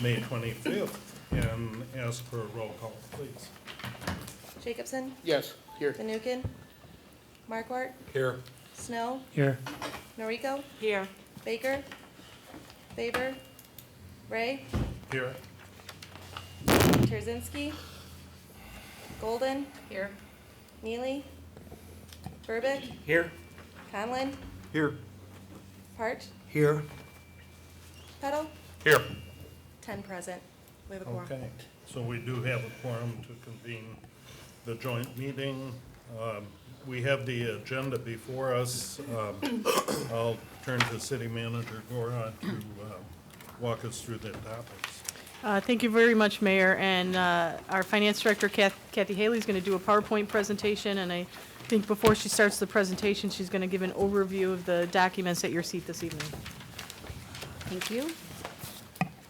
May 25th, and ask for a roll call, please. Jacobson, Yes, here. Fanouken, Markwart, Here. Snow, Here. Noriko, Here. Baker, Faber, Ray, Here. Terzinski, Golden, Here. Neely, Burbick, Here. Conlon, Here. Hart, Here. Peddle, Here. 10 present. We have a quorum. Okay, so we do have a quorum to convene the joint meeting. We have the agenda before us. I'll turn to City Manager Gora to walk us through the topics. Thank you very much, Mayor. And our Finance Director, Kathy Haley, is going to do a PowerPoint presentation. And I think before she starts the presentation, she's going to give an overview of the documents at your seat this evening. Thank you.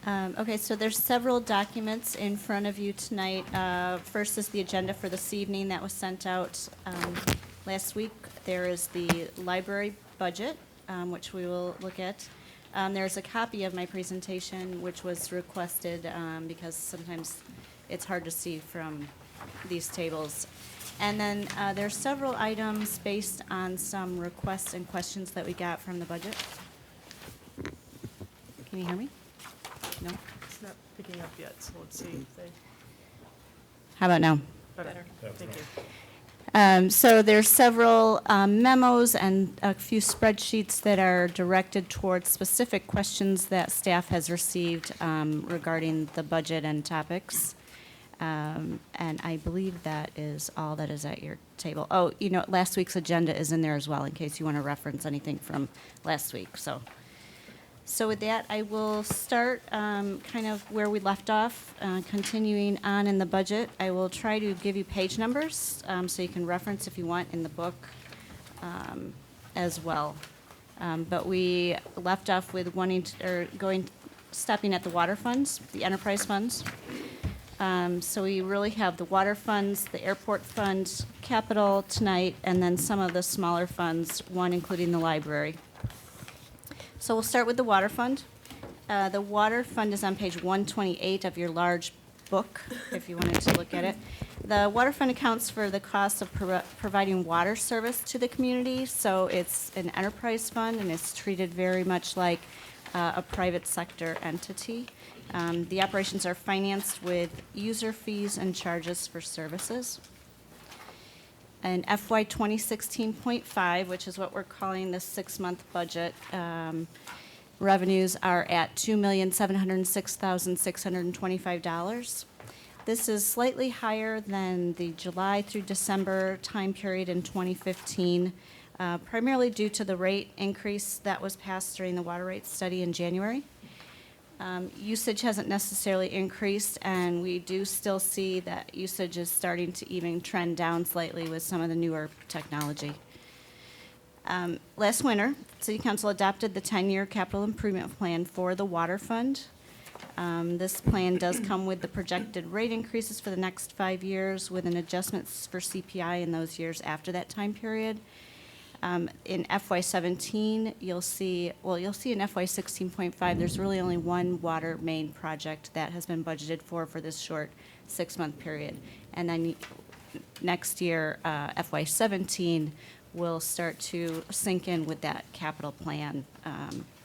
Okay, so there's several documents in front of you tonight. First is the agenda for this evening that was sent out last week. There is the library budget, which we will look at. There's a copy of my presentation, which was requested because sometimes it's hard to see from these tables. And then there's several items based on some requests and questions that we got from the budget. Can you hear me? No? It's not picking up yet, so let's see if they, How about now? better. That's Thank right. you. So there's several memos and a few spreadsheets that are directed towards specific questions that staff has received regarding the budget and topics. And I believe that is all that is at your table. Oh, you know, last week's agenda is in there as well, in case you want to reference anything from last week. So with that, I will start kind of where we left off, continuing on in the budget. I will try to give you page numbers so you can reference if you want in the book as well. But we left off with stopping at the water funds, the enterprise funds. So we really have the water funds, the airport fund, capital tonight, and then some of the smaller funds, one including the library. So we'll start with the water fund. The water fund is on page 128 of your large book, if you wanted to look at it. The water fund accounts for the cost of providing water service to the community. So it's an enterprise fund, and it's treated very much like a private sector entity. The operations are financed with user fees and charges for services. And FY 2016.5, which is what we're calling the 6-month budget, revenues are at $2,706,625. This is slightly higher than the July through December time period in 2015, primarily due to the rate increase that was passed during the water rate study in January. Usage hasn't necessarily increased, and we do still see that usage is starting to even trend down slightly with some of the newer technology. Last winter, City Council adopted the 10-year capital improvement plan for the water fund. This plan does come with the projected rate increases for the next 5 years with an adjustment for CPI in those years after that time period. In FY17, you'll see in FY16.5, there's really only one water main project that has been budgeted for this short 6-month period. And then next year, FY17, will start to sink in with that capital plan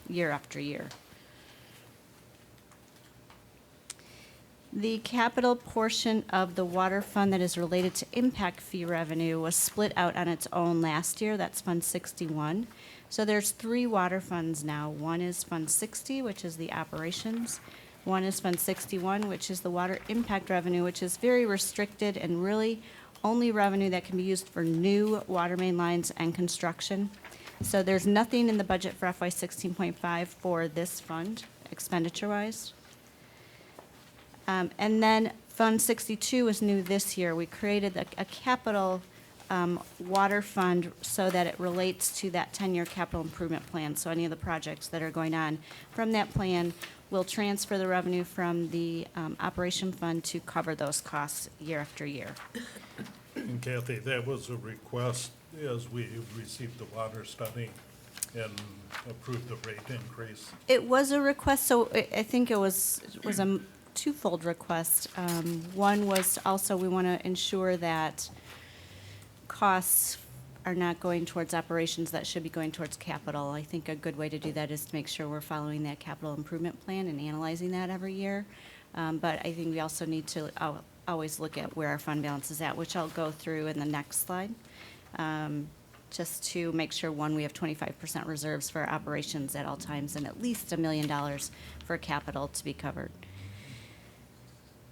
year after year. The capital portion of the water fund that is related to impact fee revenue was split out on its own last year. That's Fund 61. So there's 3 water funds now. One is Fund 60, which is the operations. One is Fund 61, which is the water impact revenue, which is very restricted and really only revenue that can be used for new water main lines and construction. So there's nothing in the budget for FY 16.5 for this fund, expenditure-wise. And then Fund 62 is new this year. We created a capital water fund so that it relates to that 10-year capital improvement plan. So any of the projects that are going on from that plan will transfer the revenue from the operation fund to cover those costs year after year. And Kathy, that was a request as we received the water study. and approve the rate increase. It was a request, so I think it was a twofold request. One was also, we want to ensure that costs are not going towards operations that should be going towards capital. I think a good way to do that is to make sure we're following that capital improvement plan and analyzing that every year. But I think we also need to always look at where our fund balance is at, which I'll go through in the next slide. Just to make sure, one, we have 25% reserves for operations at all times and at least $1 million for capital to be covered.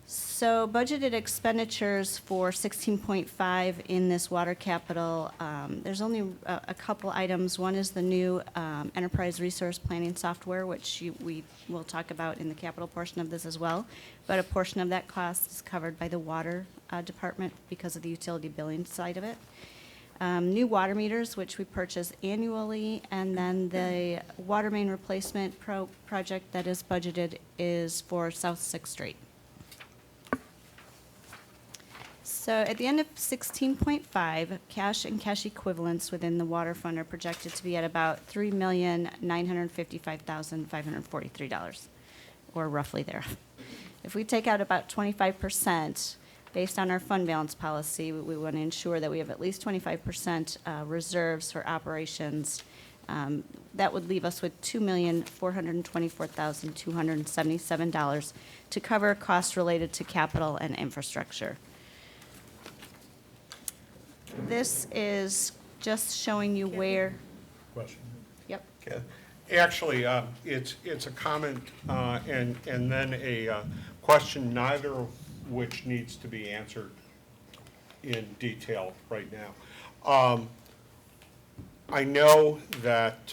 So budgeted expenditures for 16.5 in this water capital, there's only a couple items. One is the new enterprise resource planning software, which we will talk about in the capital portion of this as well. But a portion of that cost is covered by the water department because of the utility billing side of it. New water meters, which we purchase annually, and then the water main replacement project that is budgeted is for South Sixth Street. So at the end of 16.5, cash and cash equivalents within the water fund are projected to be at about $3,955,543, or roughly there. If we take out about 25%, based on our fund balance policy, we want to ensure that we have at least 25% reserves for operations. That would leave us with $2,424,277 to cover costs related to capital and infrastructure. This is just showing you where, Question? yep. Okay. Actually, it's a comment and then a question, neither of which needs to be answered in detail right now. I know that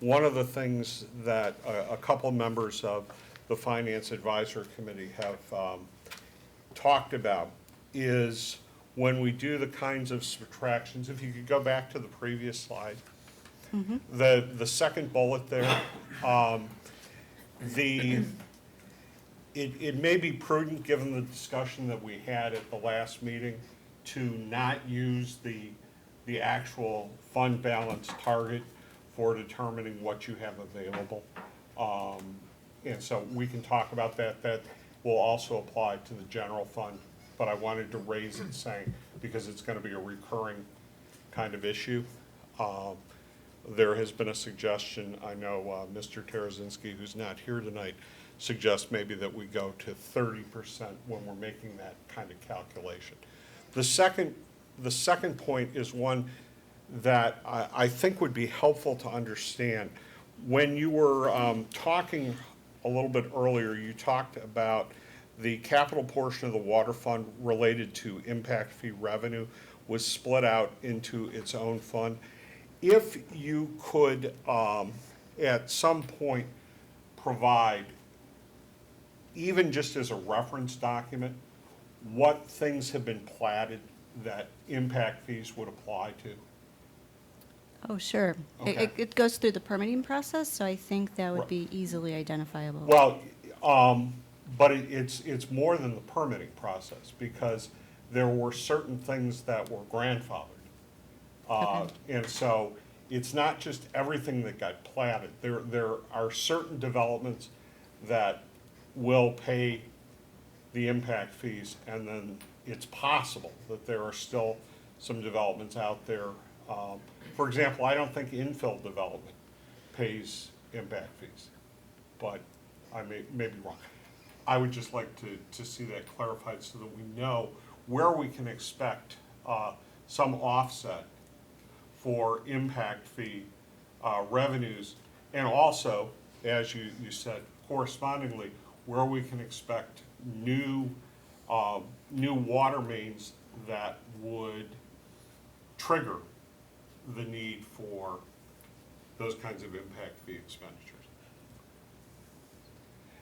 one of the things that a couple members of the Finance Advisory Committee have talked about is when we do the kinds of subtractions, if you could go back to the previous slide, the second bullet there, it may be prudent, given the discussion that we had at the last meeting, to not use the actual fund balance target for determining what you have available. And so we can talk about that. That will also apply to the general fund. But I wanted to raise it saying, because it's going to be a recurring kind of issue. There has been a suggestion, I know Mr. Tarazinski, who's not here tonight, suggests maybe that we go to 30% when we're making that kind of calculation. The second point is one that I think would be helpful to understand. When you were talking a little bit earlier, you talked about the capital portion of the water fund related to impact fee revenue was split out into its own fund. If you could, at some point, provide, even just as a reference document, what things have been platted that impact fees would apply to. Oh, sure. Okay. It goes through the permitting process, so I think that would be easily identifiable. Well, but it's more than the permitting process, because there were certain things that were grandfathered. And so it's not just everything that got platted. There are certain developments that will pay the impact fees, and then it's possible that there are still some developments out there. For example, I don't think infill development pays impact fees, but I may be wrong. I would just like to see that clarified so that we know where we can expect some offset for impact fee revenues, and also, as you said, correspondingly, where we can expect new water mains that would trigger the need for those kinds of impact fee expenditures.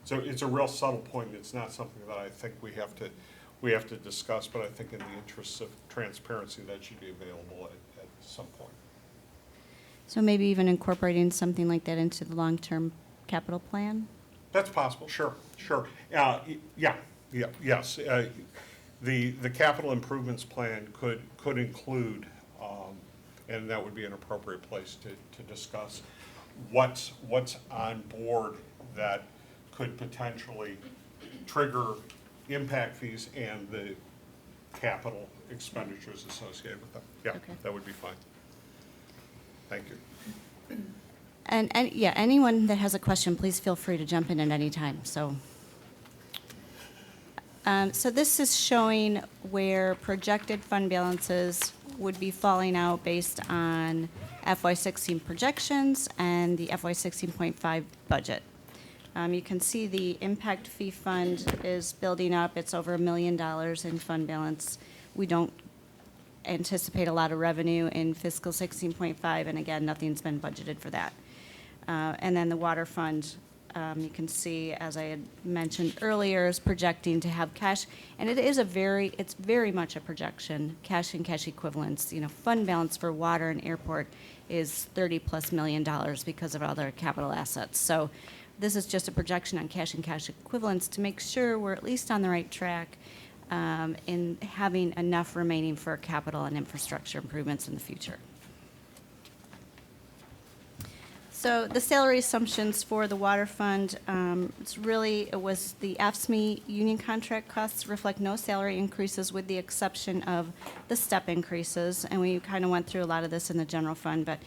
So it's a real subtle point. It's not something that I think we have to discuss, but I think in the interests of transparency, that should be available at some point. So maybe even incorporating something like that into the long-term capital plan? That's possible, sure. Yes. The capital improvements plan could include and that would be an appropriate place to discuss what's on board that could potentially trigger impact fees and the capital expenditures associated with them. Yeah, Okay. that would be fine. Thank you. And yeah, anyone that has a question, please feel free to jump in at any time, so. So this is showing where projected fund balances would be falling out based on FY16 projections and the FY16.5 budget. You can see the impact fee fund is building up. It's over $1 million in fund balance. We don't anticipate a lot of revenue in fiscal 16.5, and again, nothing's been budgeted for that. And then the water fund, you can see, as I had mentioned earlier, is projecting to have cash, and it's very much a projection, cash and cash equivalents. You know, fund balance for water and airport is $30+ million because of other capital assets. So this is just a projection on cash and cash equivalents to make sure we're at least on the right track in having enough remaining for capital and infrastructure improvements in the future. So the salary assumptions for the water fund, it was the AFSCME union contract costs reflect no salary increases with the exception of the step increases. And we kind of went through a lot of this in the general fund, but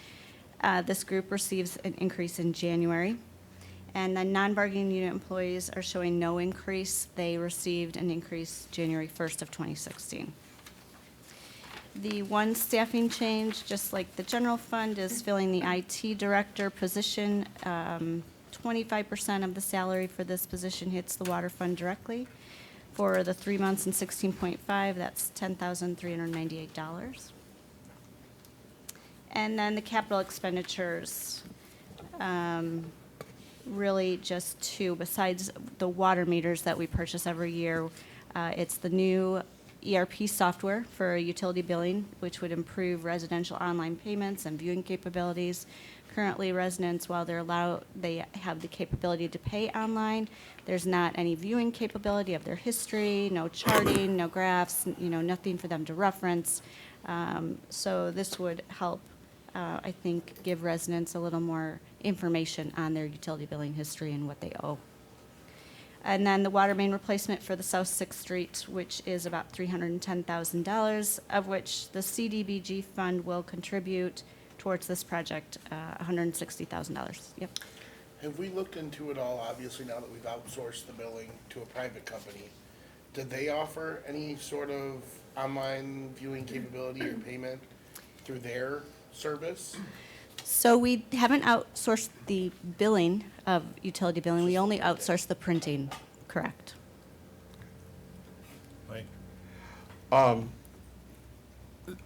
this group receives an increase in January. And the non-bargaining unit employees are showing no increase. They received an increase January 1st of 2016. The one staffing change, just like the general fund, is filling the IT director position. 25% of the salary for this position hits the water fund directly. For the 3 months in 16.5, that's $10,398. And then the capital expenditures, really just two, besides the water meters that we purchase every year. It's the new ERP software for utility billing, which would improve residential online payments and viewing capabilities. Currently, residents, while they have the capability to pay online, there's not any viewing capability of their history, no charting, no graphs, nothing for them to reference. So this would help, I think, give residents a little more information on their utility billing history and what they owe. And then the water main replacement for the South 6th Street, which is about $310,000, of which the CDBG fund will contribute towards this project, $160,000. Yep. Have we looked into it all, obviously, now that we've outsourced the billing to a private company? Did they offer any sort of online viewing capability or payment through their service? So we haven't outsourced the billing of utility billing. We only outsource the printing, correct? Mike?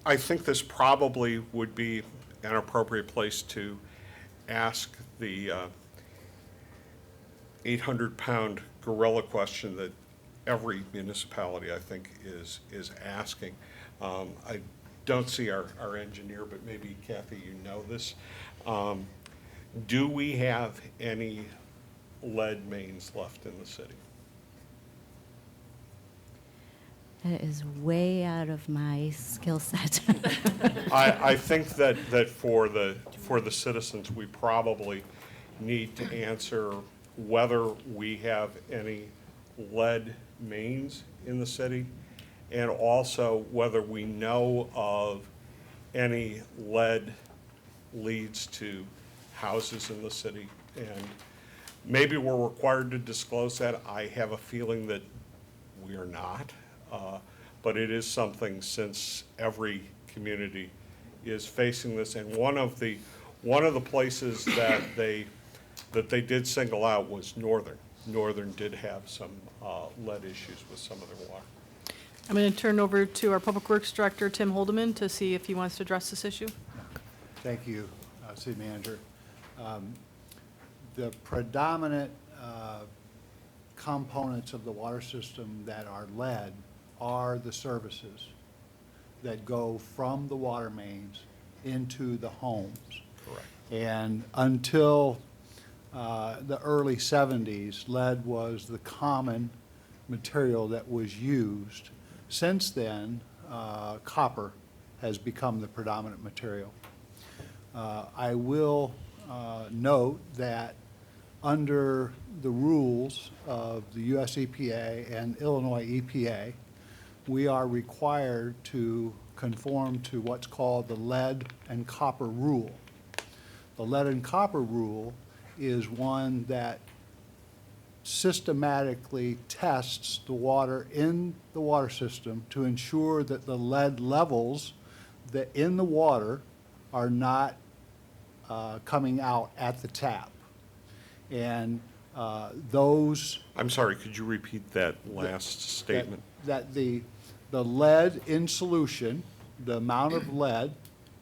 I think this probably would be an appropriate place to ask the 800-pound gorilla question that every municipality, I think, is asking. I don't see our engineer, but maybe Kathy, you know this. Do we have any lead mains left in the city? That is way out of my skill set. I think that for the citizens, we probably need to answer whether we have any lead mains in the city, and also whether we know of any lead leads to houses in the city. And maybe we're required to disclose that. I have a feeling that we are not. But it is something, since every community is facing this. And one of the places that they did single out was Northern. Northern did have some lead issues with some of their water. I'm going to turn over to our Public Works Director, Tim Holdeman, to see if he wants to address this issue. Thank you, City Manager. The predominant components of the water system that are lead are the services that go from the water mains into the homes. Correct. And until the early 70s, lead was the common material that was used. Since then, copper has become the predominant material. I will note that under the rules of the US EPA and Illinois EPA, we are required to conform to what's called the lead and copper rule. The lead and copper rule is one that systematically tests the water in the water system to ensure that the lead levels that in the water are not coming out at the tap. And those I'm sorry, could you repeat that last statement? that the lead in solution, the amount of lead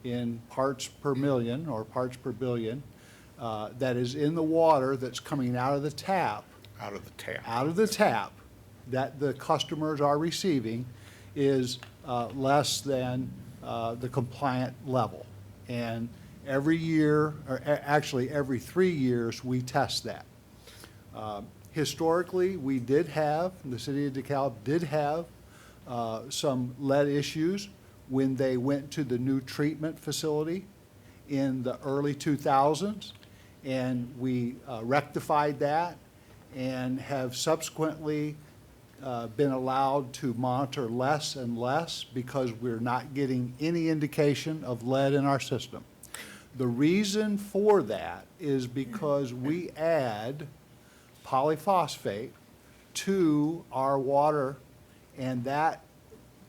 in parts per million or parts per billion that is in the water that's coming out of the tap, that the customers are receiving is less than the compliant level. And every year, or actually every 3 years, we test that. Historically, we did have, the city of DeKalb did have some lead issues when they went to the new treatment facility in the early 2000s, and we rectified that and have subsequently been allowed to monitor less and less because we're not getting any indication of lead in our system. The reason for that is because we add polyphosphate to our water, and that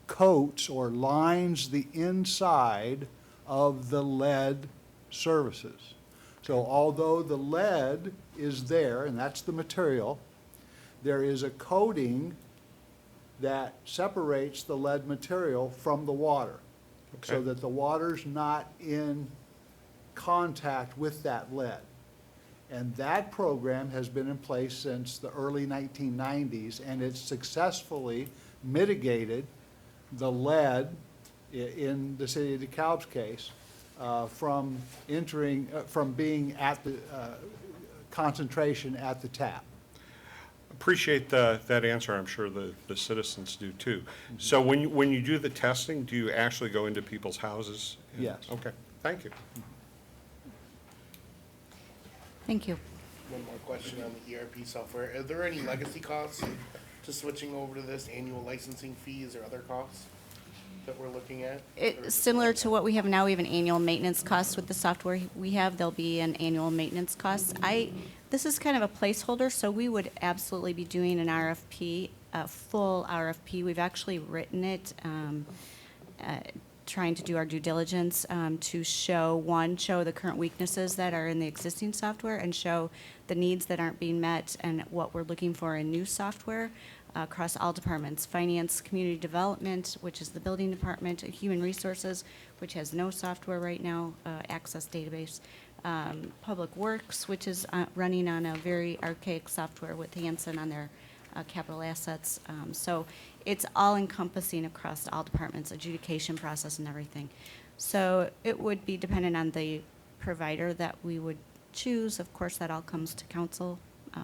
coats or lines the inside of the lead services. So although the lead is there, and that's the material, there is a coating that separates the lead material from the water, so Okay. that the water's not in contact with that lead. And that program has been in place since the early 1990s, and it's successfully mitigated the lead in the city of DeKalb's case from being at the concentration at the tap. Appreciate that answer. I'm sure the citizens do too. So when you do the testing, do you actually go into people's houses? Yes. Okay, thank you. Thank you. One more question on the ERP software. Are there any legacy costs to switching over to this, annual licensing fees or other costs that we're looking at? Or It's just- similar to what we have now. We have an annual maintenance cost with the software we have. There'll be an annual maintenance cost. This is kind of a placeholder, so we would absolutely be doing an RFP, a full RFP. We've actually written it, trying to do our due diligence to show the current weaknesses that are in the existing software and show the needs that aren't being met and what we're looking for in new software across all departments: finance, community development, which is the building department, human resources, which has no software right now, access database, public works, which is running on a very archaic software with Hanson on their capital assets. So it's all encompassing across all departments, adjudication process and everything. So it would be dependent on the provider that we would choose. Of course, that all comes to council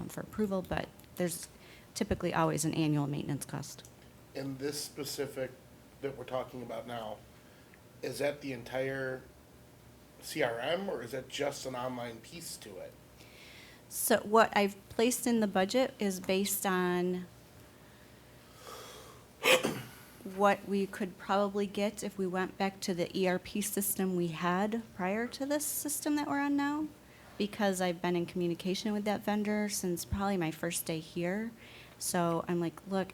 for approval, but there's typically always an annual maintenance cost. And this specific that we're talking about now, is that the entire CRM or is that just an online piece to it? So what I've placed in the budget is based on what we could probably get if we went back to the ERP system we had prior to this system that we're on now, because I've been in communication with that vendor since probably my first day here. So I'm like, look,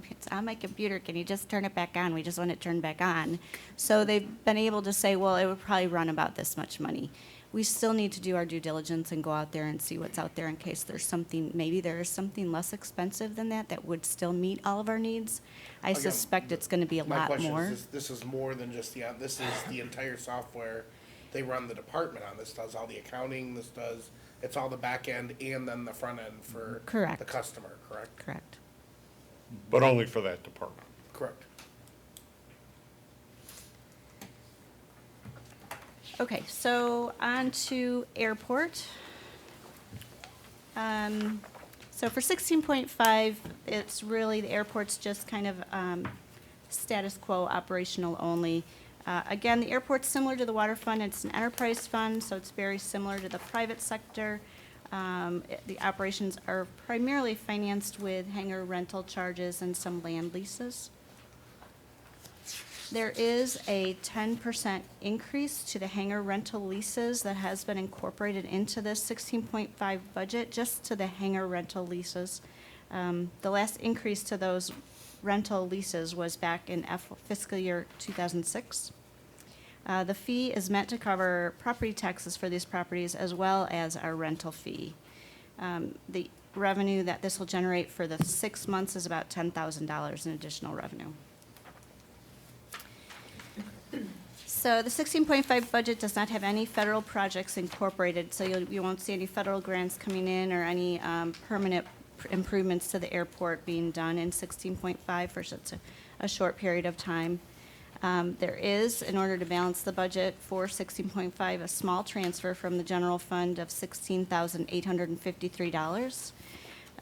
it's on my computer, can you just turn it back on? We just want it turned back on. So they've been able to say, well, it would probably run about this much money. We still need to do our due diligence and go out there and see what's out there in case there's something, maybe there is something less expensive than that would still meet all of our needs. I Again, suspect it's gonna be a My lot question more. is, this is more than just this is the entire software. They run the department on. This does all the accounting, it's all the back end and then the front end for Correct. the customer, correct? Correct. But only for that department. Correct. Okay, so on to airport. So for 16.5, it's really, the airport's just kind of status quo, operational only. Again, the airport's similar to the water fund. It's an enterprise fund, so it's very similar to the private sector. The operations are primarily financed with hangar rental charges and some land leases. There is a 10% increase to the hangar rental leases that has been incorporated into this 16.5 budget, just to the hangar rental leases. The last increase to those rental leases was back in fiscal year 2006. The fee is meant to cover property taxes for these properties as well as our rental fee. The revenue that this will generate for the 6 months is about $10,000 in additional revenue. So the 16.5 budget does not have any federal projects incorporated, so you won't see any federal grants coming in or any permanent improvements to the airport being done in 16.5 for such a short period of time. There is, in order to balance the budget for 16.5, a small transfer from the general fund of $16,853.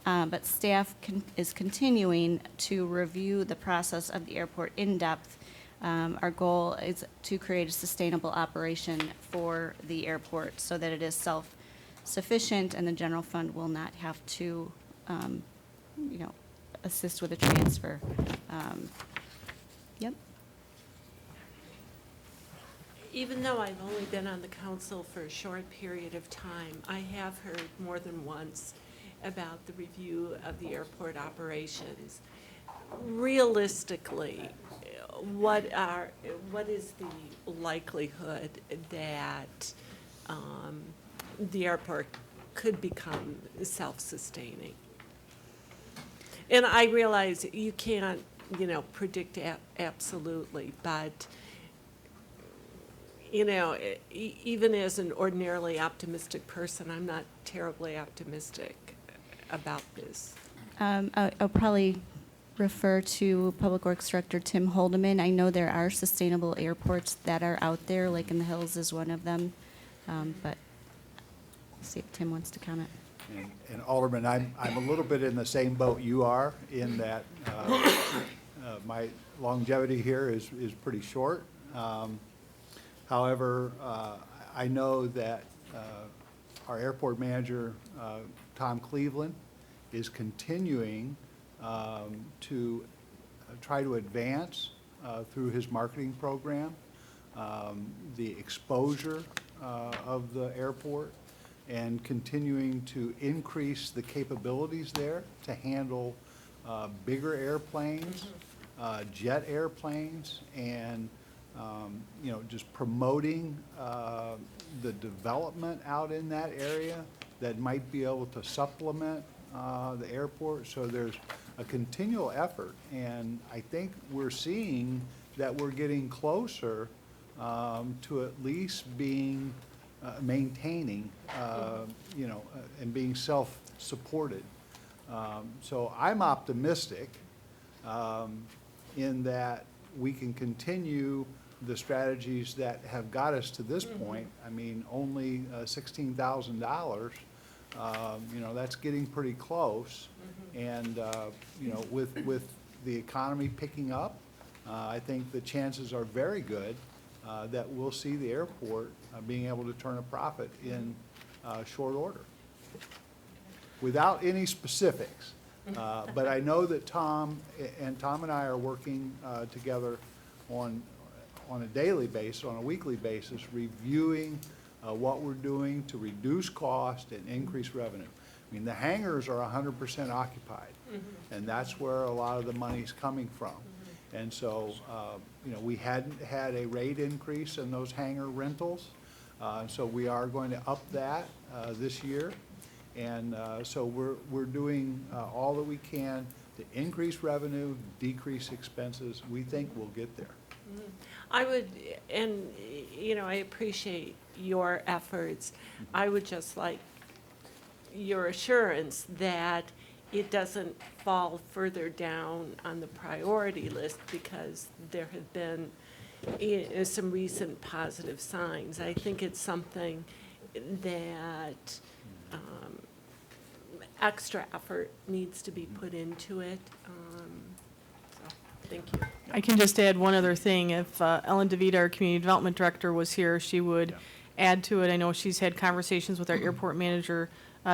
But staff is continuing to review the process of the airport in depth. Our goal is to create a sustainable operation for the airport so that it is self-sufficient and the general fund will not have to, assist with a transfer. Yep. Even though I've only been on the council for a short period of time, I have heard more than once about the review of the airport operations. Realistically, what is the likelihood that the airport could become self-sustaining? And I realize you can't, predict absolutely, but even as an ordinarily optimistic person, I'm not terribly optimistic about this. I'll probably refer to Public Works Director Tim Holdeman. I know there are sustainable airports that are out there, Lake in the Hills is one of them, but let's see if Tim wants to comment. And Alderman, I'm a little bit in the same boat you are, in that my longevity here is pretty short. However, I know that our airport manager, Tom Cleveland, is continuing to try to advance through his marketing program the exposure of the airport, and continuing to increase the capabilities there to handle bigger airplanes, jet airplanes, and just promoting the development out in that area that might be able to supplement the airport. So there's a continual effort, and I think we're seeing that we're getting closer to at least being maintaining, and being self-supported. So I'm optimistic in that we can continue the strategies that have got us to this point. I mean, only $16,000, that's getting pretty close. And, with the economy picking up, I think the chances are very good that we'll see the airport being able to turn a profit in short order. Without any specifics, but I know that Tom and I are working together on a daily basis, on a weekly basis, reviewing what we're doing to reduce cost and increase revenue. I mean, the hangars are 100% occupied, and that's where a lot of the money's coming from. And so, we hadn't had a rate increase in those hangar rentals, so we are going to up that this year. And so we're doing all that we can to increase revenue, decrease expenses. We think we'll get there. I would, and, I appreciate your efforts. I would just like your assurance that it doesn't fall further down on the priority list, because there have been some recent positive signs. I think it's something that extra effort needs to be put into it. Thank you. I can just add one other thing. If Ellen DeVita, our Community Development Director, was here, she would add to it. I know she's had conversations with our airport manager,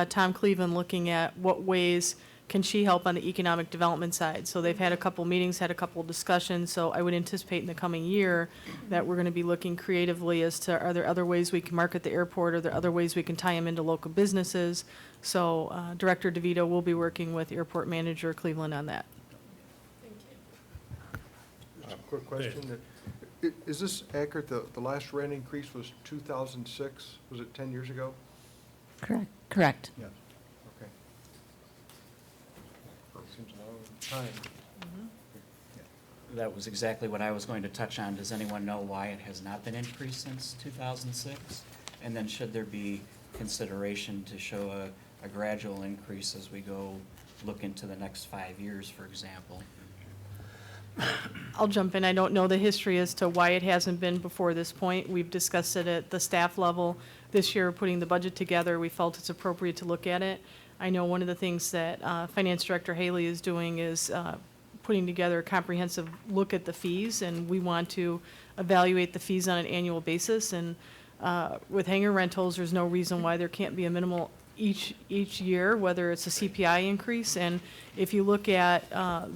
Tom Cleveland, looking at what ways can she help on the economic development side. So they've had a couple meetings, had a couple discussions, so I would anticipate in the coming year that we're going to be looking creatively as to, are there other ways we can market the airport, are there other ways we can tie them into local businesses? So Director DeVito will be working with Airport Manager Cleveland on that. Quick question, is this accurate, the last rent increase was 2006, was it 10 years ago? Correct. Yes. Okay. Seems a long time. That was exactly what I was going to touch on. Does anyone know why it has not been increased since 2006? And then should there be consideration to show a gradual increase as we go look into the next 5 years, for example? I'll jump in. I don't know the history as to why it hasn't been before this point. We've discussed it at the staff level. This year, putting the budget together, we felt it's appropriate to look at it. I know one of the things that Finance Director Haley is doing is putting together a comprehensive look at the fees, and we want to evaluate the fees on an annual basis. And with hangar rentals, there's no reason why there can't be a minimal each year, whether it's a CPI increase. And if you look at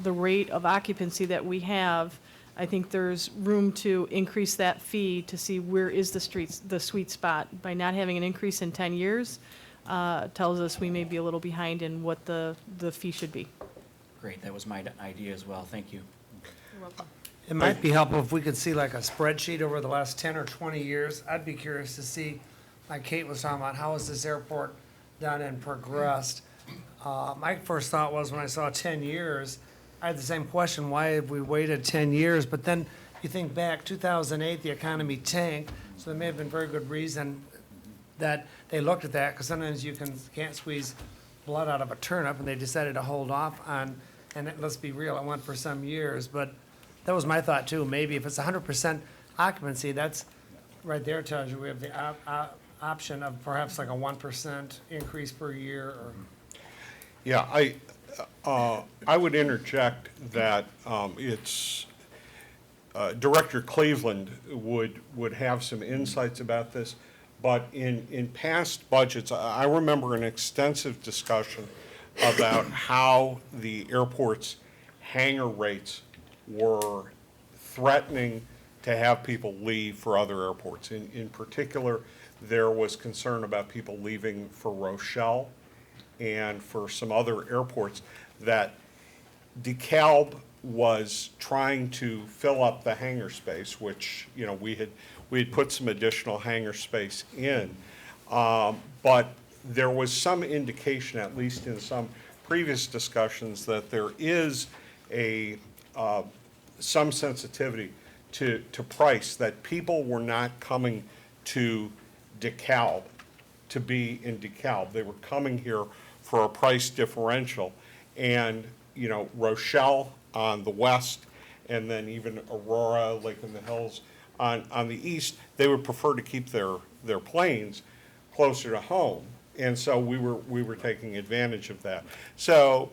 the rate of occupancy that we have, I think there's room to increase that fee to see where is the sweet spot. By not having an increase in 10 years, tells us we may be a little behind in what the fee should be. Great, that was my idea as well. Thank you. You're welcome. It might be helpful if we could see like a spreadsheet over the last 10 or 20 years. I'd be curious to see, like Kate was talking about, how has this airport done and progressed? My first thought was when I saw 10 years, I had the same question, why have we waited 10 years? But then you think back, 2008, the economy tanked, so there may have been very good reason that they looked at that, because sometimes you can't squeeze blood out of a turnip, and they decided to hold off on, and let's be real, it went for some years, but that was my thought too. Maybe if it's 100% occupancy, that's, right there tells you we have the option of perhaps like a 1% increase per year, or. Yeah, I would interject that it's, Director Cleveland would have some insights about this, but in past budgets, I remember an extensive discussion about how the airport's hangar rates were threatening to have people leave for other airports. In particular, there was concern about people leaving for Rochelle and for some other airports, that DeKalb was trying to fill up the hangar space, which, you know, we had put some additional hangar space in. But there was some indication, at least in some previous discussions, that there is some sensitivity to price, that people were not coming to DeKalb to be in DeKalb. They were coming here for a price differential. And, you know, Rochelle on the west, and then even Aurora, Lake in the Hills on the east, they would prefer to keep their planes closer to home. And so we were taking advantage of that. So,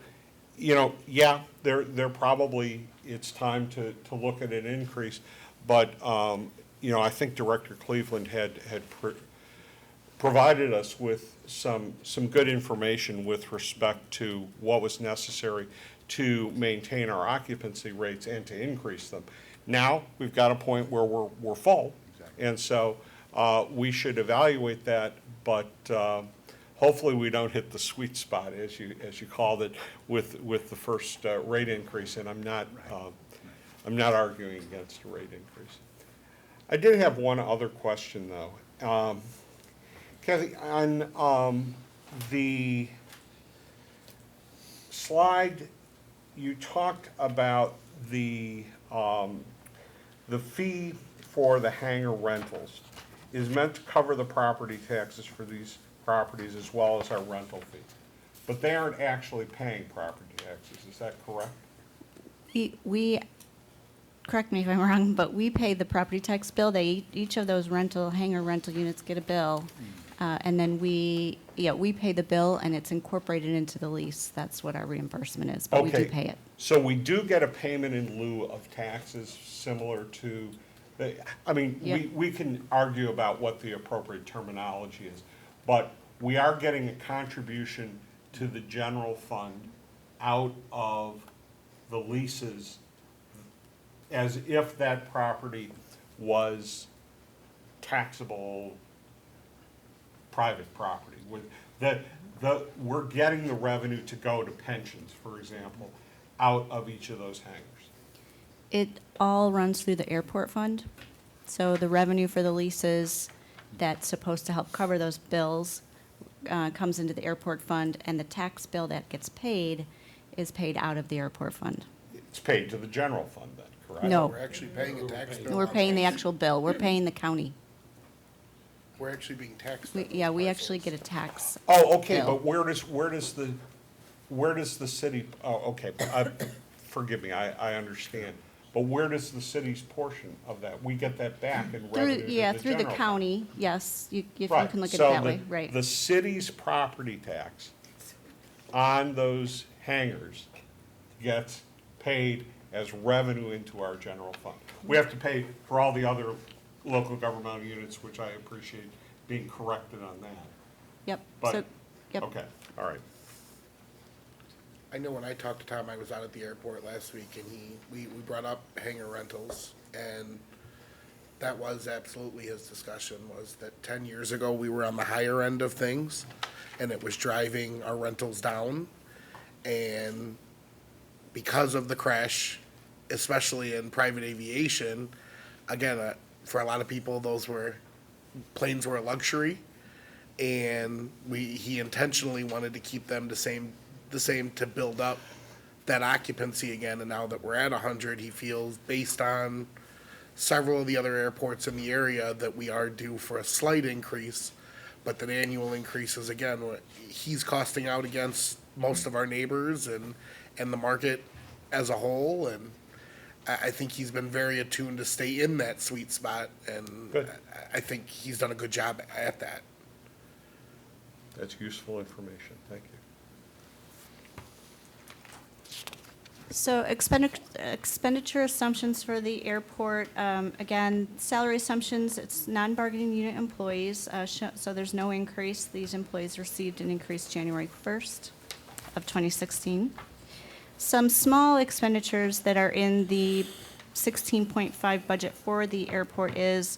you know, yeah, they're probably, it's time to look at an increase. But, you know, I think Director Cleveland had provided us with some good information with respect to what was necessary to maintain our occupancy rates and to increase them. Now, we've got a point where we're full. Exactly. And so we should evaluate that, but hopefully we don't hit the sweet spot, as you called it, with the first rate increase. And I'm not arguing against a rate increase. I did have one other question, though. Kathy, on the slide, you talked about the fee for the hangar rentals is meant to cover the property taxes for these properties as well as our rental fee. But they aren't actually paying property taxes, is that correct? We, correct me if I'm wrong, but we pay the property tax bill. Each of those hangar rental units get a bill. And then we pay the bill and it's incorporated into the lease. That's what our reimbursement is, but we do Okay. pay it. So we do get a payment in lieu of taxes similar to, Yeah. we can argue about what the appropriate terminology is, but we are getting a contribution to the general fund out of the leases as if that property was taxable private property. We're getting the revenue to go to pensions, for example, out of each of those hangars. It all runs through the airport fund. So the revenue for the leases that's supposed to help cover those bills comes into the airport fund, and the tax bill that gets paid is paid out of the airport fund. It's paid to the general fund then, correct? No. We're actually paying a tax bill. We're on paying the things. actual bill. We're paying the county. We're actually being taxed. We on those we actually parcels. get a tax. Oh, okay, bill. but where does the city, oh, okay, forgive me, I understand. But where does the city's portion of that, we get that back in revenue to the general Through the fund? county, yes, if you Right, can look at it so that the- way, right. The city's property tax on those hangars gets paid as revenue into our general fund. We have to pay for all the other local governmental units, which I appreciate being corrected on that. Yep, But, so, yep. okay, all right. I know when I talked to Tom, I was out at the airport last week, and we brought up hangar rentals, and that was absolutely his discussion, was that 10 years ago, we were on the higher end of things, and it was driving our rentals down. And because of the crash, especially in private aviation, again, for a lot of people, planes were a luxury, and he intentionally wanted to keep them the same to build up that occupancy again. And now that we're at 100, he feels, based on several of the other airports in the area, that we are due for a slight increase, but that annual increases, again, he's costing out against most of our neighbors and the market as a whole. And I think he's been very attuned to stay in that sweet spot, and Good. I think he's done a good job at that. That's useful information, thank you. So expenditure assumptions for the airport, again, salary assumptions, it's non-bargaining unit employees, so there's no increase. These employees received an increase January 1st of 2016. Some small expenditures that are in the 16.5 budget for the airport is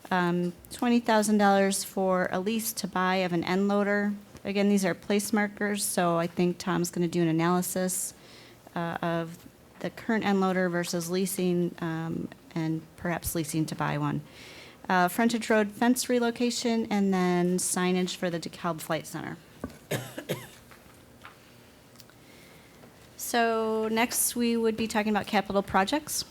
$20,000 for a lease to buy of an end loader. Again, these are place markers, so I think Tom's going to do an analysis of the current end loader versus leasing, and perhaps leasing to buy one. Frontage road fence relocation, and then signage for the DeKalb Flight Center. So next, we would be talking about capital projects.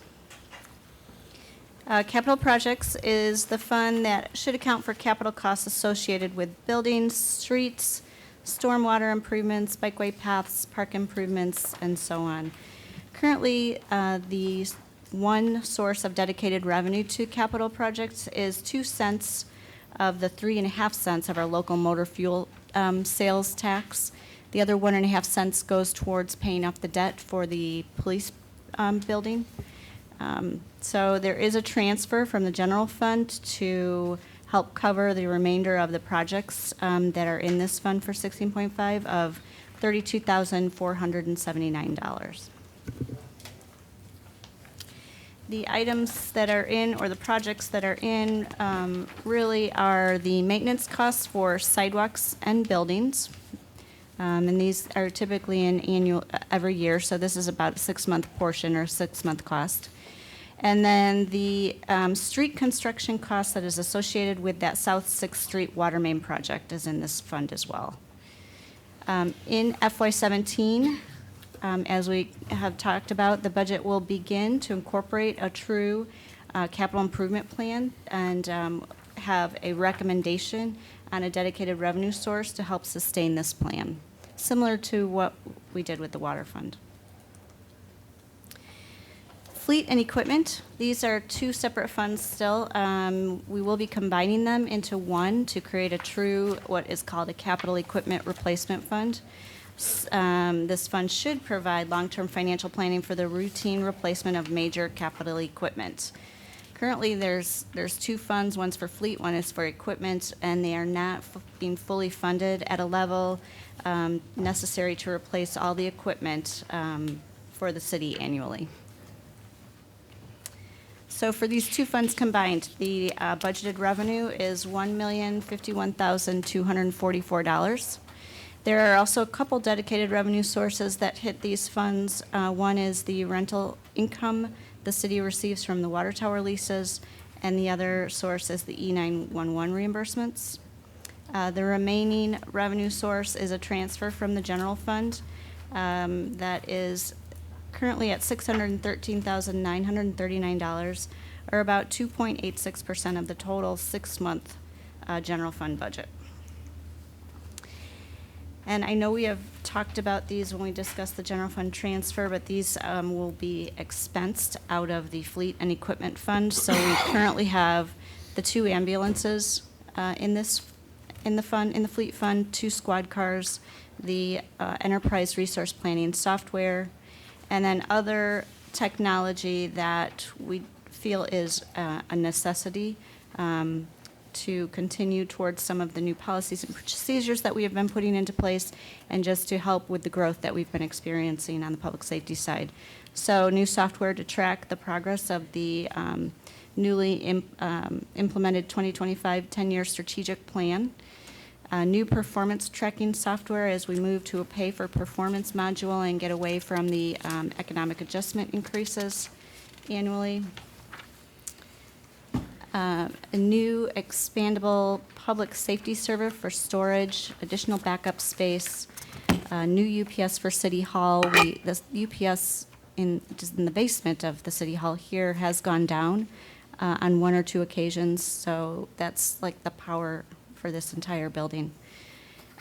Capital projects is the fund that should account for capital costs associated with buildings, streets, stormwater improvements, bikeway paths, park improvements, and so on. Currently, the one source of dedicated revenue to capital projects is 2 cents of the 3.5 cents of our local motor fuel sales tax. The other 1.5 cents goes towards paying off the debt for the police building. So there is a transfer from the general fund to help cover the remainder of the projects that are in this fund for 16.5 of $32,479. The items that are in, or the projects that are in, really are the maintenance costs for sidewalks and buildings. And these are typically in annual, every year, so this is about a 6-month portion or 6-month cost. And then the street construction cost that is associated with that South 6th Street water main project is in this fund as well. In FY17, as we have talked about, the budget will begin to incorporate a true capital improvement plan and have a recommendation on a dedicated revenue source to help sustain this plan, similar to what we did with the water fund. Fleet and equipment, these are two separate funds still. We will be combining them into one to create a true, what is called a capital equipment replacement fund. This fund should provide long-term financial planning for the routine replacement of major capital equipment. Currently, there's two funds, one's for fleet, one is for equipment, and they are not being fully funded at a level necessary to replace all the equipment for the city annually. So for these two funds combined, the budgeted revenue is $1,051,244. There are also a couple dedicated revenue sources that hit these funds. One is the rental income the city receives from the water tower leases, and the other source is the E911 reimbursements. The remaining revenue source is a transfer from the general fund that is currently at $613,939, or about 2.86% of the total six-month general fund budget. And I know we have talked about these when we discussed the general fund transfer, but these will be expensed out of the fleet and equipment fund. So we currently have the two ambulances in the fleet fund, 2 squad cars, the enterprise resource planning software, and then other technology that we feel is a necessity to continue towards some of the new policies and procedures that we have been putting into place, and just to help with the growth that we've been experiencing on the public safety side. So new software to track the progress of the newly implemented 2025 10-year strategic plan. New performance tracking software as we move to a pay-for-performance module and get away from the economic adjustment increases annually. A new expandable public safety server for storage, additional backup space, new UPS for City Hall. This UPS just in the basement of the City Hall here has gone down on 1 or 2 occasions, so that's like the power for this entire building.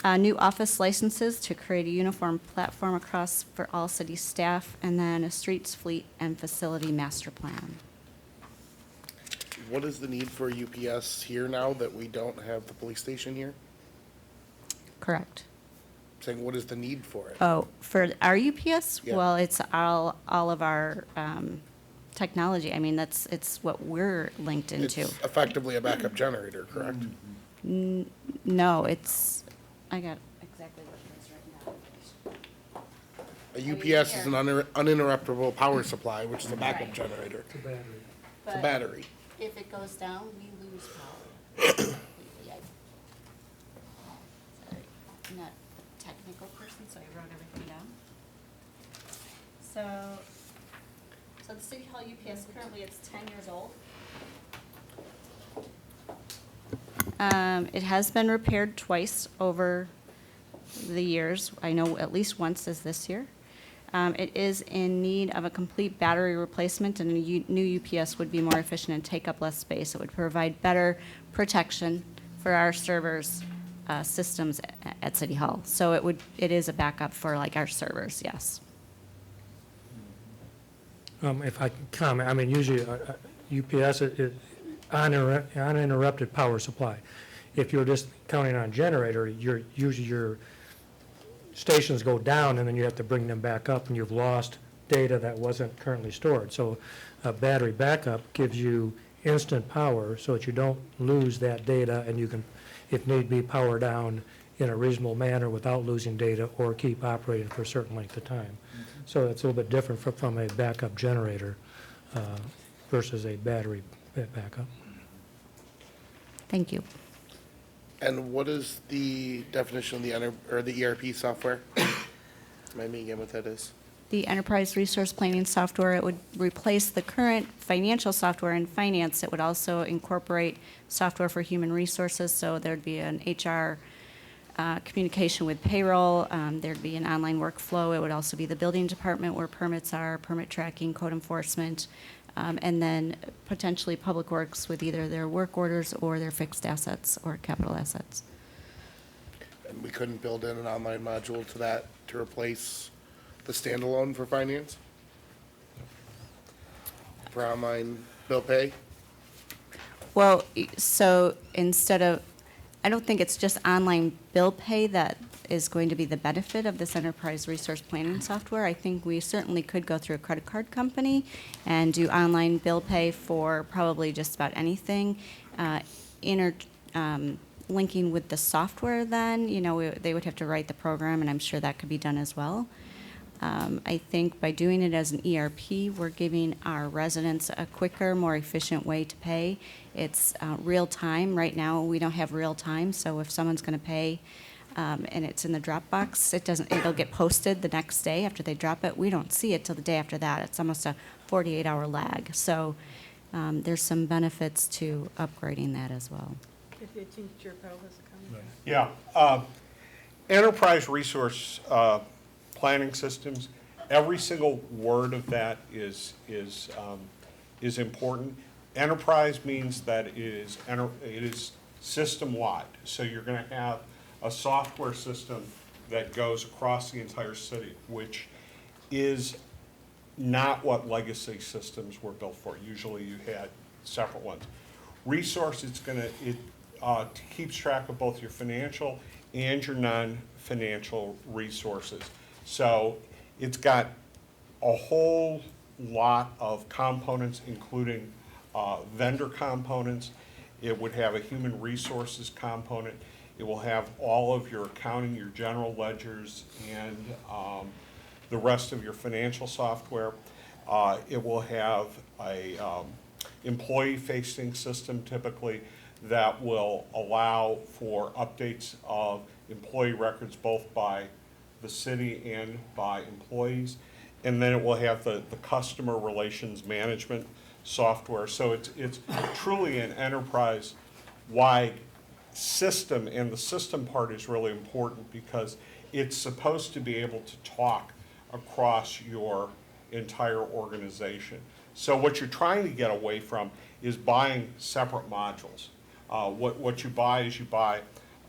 New office licenses to create a uniform platform across for all city staff, and then a streets, fleet, and facility master plan. What is the need for UPS here now that we don't have the police station here? Correct. Saying, what is the need for it? Oh, for our UPS? Yeah. Well, it's all of our technology. I mean, it's what we're linked into. It's effectively a backup generator, correct? No, it's, I got exactly what it is right now. A UPS is an uninterruptible power supply, which is a backup Right. generator. It's a battery. It's a battery. If it goes down, we lose power. Sorry, I'm not a technical person, so I wrote everything down. So the City Hall UPS, currently it's 10 years old. It has been repaired twice over the years. I know at least once is this year. It is in need of a complete battery replacement, and a new UPS would be more efficient and take up less space. It would provide better protection for our servers' systems at City Hall. So it is a backup for like our servers, yes. If I can comment, I mean, usually UPS is uninterrupted power supply. If you're just counting on generator, usually your stations go down and then you have to bring them back up and you've lost data that wasn't currently stored. So a battery backup gives you instant power so that you don't lose that data, and you can, if need be, power down in a reasonable manner without losing data, or keep operating for a certain length of time. So it's a little bit different from a backup generator versus a battery backup. Thank you. And what is the definition of the ERP software? Remind me again what that is. The enterprise resource planning software, it would replace the current financial software in finance. It would also incorporate software for human resources, so there'd be an HR communication with payroll, there'd be an online workflow. It would also be the building department where permits are, permit tracking, code enforcement, and then potentially Public Works with either their work orders or their fixed assets or capital assets. And we couldn't build in an online module to that to replace the standalone for finance? for online bill pay? Well, so instead of, I don't think it's just online bill pay that is going to be the benefit of this enterprise resource planning software. I think we certainly could go through a credit card company and do online bill pay for probably just about anything. Linking with the software then, they would have to write the program, and I'm sure that could be done as well. I think by doing it as an ERP, we're giving our residents a quicker, more efficient way to pay. It's real time. Right now, we don't have real time, so if someone's going to pay and it's in the Dropbox, it'll get posted the next day after they drop it. We don't see it till the day after that. It's almost a 48-hour lag. So there's some benefits to upgrading that as well. I think Chair Petal has a comment. Yeah. Enterprise resource planning systems, every single word of that is important. Enterprise means that it is system-wide. So you're going to have a software system that goes across the entire city, which is not what legacy systems were built for. Usually you had separate ones. Resource, it keeps track of both your financial and your non-financial resources. So it's got a whole lot of components, including vendor components. It would have a human resources component. It will have all of your accounting, your general ledgers, and the rest of your financial software. It will have a employee-facing system typically that will allow for updates of employee records both by the city and by employees. And then it will have the customer relations management software. So it's truly an enterprise-wide system, and the system part is really important because it's supposed to be able to talk across your entire organization. So what you're trying to get away from is buying separate modules. What you buy is you buy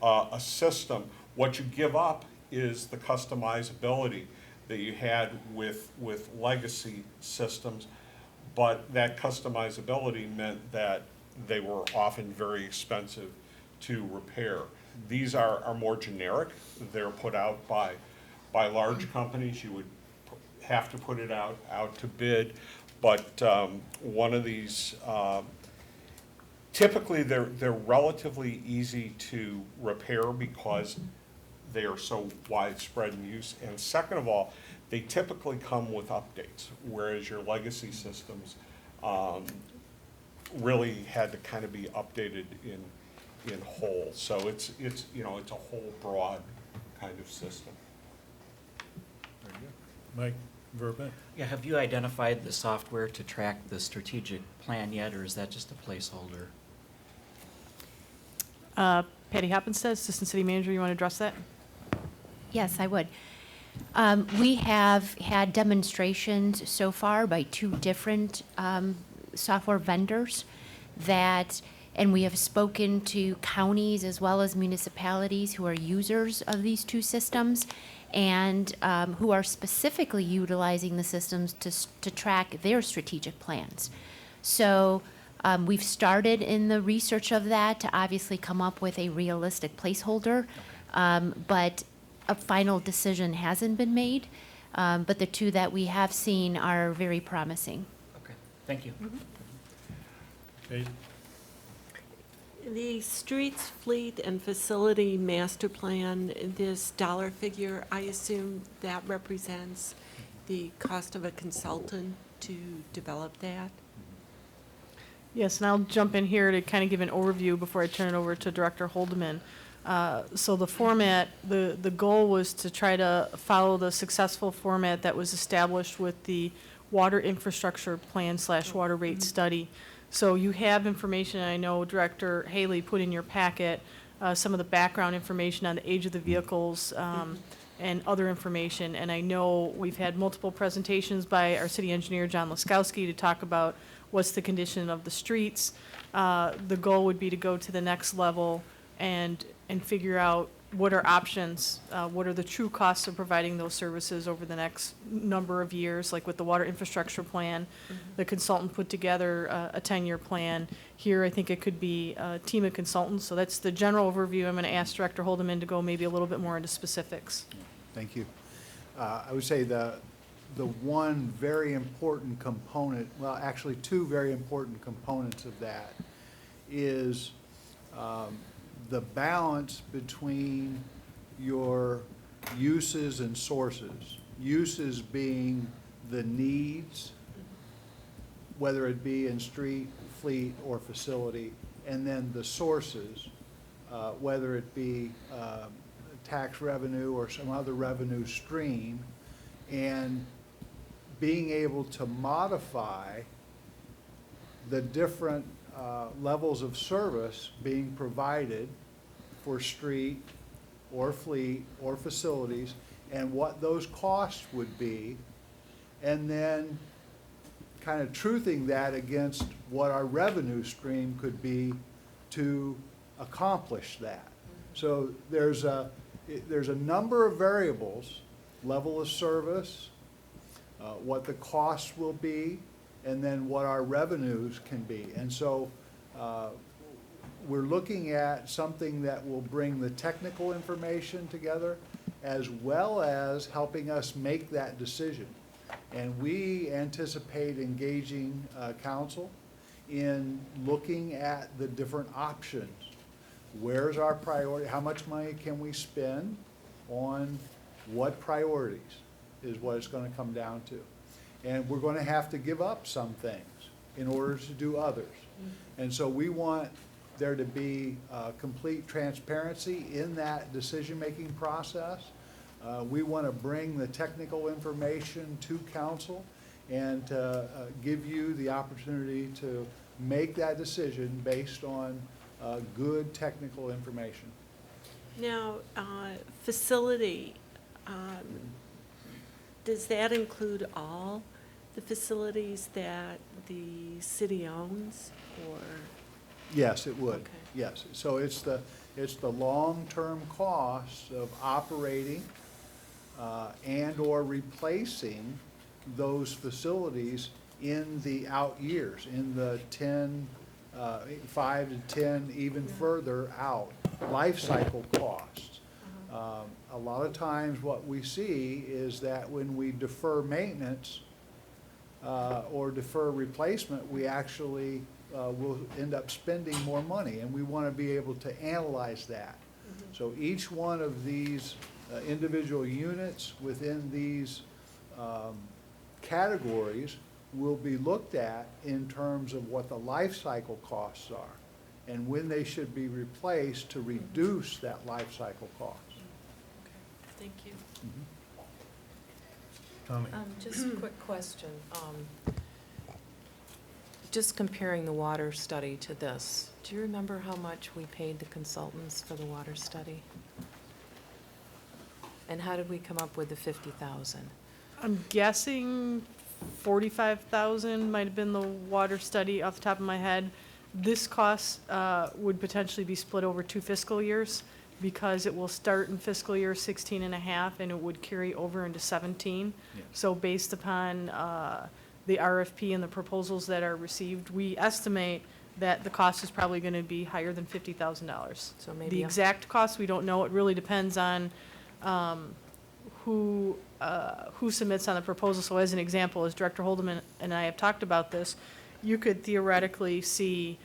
a system. What you give up is the customizability that you had with legacy systems, but that customizability meant that they were often very expensive to repair. These are more generic. They're put out by large companies. You would have to put it out to bid, but one of these, typically they're relatively easy to repair because they are so widespread in use. And second of all, they typically come with updates, whereas your legacy systems really had to kind of be updated in whole. So it's a whole broad kind of system. Mike Verbeck? Yeah, have you identified the software to track the strategic plan yet, or is that just a placeholder? Patty Hoppenstead, Assistant City Manager, you want to address that? Yes, I would. We have had demonstrations so far by two different software vendors and we have spoken to counties as well as municipalities who are users of these two systems and who are specifically utilizing the systems to track their strategic plans. So we've started in the research of that to obviously come up with a realistic placeholder, but a final decision hasn't been made. But the two that we have seen are very promising. Okay, thank you. Kate? The streets, fleet, and facility master plan, this dollar figure, I assume that represents the cost of a consultant to develop that? Yes, and I'll jump in here to kind of give an overview before I turn it over to Director Holdeman. So the format, the goal was to try to follow the successful format that was established with the water infrastructure plan / water rate study. So you have information, I know Director Haley put in your packet some of the background information on the age of the vehicles and other information. And I know we've had multiple presentations by our city engineer, John Laskowski, to talk about what's the condition of the streets. The goal would be to go to the next level and figure out what are options, what are the true costs of providing those services over the next number of years, like with the water infrastructure plan. The consultant put together a 10-year plan. Here, I think it could be a team of consultants, so that's the general overview. I'm gonna ask Director Holdeman to go maybe a little bit more into specifics. Thank you. I would say the one very important component, well, actually two very important components of that is the balance between your uses and sources. Uses being the needs, whether it be in street, fleet, or facility, and then the sources, whether it be tax revenue or some other revenue stream, and being able to modify the different levels of service being provided for street or fleet or facilities, and what those costs would be, and then kind of truthing that against what our revenue stream could be to accomplish that. So there's a number of variables: level of service, what the costs will be, and then what our revenues can be. And so we're looking at something that will bring the technical information together as well as helping us make that decision. And we anticipate engaging council in looking at the different options. Where's our priority? How much money can we spend on what priorities is what it's going to come down to. And we're going to have to give up some things in order to do others. And so we want there to be complete transparency in that decision-making process. We want to bring the technical information to council and give you the opportunity to make that decision based on good technical information. Now, facility, does that include all the facilities that the city owns, or? Yes, it would. Okay. Yes. So it's the long-term costs of operating and/or replacing those facilities in the out years, in the 5 to 10, even further out, life cycle costs. A lot of times what we see is that when we defer maintenance or defer replacement, we actually will end up spending more money, and we want to be able to analyze that. So each one of these individual units within these categories will be looked at in terms of what the life cycle costs are and when they should be replaced to reduce that life cycle cost. Thank you. Tommy? Just a quick question. Just comparing the water study to this, do you remember how much we paid the consultants for the water study? And how did we come up with the 50,000? I'm guessing 45,000 might have been the water study off the top of my head. This cost would potentially be split over 2 fiscal years because it will start in fiscal year 16 and a half and it would carry over into 17. Yeah. So based upon the RFP and the proposals that are received, we estimate that the cost is probably going to be higher than $50,000. So maybe The exact cost, we don't know. It really depends on who submits on the proposal. So as an example, as Director Holdeman and I have talked about this, you could theoretically see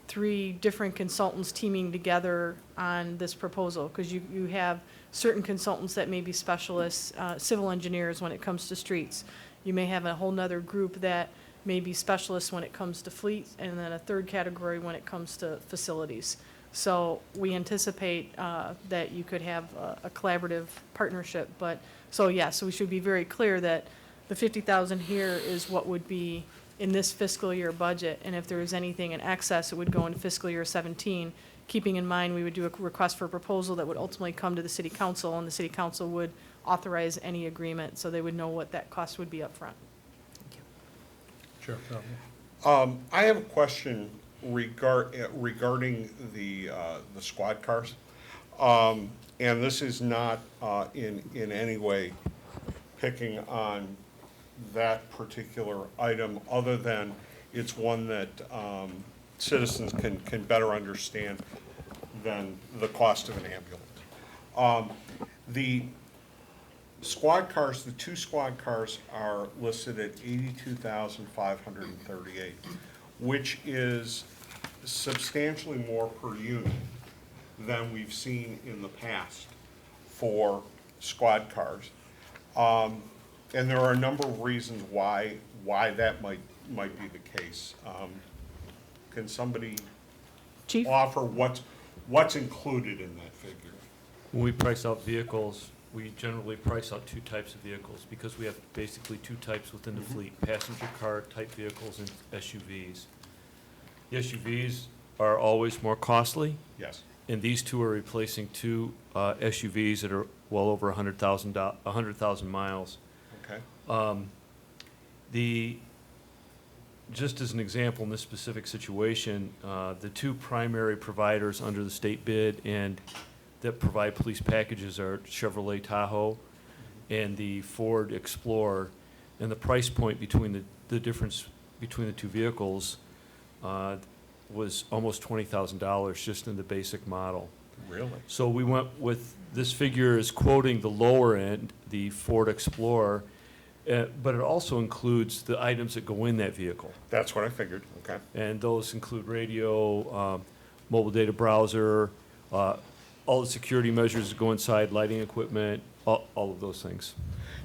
3 different consultants teaming together on this proposal, because you have certain consultants that may be specialists, civil engineers when it comes to streets. You may have a whole nother group that may be specialists when it comes to fleet, and then a third category when it comes to facilities. So we anticipate that you could have a collaborative partnership. But, so yeah, so we should be very clear that the 50,000 here is what would be in this fiscal year budget, and if there is anything in excess, it would go into fiscal year 17, keeping in mind we would do a request for proposal that would ultimately come to the city council, and the city council would authorize any agreement, so they would know what that cost would be up front. Sure. I have a question regarding the squad cars. And this is not in any way picking on that particular item, other than it's one that citizens can better understand than the cost of an ambulance. The squad cars, the 2 squad cars are listed at $82,538, which is substantially more per unit than we've seen in the past for squad cars. And there are a number of reasons why that might be the case. Can somebody Chief? offer what's included in that figure? When we price out vehicles, we generally price out 2 types of vehicles because we have basically 2 types within the fleet, passenger car type vehicles and SUVs. The SUVs are always more costly. Yes. And these 2 are replacing 2 SUVs that are well over 100,000 miles. Okay. Just as an example, in this specific situation, the 2 primary providers under the state bid and that provide police packages are Chevrolet Tahoe and the Ford Explorer. And the price point between the difference between the 2 vehicles was almost $20,000 just in the basic model. Really? So we went with, this figure is quoting the lower end, the Ford Explorer, but it also includes the items that go in that vehicle. That's what I figured, okay. And those include radio, mobile data browser, all the security measures that go inside, lighting equipment, all of those things.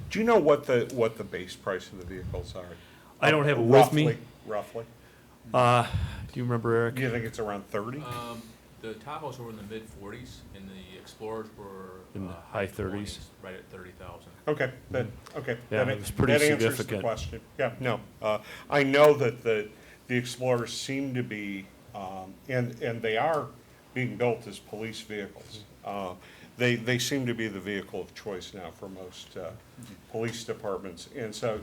Do you know what the base price of the vehicles are? I don't have it with me. Roughly? Do you remember, Eric? Do you think it's around 30? The Tahoes were in the mid-40s, and the Explorers were In the high 30s. right at 30,000. Okay, okay. Yeah, That it was pretty that answers the significant. question. Yeah, no. I know that the Explorers seem to be, and they are being built as police vehicles. They seem to be the vehicle of choice now for most police departments. And so,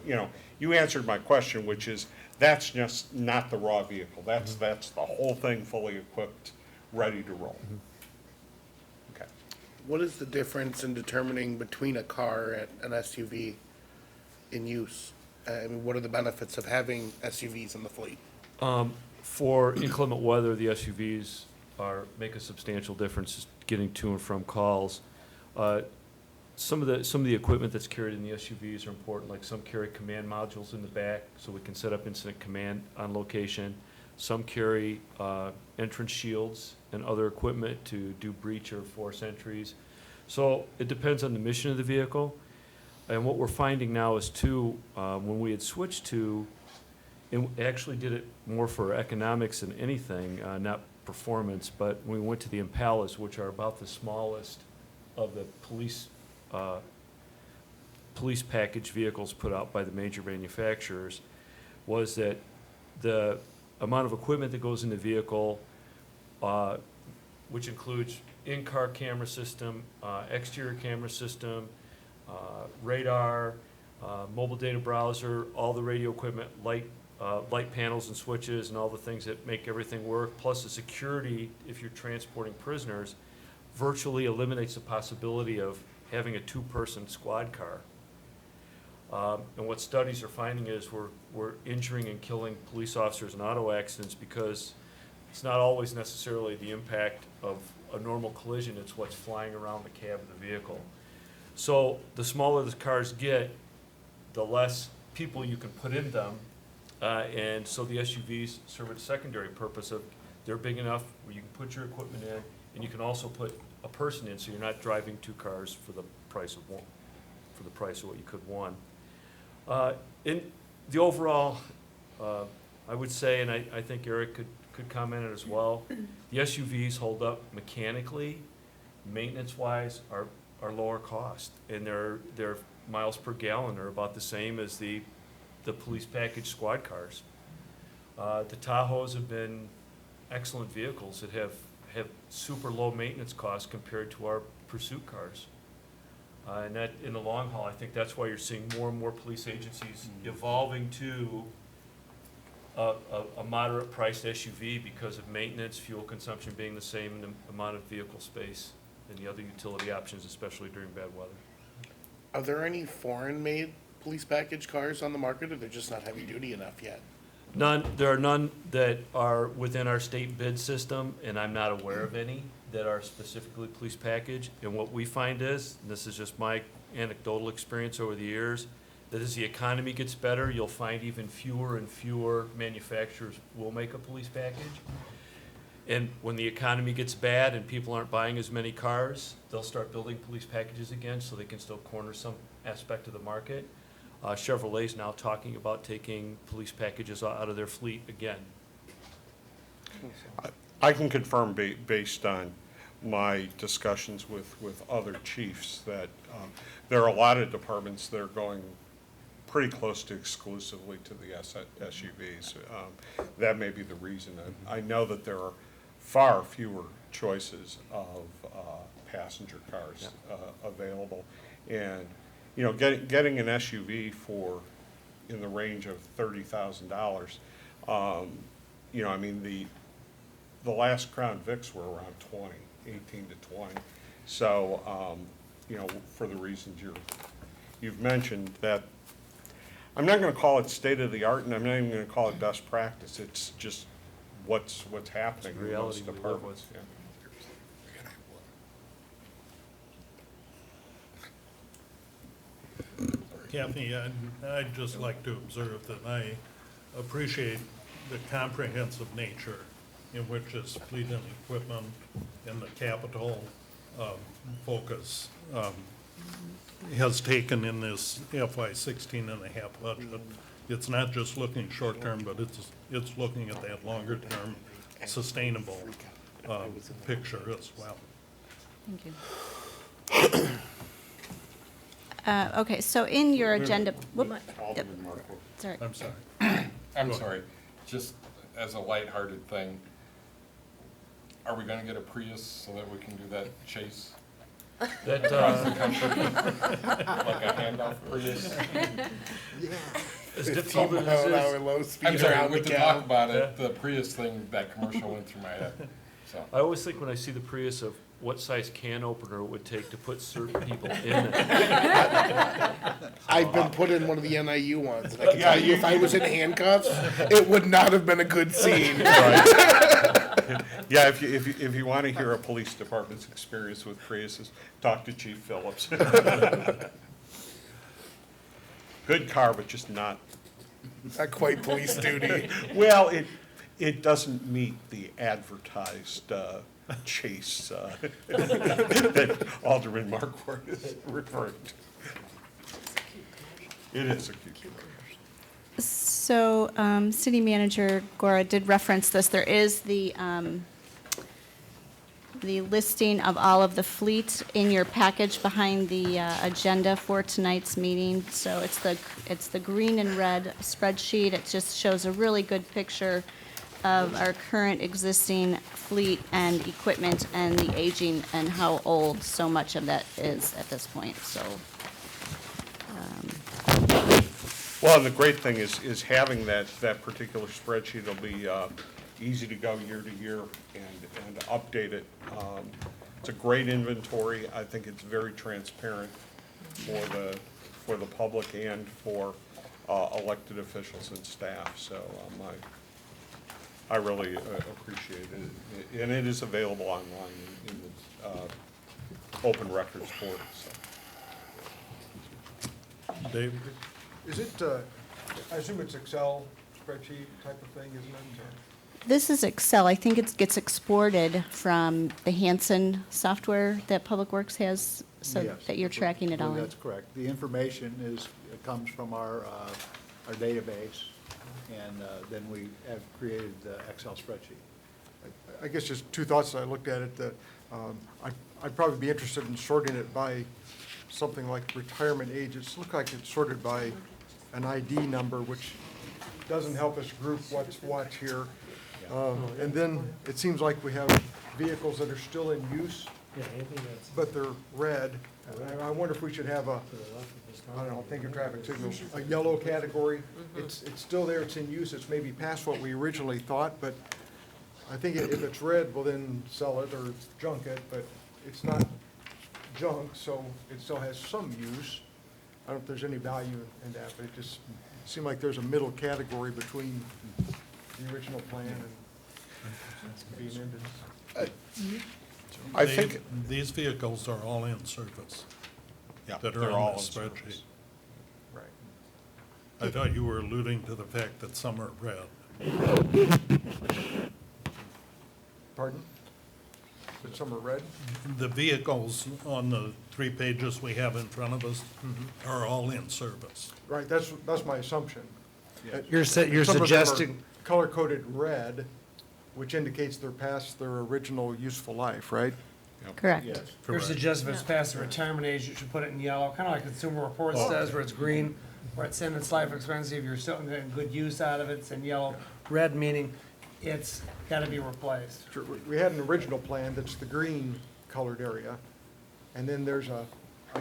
you answered my question, which is, that's just not the raw vehicle. That's the whole thing fully equipped, ready to roll. Okay. What is the difference in determining between a car and an SUV in use? I mean, what are the benefits of having SUVs in the fleet? For inclement weather, the SUVs make a substantial difference getting to and from calls. Some of the equipment that's carried in the SUVs are important, like some carry command modules in the back, so we can set up incident command on location. Some carry entrance shields and other equipment to do breach or force entries. So it depends on the mission of the vehicle. And what we're finding now is too, when we had switched to, and actually did it more for economics than anything, not performance, but when we went to the Impalas, which are about the smallest of the police package vehicles put out by the major manufacturers, was that the amount of equipment that goes in the vehicle, which includes in-car camera system, exterior camera system, radar, mobile data browser, all the radio equipment, light panels and switches and all the things that make everything work, plus the security, if you're transporting prisoners, virtually eliminates the possibility of having a 2-person squad car. And what studies are finding is we're injuring and killing police officers in auto accidents because it's not always necessarily the impact of a normal collision, it's what's flying around the cab of the vehicle. So the smaller the cars get, the less people you can put in them. And so the SUVs serve a secondary purpose of they're big enough where you can put your equipment in, and you can also put a person in, so you're not driving 2 cars for the price of one, for the price of what you could one. In the overall, I would say, and I think Eric could comment on it as well, the SUVs hold up mechanically, maintenance-wise, are lower cost, and their miles per gallon are about the same as the police package squad cars. The Tahoes have been excellent vehicles that have super low maintenance costs compared to our pursuit cars. And that, in the long haul, I think that's why you're seeing more and more police agencies evolving to a moderate priced SUV because of maintenance, fuel consumption being the same, and the amount of vehicle space. and the other utility options, especially during bad weather. Are there any foreign-made police package cars on the market, or they're just not heavy-duty enough yet? There are none that are within our state bid system, and I'm not aware of any that are specifically police package. And what we find is, and this is just my anecdotal experience over the years, that as the economy gets better, you'll find even fewer and fewer manufacturers will make a police package. And when the economy gets bad and people aren't buying as many cars, they'll start building police packages again so they can still corner some aspect of the market. Chevrolet's now talking about taking police packages out of their fleet again. I can confirm based on my discussions with other chiefs that there are a lot of departments that are going pretty close to exclusively to the SUVs. That may be the reason. I know that there are far fewer choices of passenger cars available. And, you know, getting an SUV for in the range of $30,000, you know, I mean, the last Crown Vics were around 18 to 20. So, you know, for the reasons you've mentioned, that I'm not going to call it state of the art, and I'm not even going to call it best practice. It's just what's happening in reality most we live departments. with. Yeah. Kathy, I'd just like to observe that I appreciate the comprehensive nature in which this fleet and equipment and the capital focus has taken in this FY 16 and a half budget. It's not just looking short-term, but it's looking at that longer-term sustainable picture as well. Thank you. Okay, so in your agenda, whoop, Alderman Markle. sorry. I'm sorry. I'm sorry, just as a lighthearted thing, are we gonna get a Prius so that we can do that chase That, across the country? Like a handoff Prius? as difficult as it is, I'm sorry, with the talk about it, the Prius thing, that commercial went through my head, so. I always think when I see the Prius of what size can opener it would take to put certain people in it. I've been put in one of the NIU ones, and I can tell you, if I was in handcuffs, it would not have been a good scene. Yeah, if you want to hear a police department's experience with Priuses, talk to Chief Phillips. Good car, but just not. Not quite police duty. Well, it doesn't meet the advertised chase that Alderman Marquardt is referring to. It is a cute car. So, City Manager Gora did reference this. There is the listing of all of the fleet in your package behind the agenda for tonight's meeting. So it's the green and red spreadsheet. It just shows a really good picture of our current existing fleet and equipment and the aging and how old so much of that is at this point, so. Well, and the great thing is having that particular spreadsheet will be easy to go year to year and update it. It's a great inventory. I think it's very transparent for the public and for elected officials and staff. So I really appreciate it, and it is available online in the Open Records portal. So. Dave? Is it, I assume it's Excel spreadsheet type of thing, isn't it? This is Excel. I think it gets exported from the Hanson software that Public Works has, so Yes, that you're tracking it all in. That's correct. The information comes from our database, and then we have created the Excel spreadsheet. I guess just two thoughts as I looked at it, that I'd probably be interested in sorting it by something like retirement age. It looks like it's sorted by an ID number, which doesn't help us group what's what here. And then it seems like we have vehicles that are still in use, but they're red. And I wonder if we should have I don't know, think of traffic signals, a yellow category. It's still there, it's in use, it's maybe past what we originally thought, but I think if it's red, we'll then sell it or junk it, but it's not junk, so it still has some use. I don't know if there's any value in that, but it just seemed like there's a middle category between the original plan and being ended. I think, These vehicles are all in service yeah, that they're are all on the in service. spreadsheet. Right. I thought you were alluding to the fact that some are red. Pardon? But some are red? The vehicles on the 3 pages we have in front of us are all in service. Right, that's my assumption. You're Some of them are suggesting, color-coded red, which indicates they're past their original useful life, right? Correct. you're Correct. suggesting if it's past the retirement age, you should put it in yellow, kind of like Consumer Reports says, where it's green, where it's in its life expectancy, if you're still getting good use out of it, it's in yellow. Red meaning it's gotta be replaced. Sure, we had an original plan that's the green colored area, and then there's a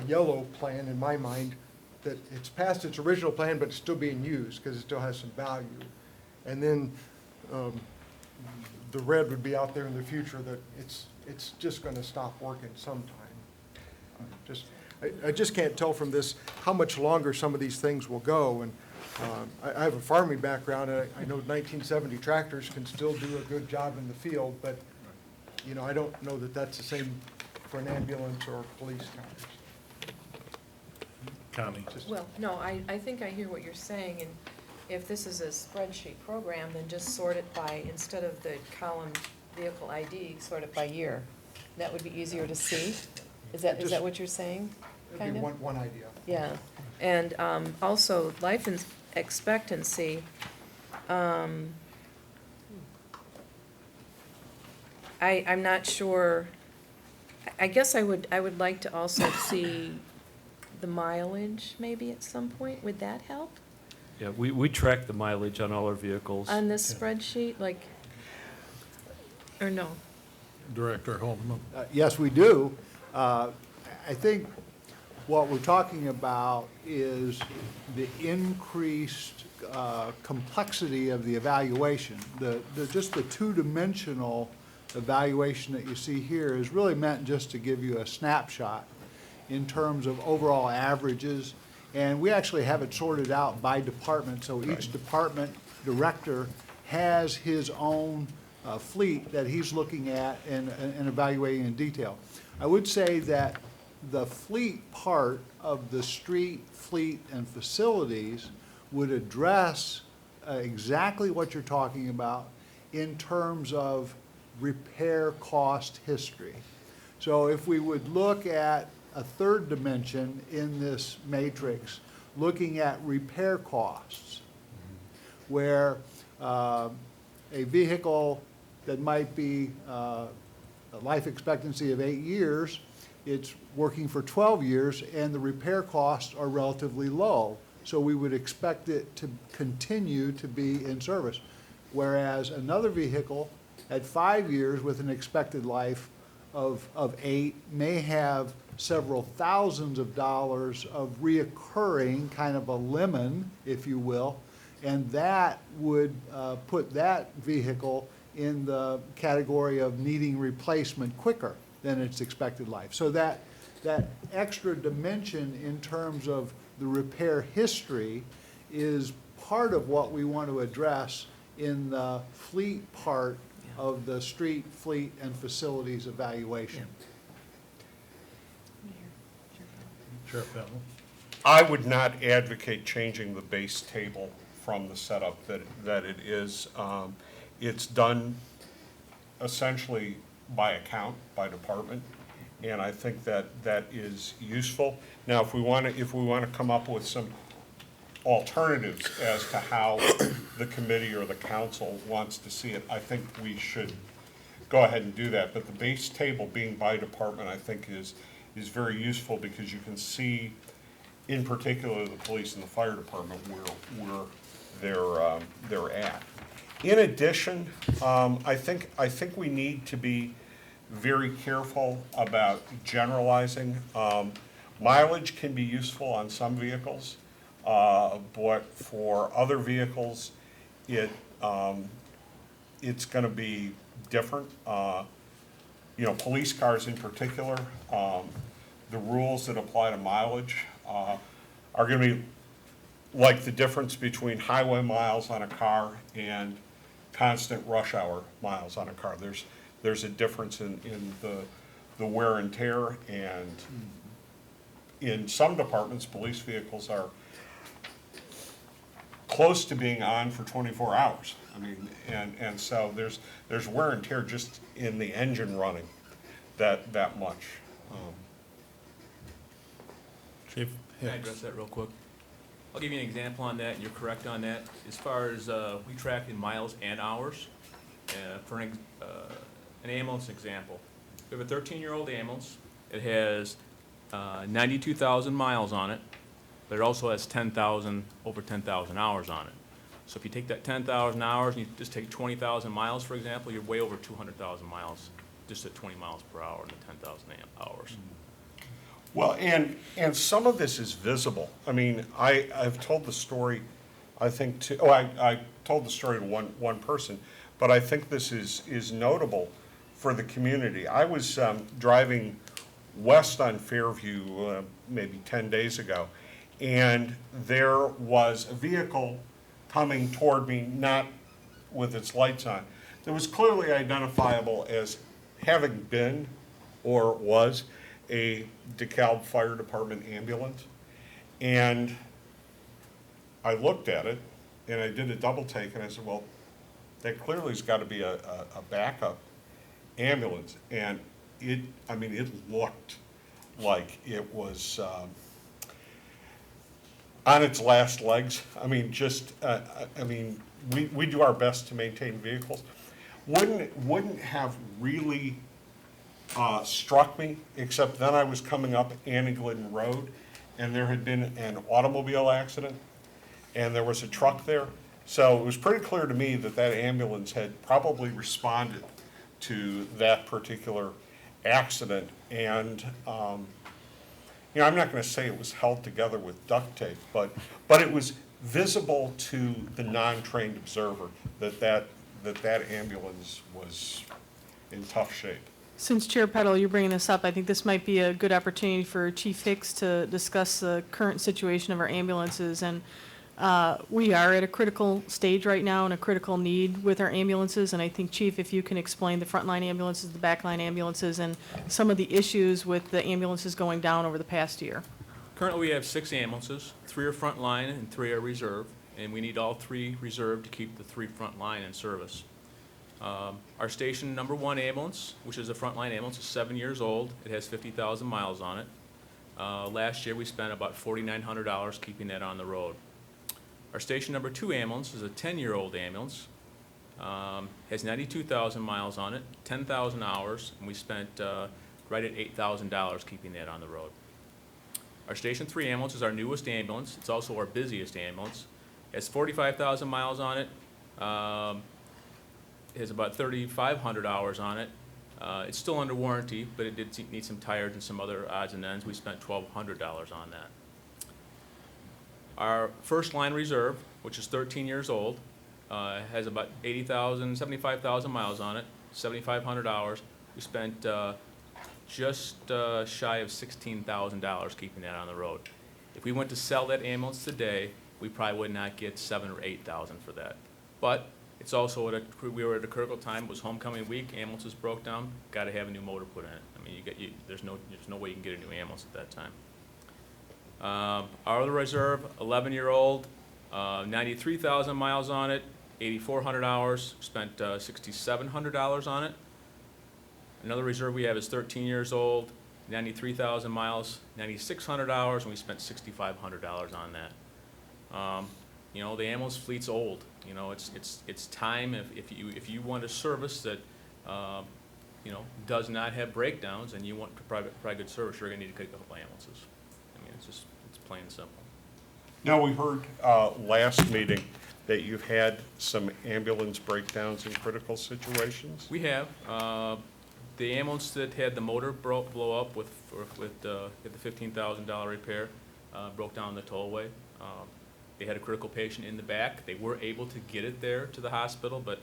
yellow plan in my mind that it's past its original plan, but it's still being used, because it still has some value. And then, the red would be out there in the future that it's just gonna stop working sometime. I just can't tell from this how much longer some of these things will go, and I have a farming background, and I know 1970 tractors can still do a good job in the field, but, you know, I don't know that that's the same for an ambulance or police cars. Connie? Well, no, I think I hear what you're saying, and if this is a spreadsheet program, then just sort it by, instead of the column vehicle ID, sort it by year. That would be easier to see? Is that what you're saying, That'd kind be of? one idea. Yeah, and also life expectancy. I'm not sure, I guess I would like to also see the mileage maybe at some point. Would that help Yeah, we track the mileage on all our vehicles. on this spreadsheet, like, or no? Director Holdeman? Yes, we do. I think what we're talking about is the increased complexity of the evaluation. Just the two-dimensional evaluation that you see here is really meant just to give you a snapshot in terms of overall averages. And we actually have it sorted out by department, so each department director has his own fleet that he's looking at and evaluating in detail. I would say that the fleet part of the street, fleet, and facilities would address exactly what you're talking about in terms of repair cost history. So if we would look at a third dimension in this matrix, looking at repair costs, where a vehicle that might be a life expectancy of 8 years, it's working for 12 years, and the repair costs are relatively low. So we would expect it to continue to be in service. Whereas another vehicle at 5 years with an expected life of 8 may have several thousands of dollars of reoccurring, kind of a lemon, if you will, and that would put that vehicle in the category of needing replacement quicker than its expected life. So that extra dimension in terms of the repair history is part of what we want to address in the fleet part of the street, fleet, and facilities evaluation. Sheriff Bennell? I would not advocate changing the base table from the setup that it is. It's done essentially by account, by department, and I think that is useful. Now, if we want to come up with some alternatives as to how the committee or the council wants to see it, I think we should go ahead and do that. But the base table being by department, I think is very useful, because you can see, in particular, the police and the fire department where they're at. In addition, I think we need to be very careful about generalizing. Mileage can be useful on some vehicles, but for other vehicles, it's going to be different. You know, police cars in particular, the rules that apply to mileage are gonna be like the difference between highway miles on a car and constant rush hour miles on a car. There's a difference in the wear and tear, and in some departments, police vehicles are close to being on for 24 hours. I mean, and so there's wear and tear just in the engine running that much. Chief Can I Hicks. address that real quick? I'll give you an example on that, and you're correct on that. As far as, we track in miles and hours, for an ambulance example. We have a 13-year-old ambulance. It has 92,000 miles on it, but it also has over 10,000 hours on it. So if you take that 10,000 hours and you just take 20,000 miles, for example, you're way over 200,000 miles, just at 20 miles per hour in the 10,000 hours. Well, and some of this is visible. I mean, I've told the story, I think, I told the story to one person, but I think this is notable for the community. I was driving west on Fairview maybe 10 days ago, and there was a vehicle coming toward me, not with its lights on, that was clearly identifiable as having been or was a DeKalb Fire Department ambulance. And I looked at it, and I did a double take, and I said, well, that clearly has got to be a backup ambulance. And it looked like it was on its last legs. I mean, we do our best to maintain vehicles. Wouldn't have really struck me, except then I was coming up Annie Glidden Road, and there had been an automobile accident, and there was a truck there. So it was pretty clear to me that that ambulance had probably responded to that particular accident. And, I'm not gonna say it was held together with duct tape, but it was visible to the non-trained observer that ambulance was in tough shape. Since Chair Petal, you're bringing this up, I think this might be a good opportunity for Chief Hicks to discuss the current situation of our ambulances. And we are at a critical stage right now and a critical need with our ambulances. And I think, Chief, if you can explain the frontline ambulances, the backline ambulances, and some of the issues with the ambulances going down over the past year. Currently, we have 6 ambulances. 3 are frontline and 3 are reserve, and we need all 3 reserve to keep the 3 frontline in service. Our station number 1 ambulance, which is a frontline ambulance, is 7 years old. It has 50,000 miles on it. Last year, we spent about $4,900 keeping that on the road. Our station number 2 ambulance is a 10-year-old ambulance. Has 92,000 miles on it, 10,000 hours, and we spent right at $8,000 keeping that on the road. Our station 3 ambulance is our newest ambulance. It's also our busiest ambulance. It has 45,000 miles on it. It has about 3,500 hours on it. It's still under warranty, but it did need some tires and some other odds and ends. We spent $1,200 on that. Our first line reserve, which is 13 years old, has about 75,000 miles on it, 7,500 hours. We spent just shy of $16,000 keeping that on the road. If we went to sell that ambulance today, we probably would not get $7,000 or $8,000 for that. But it's also we were at a critical time. It was homecoming week. Ambulances broke down. Got to have a new motor put in it. I mean, there's no way you can get a new ambulance at that time. Our other reserve, 11-year-old, 93,000 miles on it, 8,400 hours. Spent $6,700 on it. Another reserve we have is 13 years old, 93,000 miles, 9,600 hours, and we spent $6,500 on that. The ambulance fleet's old. It's time if you want a service that does not have breakdowns and you want to provide good service, you're going to need a couple ambulances. I mean, it's plain and simple. Now, we heard last meeting that you've had some ambulance breakdowns in critical situations. We have. The ambulance that had the motor blow up with the $15,000 repair broke down the tollway. They had a critical patient in the back. They were able to get it there to the hospital, but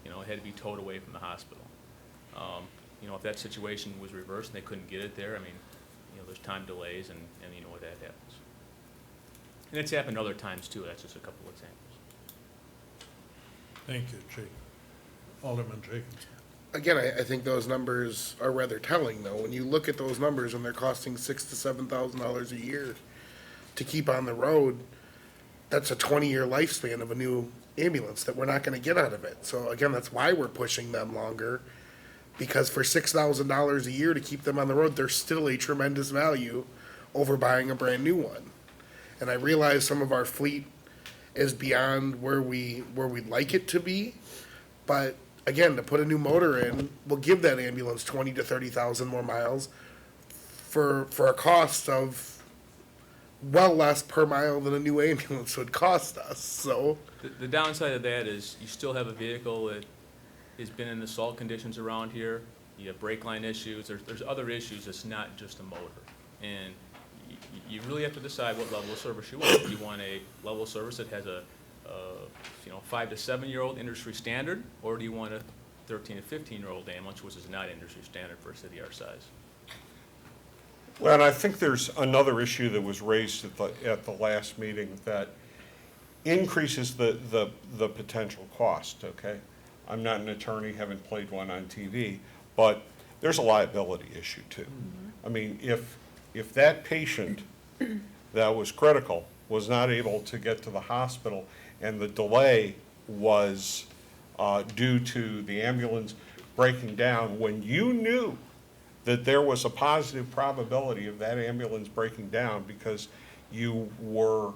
it had to be towed away from the hospital. If that situation was reversed and they couldn't get it there, I mean, there's time delays, and you know what that happens. And it's happened other times too, that's just a couple examples. Thank you, Jake. Alderman Jacobs. Again, I think those numbers are rather telling, though. When you look at those numbers and they're costing $6,000 to $7,000 a year to keep on the road, that's a 20-year lifespan of a new ambulance that we're not going to get out of it. So again, that's why we're pushing them longer, because for $6,000 a year to keep them on the road, they're still a tremendous value over buying a brand new one. And I realize some of our fleet is beyond where we'd like it to be, but again, to put a new motor in will give that ambulance 20 to 30,000 more miles for a cost of well less per mile than a new ambulance would cost us. So The downside of that is you still have a vehicle that has been in the salt conditions around here. You have brake line issues. There's other issues. It's not just a motor. And you really have to decide what level of service you want. Do you want a level of service that has a 5 to 7 year old industry standard, or do you want a 13 to 15-year-old ambulance, which is not industry standard for a city our size? Well, and I think there's another issue that was raised at the last meeting that increases the potential cost, okay? I'm not an attorney, haven't played one on TV, but there's a liability issue too. I mean, if that patient that was critical was not able to get to the hospital and the delay was due to the ambulance breaking down, when you knew that there was a positive probability of that ambulance breaking down because you were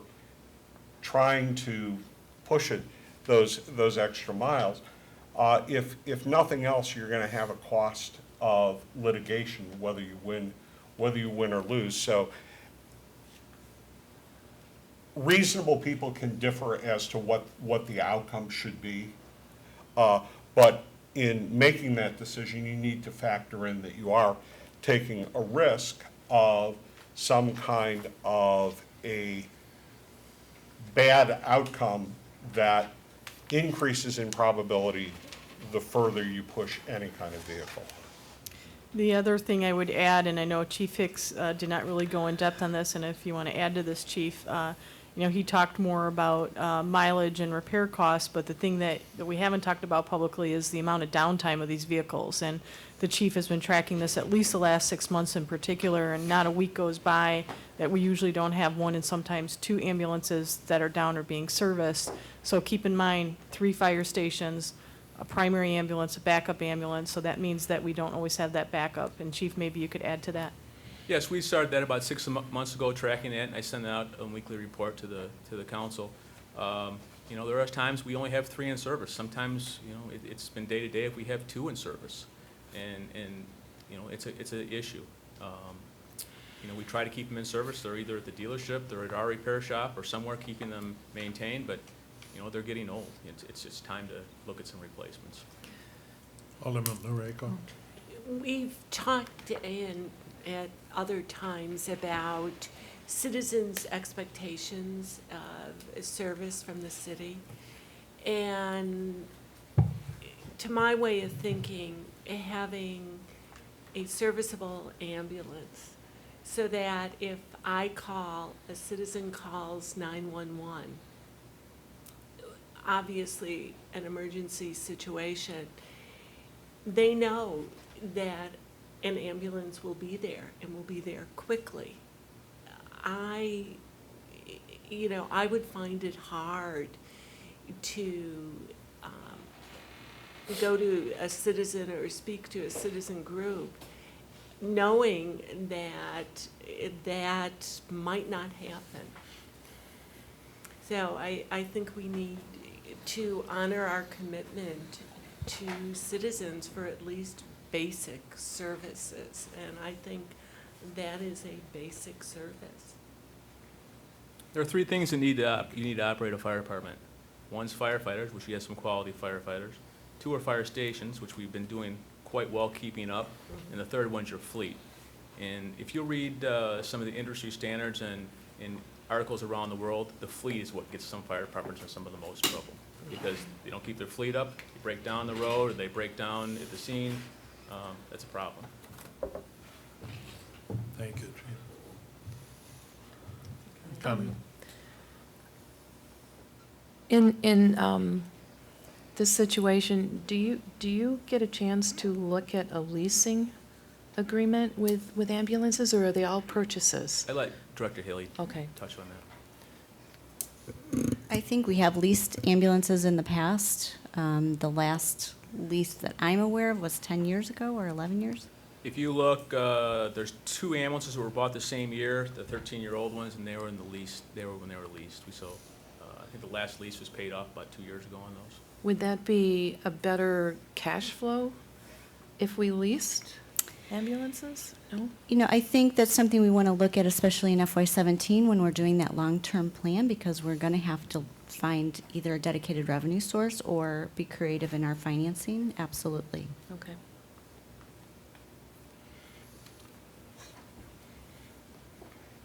trying to push it those extra miles, if nothing else, you're going to have a cost of litigation, whether you win or lose. So reasonable people can differ as to what the outcome should be, but in making that decision, you need to factor in that you are taking a risk of some kind of a bad outcome that increases in probability the further you push any kind of vehicle. The other thing I would add, and I know Chief Hicks did not really go in depth on this, and if you want to add to this, Chief, he talked more about mileage and repair costs, but the thing that we haven't talked about publicly is the amount of downtime of these vehicles. And the chief has been tracking this at least the last 6 months in particular, and not a week goes by that we usually don't have one and sometimes two ambulances that are down or being serviced. So keep in mind, 3 fire stations, a primary ambulance, a backup ambulance, so that means that we don't always have that backup. And Chief, maybe you could add to that. Yes, we started that about 6 months ago, tracking that, and I sent out a weekly report to the council. There are times we only have 3 in service. Sometimes, it's been day to day if we have 2 in service, and it's an issue. We try to keep them in service. They're either at the dealership, they're at our repair shop, or somewhere keeping them maintained. But they're getting old. It's just time to look at some replacements. Alderman Noriko. We've talked at other times about citizens' expectations of service from the city. And to my way of thinking, having a serviceable ambulance so that if a citizen calls 911, obviously an emergency situation, they know that an ambulance will be there and will be there quickly. I would find it hard to go to a citizen or speak to a citizen group knowing that that might not happen. So I think we need to honor our commitment to citizens for at least basic services, and I think that is a basic service. There are 3 things that you need to operate a fire department. One's firefighters, which we have some quality firefighters. 2 are fire stations, which we've been doing quite well keeping up. And the third one's your fleet. And if you read some of the industry standards and articles around the world, the fleet is what gets some fire departments in some of the most trouble. Because they don't keep their fleet up, they break down the road, or they break down at the scene. That's a problem. Thank you, Chief. Connie? In this situation, do you get a chance to look at a leasing agreement with ambulances, or are they all purchases? I'd like Director Haley Okay. touch on that. I think we have leased ambulances in the past. The last lease that I'm aware of was 10 years ago or 11 years. If you look, there's 2 ambulances that were bought the same year, the 13-year-old ones, and they were in the lease. They were when they were leased. I think the last lease was paid off about 2 years ago on those. Would that be a better cash flow if we leased ambulances? No? You know, I think that's something we want to look at, especially in FY17 when we're doing that long-term plan, because we're going to have to find either a dedicated revenue source or be creative in our financing. Absolutely. Okay.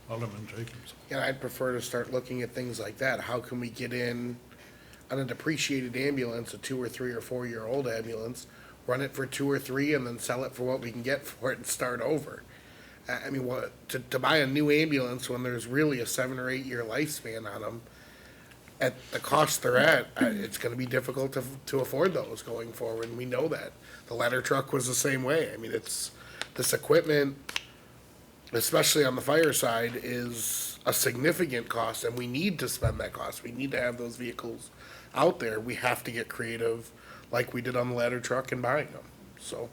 Alderman Jacobs. Yeah, I'd prefer to start looking at things like that. How can we get in on a depreciated ambulance, a 2 or 3 or 4-year-old ambulance, run it for 2 or 3, and then sell it for what we can get for it and start over? I mean, to buy a new ambulance when there's really a 7 or 8 year lifespan on them, at the cost they're at, it's going to be difficult to afford those going forward. And we know that. The ladder truck was the same way. I mean, it's this equipment, especially on the fire side, is a significant cost, and we need to spend that cost. We need to have those vehicles out there. We have to get creative, like we did on the ladder truck and buying them. So.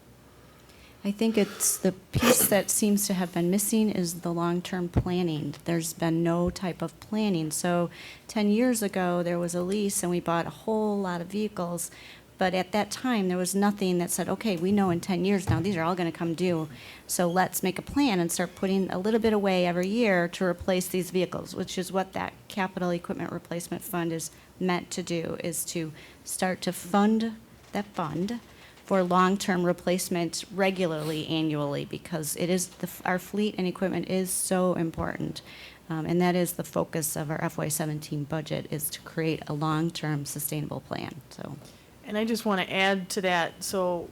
I think it's the piece that seems to have been missing is the long-term planning. There's been no type of planning. So 10 years ago, there was a lease and we bought a whole lot of vehicles. But at that time, there was nothing that said, okay, we know in 10 years now, these are all going to come due. So let's make a plan and start putting a little bit away every year to replace these vehicles, which is what that capital equipment replacement fund is meant to do, is to start to fund that fund for long-term replacement regularly, annually, because it is our fleet and equipment is so important. And that is the focus of our FY17 budget, is to create a long-term sustainable plan, so. And I just want to add to that, so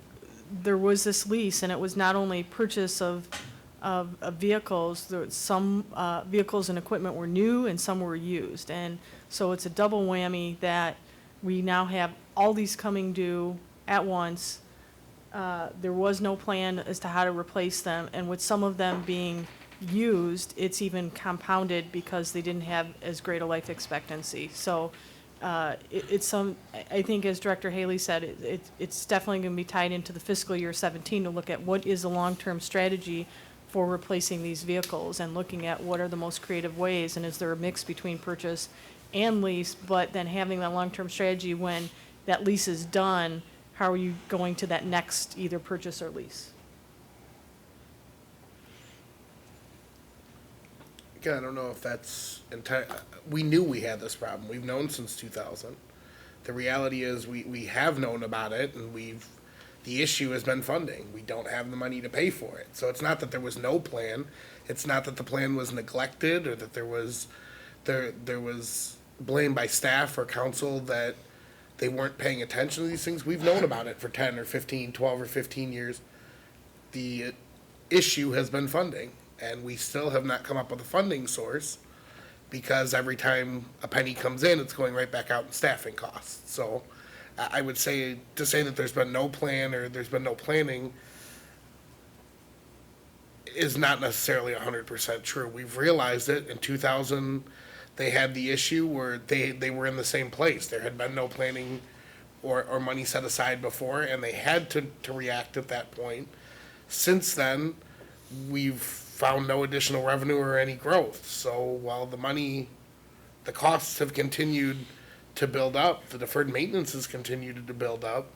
there was this lease, and it was not only purchase of vehicles, there was some vehicles and equipment were new and some were used. And so it's a double whammy that we now have all these coming due at once. There was no plan as to how to replace them, and with some of them being used, it's even compounded because they didn't have as great a life expectancy. So I think as Director Haley said, it's definitely going to be tied into the fiscal year 17 to look at what is the long-term strategy for replacing these vehicles and looking at what are the most creative ways, and is there a mix between purchase and lease, but then having that long-term strategy when that lease is done, how are you going to that next either purchase or lease? Again, I don't know if that's we knew we had this problem. We've known since 2000. The reality is we have known about it, and the issue has been funding. We don't have the money to pay for it. So it's not that there was no plan. It's not that the plan was neglected or that there was blame by staff or council that they weren't paying attention to these things. We've known about it for 10 or 15, 12 or 15 years. The issue has been funding, and we still have not come up with a funding source because every time a penny comes in, it's going right back out in staffing costs. So I would say, to say that there's been no plan or there's been no planning is not necessarily 100% true. We've realized it. In 2000, they had the issue where they were in the same place. There had been no planning or money set aside before, and they had to react at that point. Since then, we've found no additional revenue or any growth. So while the costs have continued to build up, the deferred maintenance has continued to build up.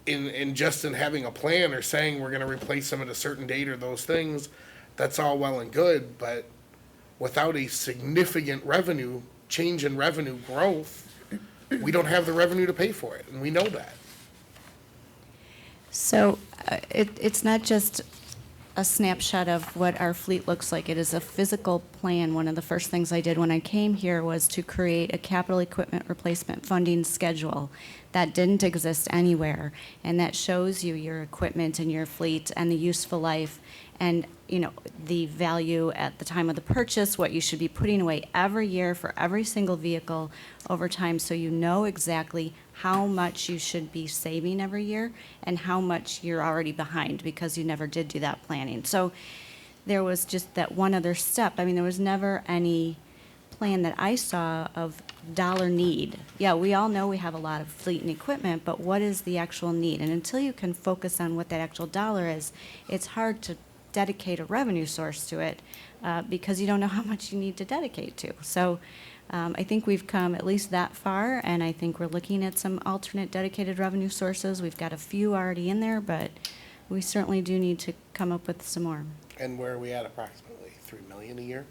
In having a plan or saying we're going to replace them at a certain date or those things, that's all well and good, but without a significant change in revenue growth, we don't have the revenue to pay for it, and we know that. So it's not just a snapshot of what our fleet looks like. It is a physical plan. One of the first things I did when I came here was to create a capital equipment replacement funding schedule that didn't exist anywhere, and that shows you your equipment and your fleet and the useful life and, you know, the value at the time of the purchase, what you should be putting away every year for every single vehicle over time, so you know exactly how much you should be saving every year and how much you're already behind because you never did do that planning. So there was just that one other step. I mean, there was never any plan that I saw of dollar need. Yeah, we all know we have a lot of fleet and equipment, but what is the actual need? And until you can focus on what that actual dollar is, it's hard to dedicate a revenue source to it because you don't know how much you need to dedicate to. So I think we've come at least that far, and I think we're looking at some alternate dedicated revenue sources. We've got a few already in there, but we certainly do need to come up with some more. And where are we at approximately? 3 million a year?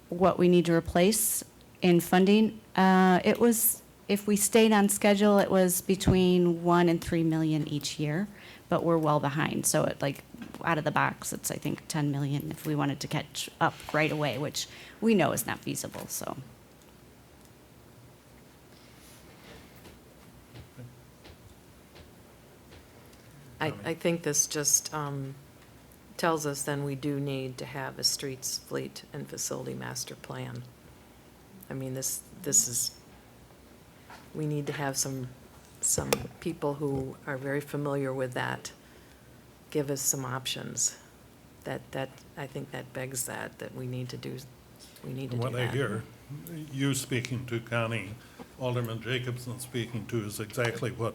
What we need to replace in funding, it was, if we stayed on schedule, it was between 1 and 3 million each year, but we're well behind. So it, like, out of the box, it's, I think, 10 million if we wanted to catch up right away, which we know is not feasible, so. I think this just tells us then we do need to have a streets, fleet, and facility master plan. I mean, this is, we need to have some people who are very familiar with that give us some options. That, I think that begs that we need to do, we need to do that. What I hear, you speaking to Connie, Alderman Jacobson speaking to is exactly what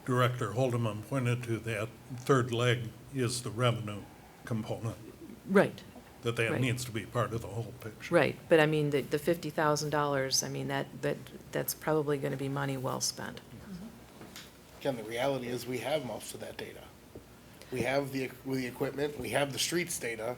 Director Holdeman pointed to, that third leg is the revenue component. Right. That Right. needs to be part of the whole picture. Right, but I mean, the $50,000, I mean, that's probably gonna be money well spent. Again, the reality is we have most of that data. We have the equipment, we have the streets data.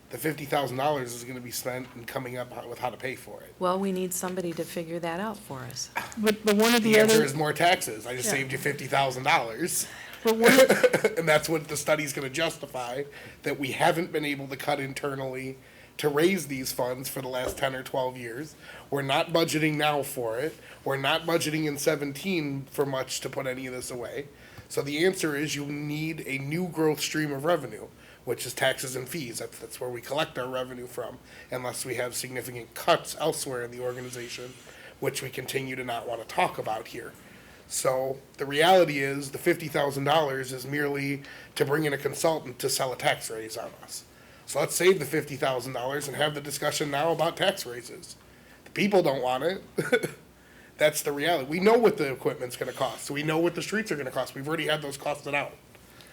The $50,000 is gonna be spent in coming up with how to pay for it. Well, we need somebody to figure that out for us. But one of the The answer other, is more taxes. I just Yeah. saved you $50,000. but one of, And that's what the study's gonna justify, that we haven't been able to cut internally to raise these funds for the last 10 or 12 years. We're not budgeting now for it. We're not budgeting in 17 for much to put any of this away. So the answer is you need a new growth stream of revenue, which is taxes and fees. That's where we collect our revenue from, unless we have significant cuts elsewhere in the organization, which we continue to not want to talk about here. So the reality is the $50,000 is merely to bring in a consultant to sell a tax raise on us. So let's save the $50,000 and have the discussion now about tax raises. The people don't want it. That's the reality. We know what the equipment's gonna cost. So we know what the streets are gonna cost. We've already had those costed out.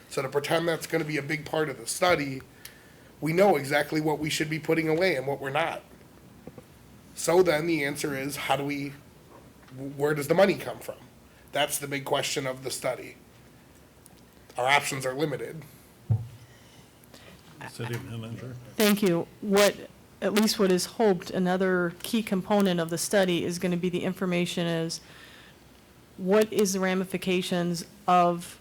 So to pretend that's gonna be a big part of the study, we know exactly what we should be putting away and what we're not. So then the answer is, where does the money come from? That's the big question of the study. Our options are limited. City manager? thank you. At least what is hoped, another key component of the study is going to be the information is, what is the ramifications of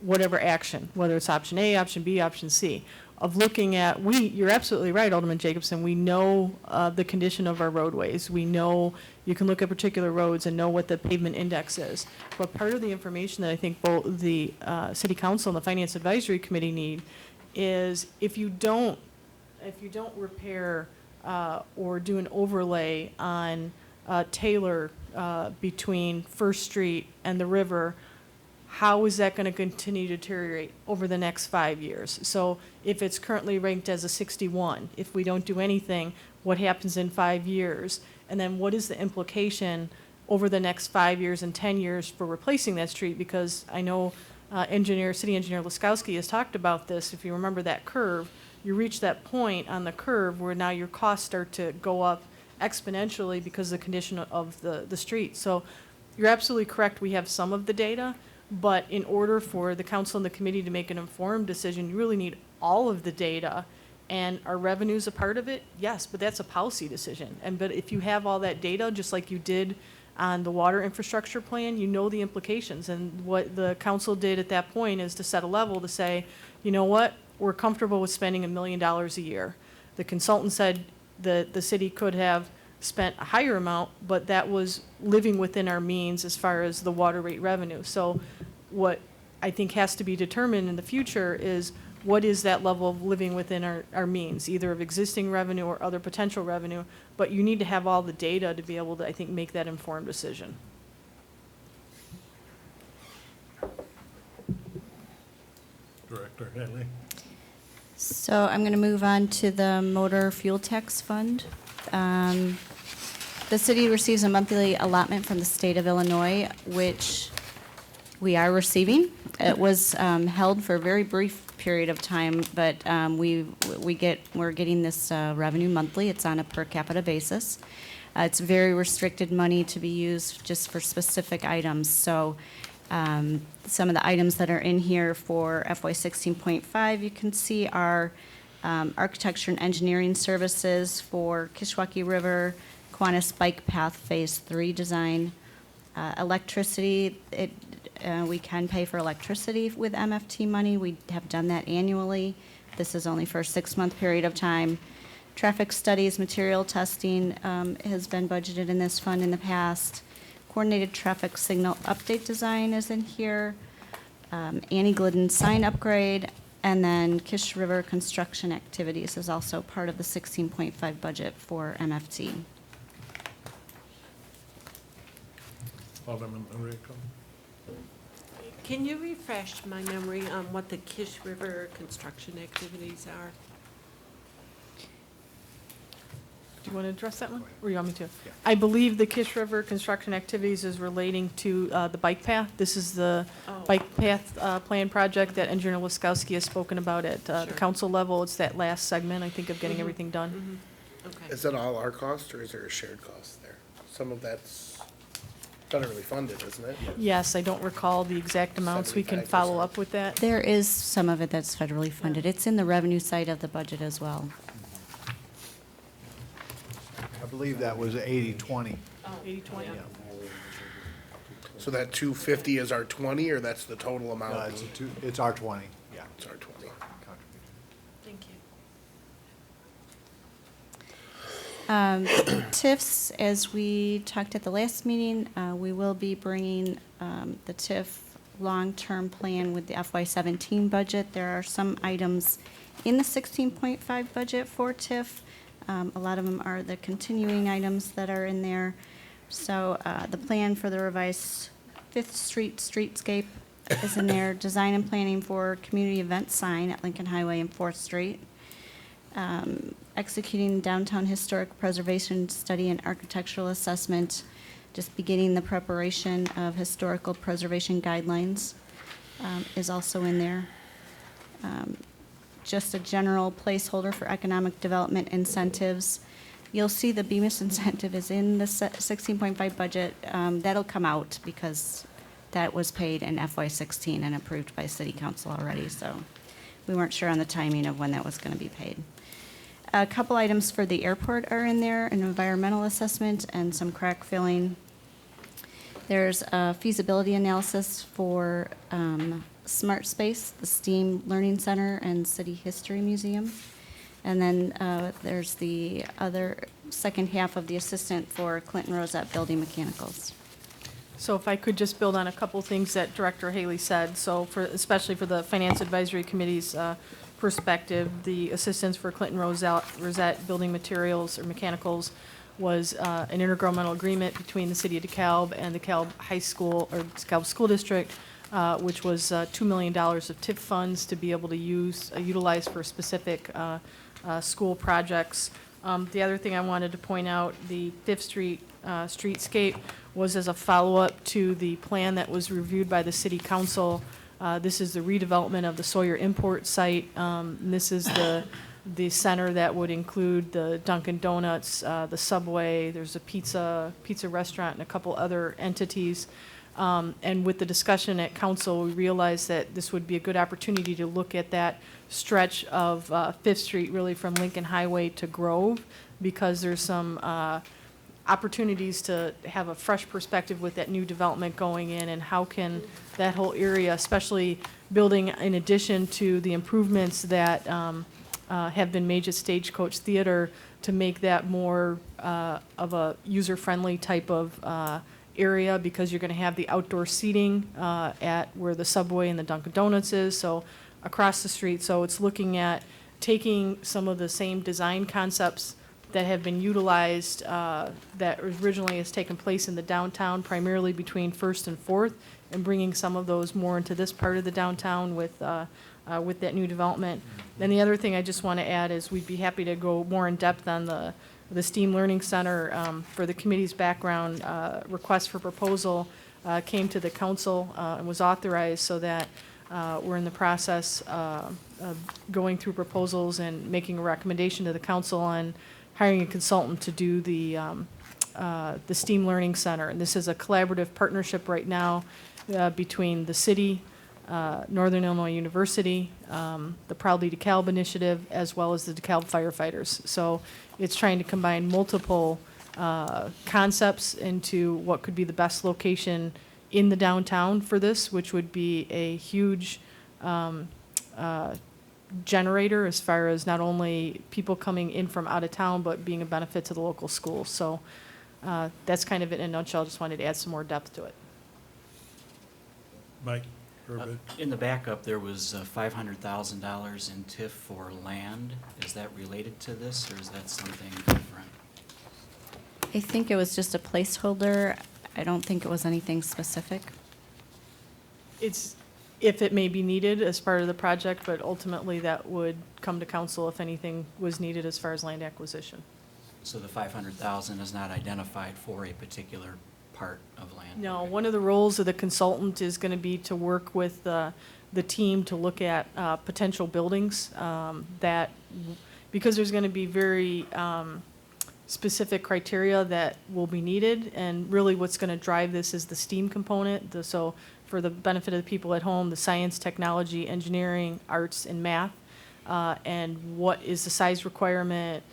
whatever action, whether it's option A, option B, option C, of looking at, you're absolutely right, Alderman Jacobson, we know the condition of our roadways. We know, you can look at particular roads and know what the pavement index is. But part of the information that I think both the City Council and the Finance Advisory Committee need is, if you don't repair or do an overlay on Taylor between First Street and the river, how is that going to continue to deteriorate over the next 5 years? So if it's currently ranked as a 61, if we don't do anything, what happens in 5 years? And then what is the implication over the next 5 years and 10 years for replacing that street? Because I know City Engineer Laskowski has talked about this. If you remember that curve, you reach that point on the curve where now your costs start to go up exponentially because of the condition of the street. So you're absolutely correct, we have some of the data, but in order for the council and the committee to make an informed decision, you really need all of the data. And are revenues a part of it? Yes, but that's a policy decision. But if you have all that data, just like you did on the water infrastructure plan, you know the implications. And what the council did at that point is to set a level to say, you know what, we're comfortable with spending $1 million a year. The consultant said the city could have spent a higher amount, but that was living within our means as far as the water rate revenue. So what I think has to be determined in the future is, what is that level of living within our means, either of existing revenue or other potential revenue, but you need to have all the data to be able to, I think, make that informed decision. Director Haley? So I'm going to move on to the motor fuel tax fund. The city receives a monthly allotment from the state of Illinois, which we are receiving. It was held for a very brief period of time, but we're getting this revenue monthly. It's on a per capita basis. It's very restricted money to be used just for specific items. So some of the items that are in here for FY 16.5, you can see are architecture and engineering services for Kishwaukee River, Kiwanis Bike Path Phase 3 design, electricity. We can pay for electricity with MFT money. We have done that annually. This is only for a 6-month period of time. Traffic studies, material testing has been budgeted in this fund in the past. Coordinated traffic signal update design is in here. Annie Glidden sign upgrade, and then Kish River construction activities is also part of the 16.5 budget for MFT. Alderman Enrico? Can you refresh my memory on what the Kish River construction activities are? Do you want to address that one, or you want me to? I believe the Kish River construction activities is relating to the bike path. This is the bike path plan project that Engineer Laskowski has spoken about at the council level. It's that last segment, I think, of getting everything done. Okay. Is that all our cost, or is there a shared cost there? Some of that's federally funded, isn't it? Yes, I don't recall the exact amounts. We can follow up with that. There is some of it that's federally funded. It's in the revenue side of the budget as well. I believe that was 80/20. 80/20. So that 250 is our 20, or that's the total amount? No, it's our 20, yeah. It's our 20. Thank you. TIFs, as we talked at the last meeting, we will be bringing the TIF long-term plan with the FY17 budget. There are some items in the 16.5 budget for TIF. A lot of them are the continuing items that are in there. So the plan for the revised 5th Street streetscape is in there. Design and planning for community event sign at Lincoln Highway and 4th Street. Executing downtown historic preservation study and architectural assessment. Just beginning the preparation of historical preservation guidelines is also in there. Just a general placeholder for economic development incentives. You'll see the Bemis incentive is in the 16.5 budget. That'll come out because that was paid in FY16 and approved by City Council already, so we weren't sure on the timing of when that was going to be paid. A couple items for the airport are in there, an environmental assessment and some crack filling. There's a feasibility analysis for Smart Space, the STEAM Learning Center, and City History Museum. And then there's the other second half of the assistant for Clinton Rosette Building Mechanicals. So if I could just build on a couple things that Director Haley said. So especially for the Finance Advisory Committee's perspective, the assistance for Clinton Rosette Building Materials or Mechanicals was an intergovernmental agreement between the City of DeKalb and the DeKalb High School, or DeKalb School District, which was $2 million of TIP funds to be able to utilize for specific school projects. The other thing I wanted to point out, the 5th Street streetscape was as a follow-up to the plan that was reviewed by the City Council. This is the redevelopment of the Sawyer Import site. And this is the center that would include the Dunkin' Donuts, the Subway, there's a pizza restaurant, and a couple other entities. And with the discussion at council, we realized that this would be a good opportunity to look at that stretch of 5th Street, really from Lincoln Highway to Grove, because there's some opportunities to have a fresh perspective with that new development going in, and how can that whole area, especially building in addition to the improvements that have been made at Stagecoach Theater, to make that more of a user-friendly type of area, because you're going to have the outdoor seating at where the Subway and the Dunkin' Donuts is. So across the street. So it's looking at taking some of the same design concepts that have been utilized, that originally has taken place in the downtown, primarily between First and Fourth, and bringing some of those more into this part of the downtown with that new development. Then the other thing I just want to add is we'd be happy to go more in depth on the STEAM Learning Center. For the committee's background, request for proposal came to the council and was authorized, so that we're in the process of going through proposals and making a recommendation to the council on hiring a consultant to do the STEAM Learning Center. And this is a collaborative partnership right now between the city, Northern Illinois University, the Proudly DeKalb Initiative, as well as the DeKalb firefighters. So it's trying to combine multiple concepts into what could be the best location in the downtown for this, which would be a huge generator as far as not only people coming in from out of town, but being a benefit to the local schools. So that's kind of it in a nutshell. Just wanted to add some more depth to it. Mike, Herbert? In the backup, there was $500,000 in TIF for land. Is that related to this, or is that something different? I think it was just a placeholder. I don't think it was anything specific. It's, if it may be needed as part of the project, but ultimately that would come to council if anything was needed as far as land acquisition. So the 500,000 is not identified for a particular part of land? No, one of the roles of the consultant is going to be to work with the team to look at potential buildings that, because there's going to be very specific criteria that will be needed, and really what's going to drive this is the STEAM component. So for the benefit of the people at home, the science, technology, engineering, arts, and math, and what is the size requirement,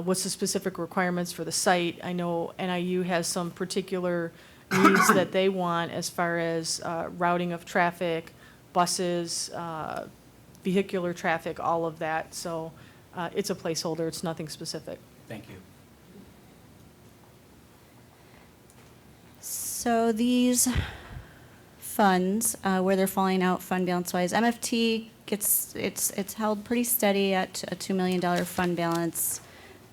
what's the specific requirements for the site. I know NIU has some particular needs that they want as far as routing of traffic, buses, vehicular traffic, all of that. So it's a placeholder, it's nothing specific. Thank you. So these funds, where they're falling out fund balance-wise, MFT gets, it's held pretty steady at a $2 million fund balance.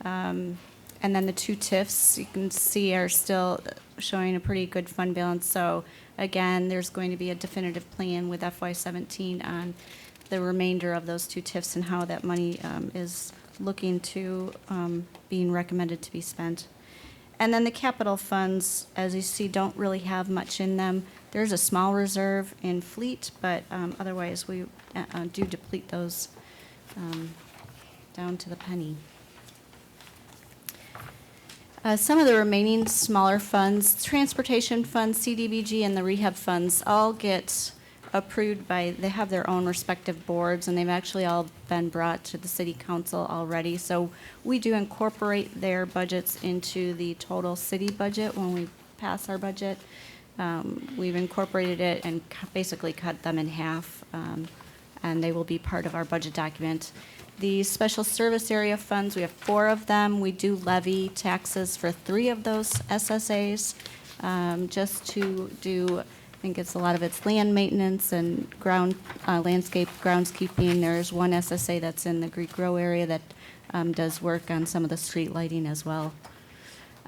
And then the two TIFs, you can see, are still showing a pretty good fund balance. So again, there's going to be a definitive plan with FY17 on the remainder of those two TIFs and how that money is looking to being recommended to be spent. And then the capital funds, as you see, don't really have much in them. There's a small reserve in fleet, but otherwise we do deplete those down to the penny. Some of the remaining smaller funds, transportation funds, CDBG, and the rehab funds all get approved by, they have their own respective boards, and they've actually all been brought to the city council already. So we do incorporate their budgets into the total city budget when we pass our budget. We've incorporated it and basically cut them in half, and they will be part of our budget document. The special service area funds, we have 4 of them. We do levy taxes for 3 of those SSAs, just to do, I think it's a lot of it's land maintenance and ground, landscape groundskeeping. There's one SSA that's in the Greek Row area that does work on some of the street lighting as well.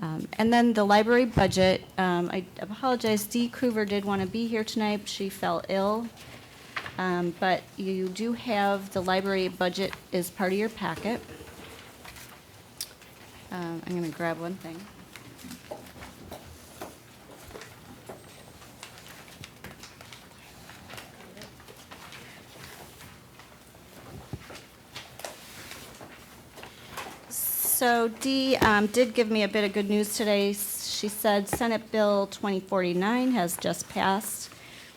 And then the library budget, I apologize, Dee Kruger did want to be here tonight, but she fell ill. But you do have the library budget as part of your packet. I'm going to grab one thing. So Dee did give me a bit of good news today. She said Senate Bill 2049 has just passed,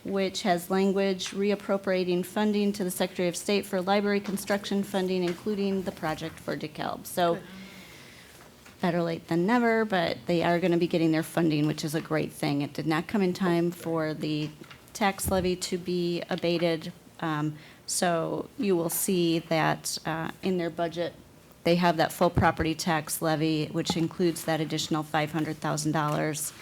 which has language reappropriating funding to the Secretary of State for library construction funding, including the project for DeKalb. So better late than never, but they are going to be getting their funding, which is a great thing. It did not come in time for the tax levy to be abated. So you will see that in their budget, they have that full property tax levy, which includes that additional $500,000.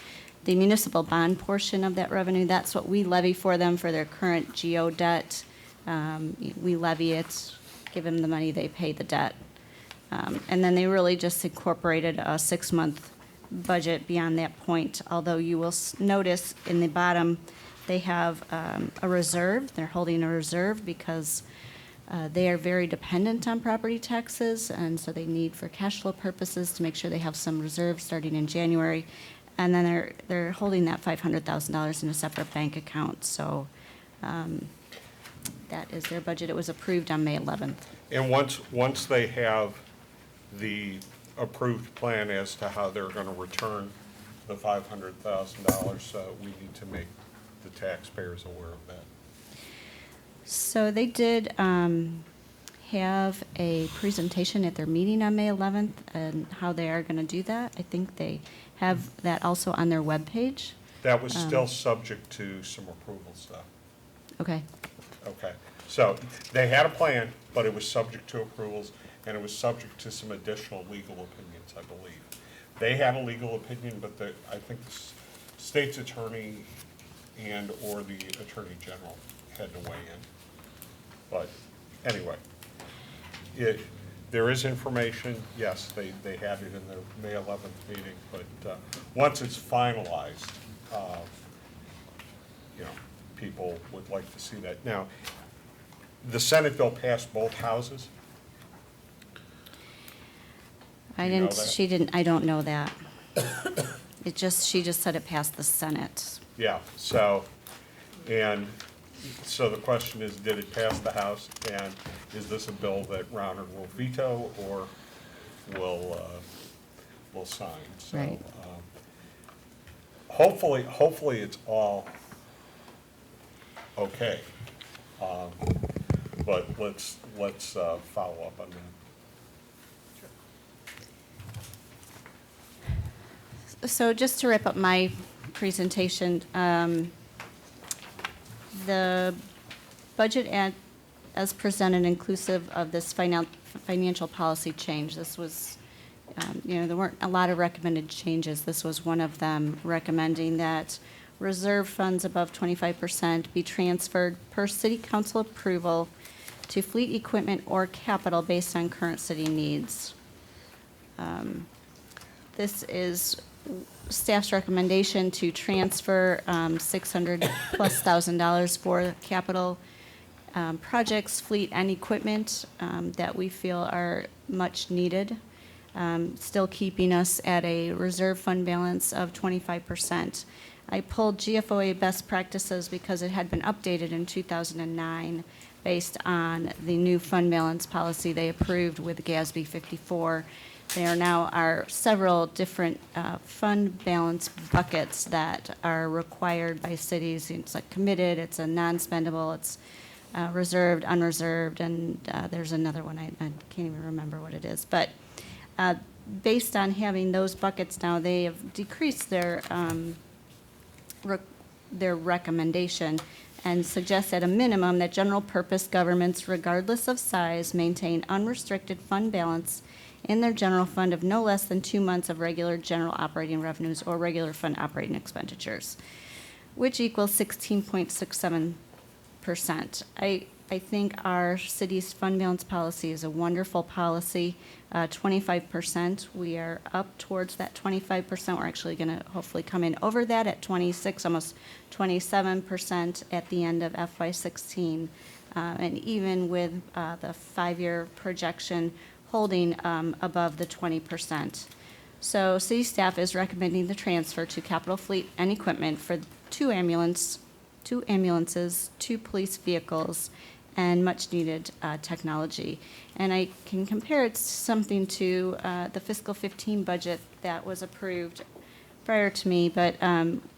The municipal bond portion of that revenue, that's what we levy for them for their current GO debt. We levy it, give them the money, they pay the debt. And then they really just incorporated a 6-month budget beyond that point, although you will notice in the bottom, they have a reserve. They're holding a reserve because they are very dependent on property taxes, and so they need for cash flow purposes to make sure they have some reserve starting in January. And then they're holding that $500,000 in a separate bank account, so that is their budget. It was approved on May 11th. And once they have the approved plan as to how they're gonna return the $500,000, we need to make the taxpayers aware of that. So they did have a presentation at their meeting on May 11th and how they are going to do that. I think they have that also on their webpage. That was still subject to some approval stuff. Okay. Okay, so they had a plan, but it was subject to approvals, and it was subject to some additional legal opinions, I believe. They had a legal opinion, but I think the state's attorney and/or the attorney general had to weigh in. But anyway, there is information, yes, they had it in the May 11th meeting, but once it's finalized, people would like to see that. Now, the Senate bill passed both houses? I don't know that. She just said it passed the Senate. Yeah, so the question is, did it pass the House? And is this a bill that Rauner will veto or will sign? So, Right. Hopefully it's all okay. But let's follow up on that. So just to wrap up my presentation, the budget as presented inclusive of this financial policy change, this was, there weren't a lot of recommended changes. This was one of them, recommending that reserve funds above 25% be transferred per city council approval to fleet equipment or capital based on current city needs. This is staff's recommendation to transfer $600,000+ for capital projects, fleet, and equipment that we feel are much needed, still keeping us at a reserve fund balance of 25%. I pulled GFOA best practices because it had been updated in 2009 based on the new fund balance policy they approved with GASB 54. There now are several different fund balance buckets that are required by cities. It's like committed, it's a non-spendable, it's reserved, unreserved, and there's another one, I can't even remember what it is. But based on having those buckets now, they have decreased their recommendation and suggest at a minimum that general purpose governments, regardless of size, maintain unrestricted fund balance in their general fund of no less than 2 months of regular general operating revenues or regular fund operating expenditures, which equals 16.67%. I think our city's fund balance policy is a wonderful policy. 25%, we are up towards that 25%. We're actually going to hopefully come in over that at 26, almost 27% at the end of FY16. And even with the 5-year projection holding above the 20%. So city staff is recommending the transfer to capital fleet and equipment for 2 ambulances, 2 police vehicles, and much-needed technology. And I can compare it to something to the fiscal 15 budget that was approved prior to me, but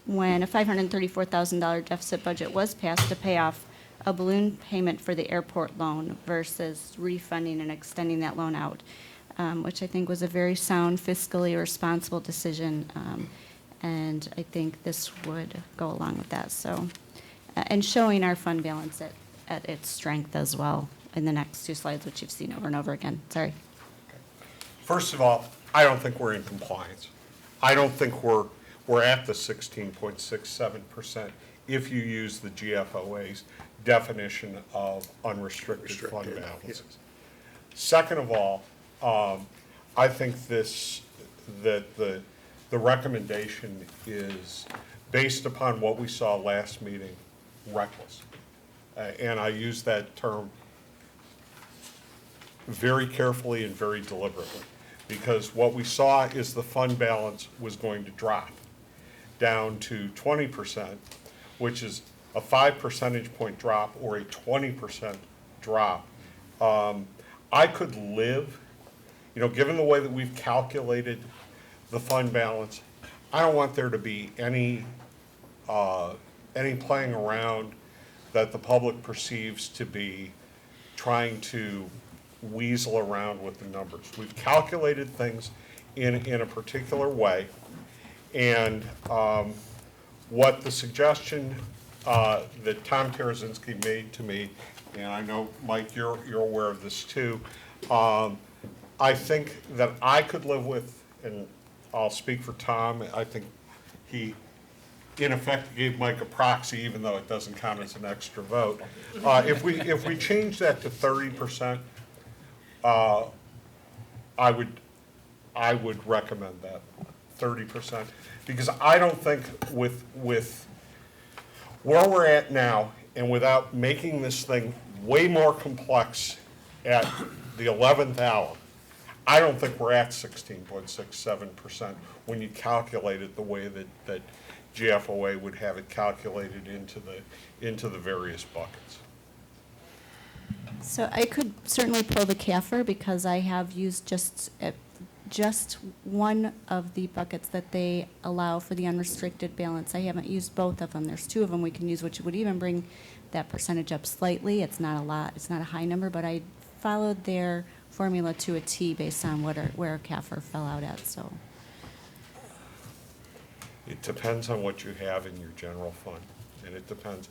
when a $534,000 deficit budget was passed to pay off a balloon payment for the airport loan versus refunding and extending that loan out, which I think was a very sound, fiscally responsible decision. And I think this would go along with that. So, and showing our fund balance at its strength as well in the next 2 slides, which you've seen over and over again. Sorry. First of all, I don't think we're in compliance. I don't think we're at the 16.67%. if you use the GFOA's definition of unrestricted fund Restricted, balances. Second of all, I think that the recommendation is, based upon what we saw last meeting, reckless. And I use that term very carefully and very deliberately, because what we saw is the fund balance was going to drop down to 20%, which is a 5 percentage point drop or a 20% drop. I could live, given the way that we've calculated the fund balance, I don't want there to be any playing around that the public perceives to be trying to weasel around with the numbers. We've calculated things in a particular way, and what the suggestion that Tom Tarazinski made to me, and I know, Mike, you're aware of this too, I think that I could live with, and I'll speak for Tom, I think he, in effect, gave Mike a proxy, even though it doesn't count as an extra vote. If we change that to 30%, I would recommend that, 30%, because I don't think with where we're at now, and without making this thing way more complex at the 11th hour, I don't think we're at 16.67% when you calculate it the way that GFOA would have it calculated into the various buckets. So I could certainly pull the CAFR because I have used just one of the buckets that they allow for the unrestricted balance. I haven't used both of them. There's two of them we can use, which would even bring that percentage up slightly. It's not a lot, it's not a high number, but I followed their formula to a T based on where CAFR fell out at, so. It depends on what you have in your general fund, and it depends,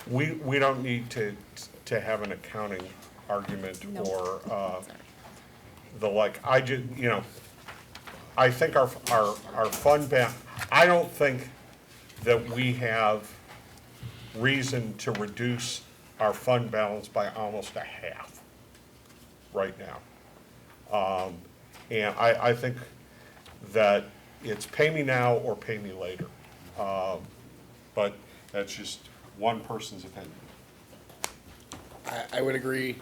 we don't need to have an accounting argument or, the like. I think our fund I don't think that we have reason to reduce our fund balance by almost a half right now. And I think that it's pay me now or pay me later. But that's just one person's opinion. I would agree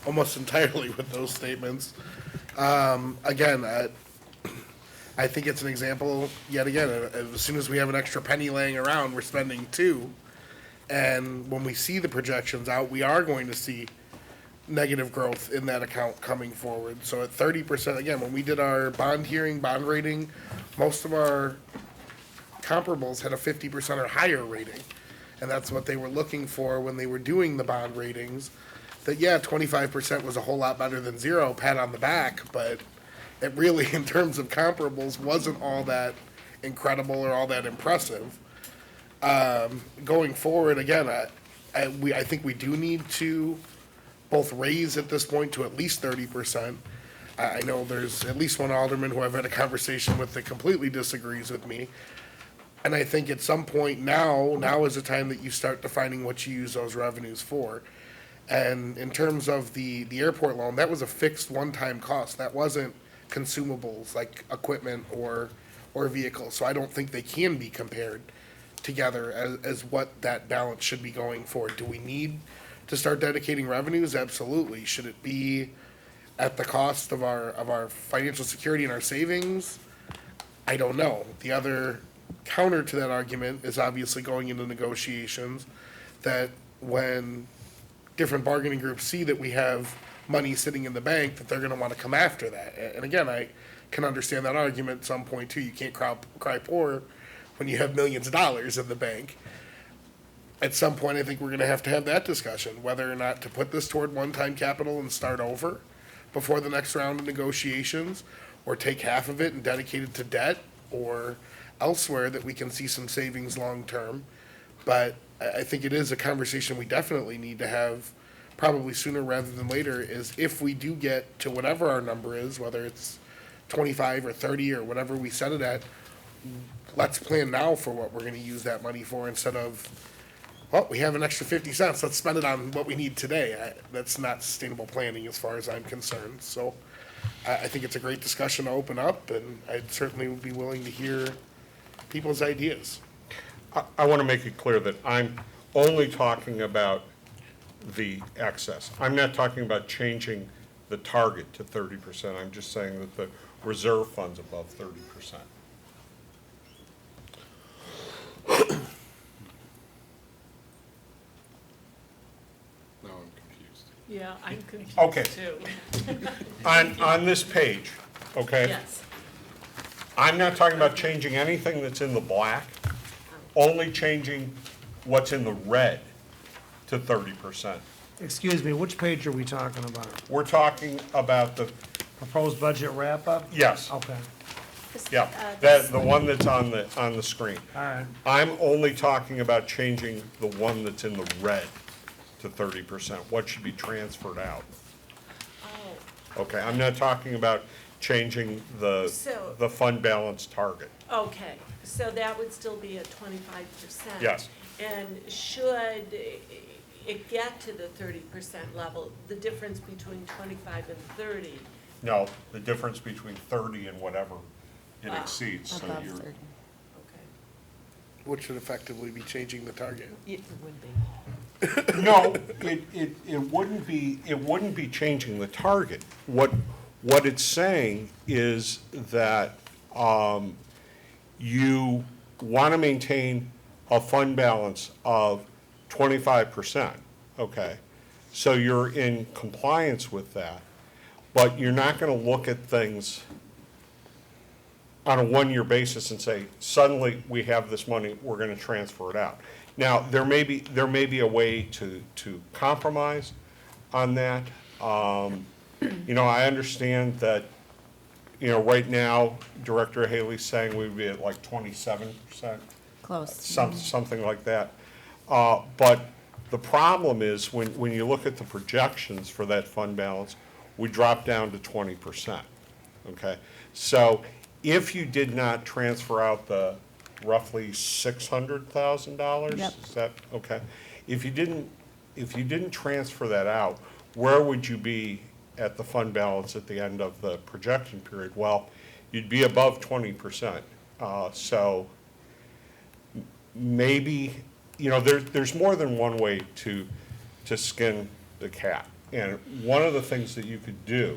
almost entirely with those statements. Again, I think it's an example, yet again, as soon as we have an extra penny laying around, we're spending two. And when we see the projections out, we are going to see negative growth in that account coming forward. So at 30%, again, when we did our bond hearing, bond rating, most of our comparables had a 50% or higher rating. And that's what they were looking for when they were doing the bond ratings. That, yeah, 25% was a whole lot better than zero, pat on the back, but it really, in terms of comparables, wasn't all that incredible or all that impressive. Going forward, again, I think we do need to both raise at this point to at least 30%. I know there's at least one alderman who I've had a conversation with that completely disagrees with me. And I think at some point now is the time that you start defining what you use those revenues for. And in terms of the airport loan, that was a fixed one-time cost. That wasn't consumables like equipment or vehicles. So I don't think they can be compared together as what that balance should be going for. Do we need to start dedicating revenues? Absolutely. Should it be at the cost of our financial security and our savings? I don't know. The other counter to that argument is obviously going into negotiations, that when different bargaining groups see that we have money sitting in the bank, that they're going to want to come after that. And again, I can understand that argument at some point too. You can't cry poor when you have millions of dollars in the bank. At some point, I think we're going to have that discussion, whether or not to put this toward one-time capital and start over before the next round of negotiations, or take half of it and dedicate it to debt, or elsewhere that we can see some savings long-term. But I think it is a conversation we definitely need to have, probably sooner rather than later, is if we do get to whatever our number is, whether it's 25 or 30 or whatever we set it at, let's plan now for what we're gonna use that money for instead of, well, we have an extra 50 cents, let's spend it on what we need today. That's not sustainable planning as far as I'm concerned. So I think it's a great discussion to open up, and I'd certainly would be willing to hear people's ideas. I want to make it clear that I'm only talking about the excess. I'm not talking about changing the target to 30%. I'm just saying that the reserve fund's above 30%. Now I'm confused. Yeah, I'm confused Okay. too. On this page, okay? Yes. I'm not talking about changing anything that's in the black, only changing what's in the red to 30%. Excuse me, which page are we talking about? We're talking about the, Proposed budget wrap-up? yes, Okay, yeah, that, the one that's on the screen. all right. I'm only talking about changing the one that's in the red to 30%, what should be transferred out. Oh, Okay, I'm not talking about changing the So- fund balance target. okay, so that would still be at 25%? Yes. And should it get to the 30% level, the difference between 25 and 30? No, the difference between 30 and whatever it Ah, exceeds, so Above you're, 30. Okay. Which would effectively be changing the target. It would be. no, it wouldn't be changing the target. What it's saying is that, you want to maintain a fund balance of 25%, okay? So you're in compliance with that, but you're not going to look at things on a one-year basis and say, suddenly we have this money, we're going to transfer it out. Now, there may be a way to compromise on that. You know, I understand that, you know, right now, Director Haley's saying we'd be at like 27%. Close. Something like that. But the problem is, when you look at the projections for that fund balance, we drop down to 20%, okay? So if you did not transfer out the roughly $600,000? Yep. Is that, okay? If you didn't transfer that out, where would you be at the fund balance at the end of the projection period? Well, you'd be above 20%. So maybe, you know, there's more than one way to skin the cat. And one of the things that you could do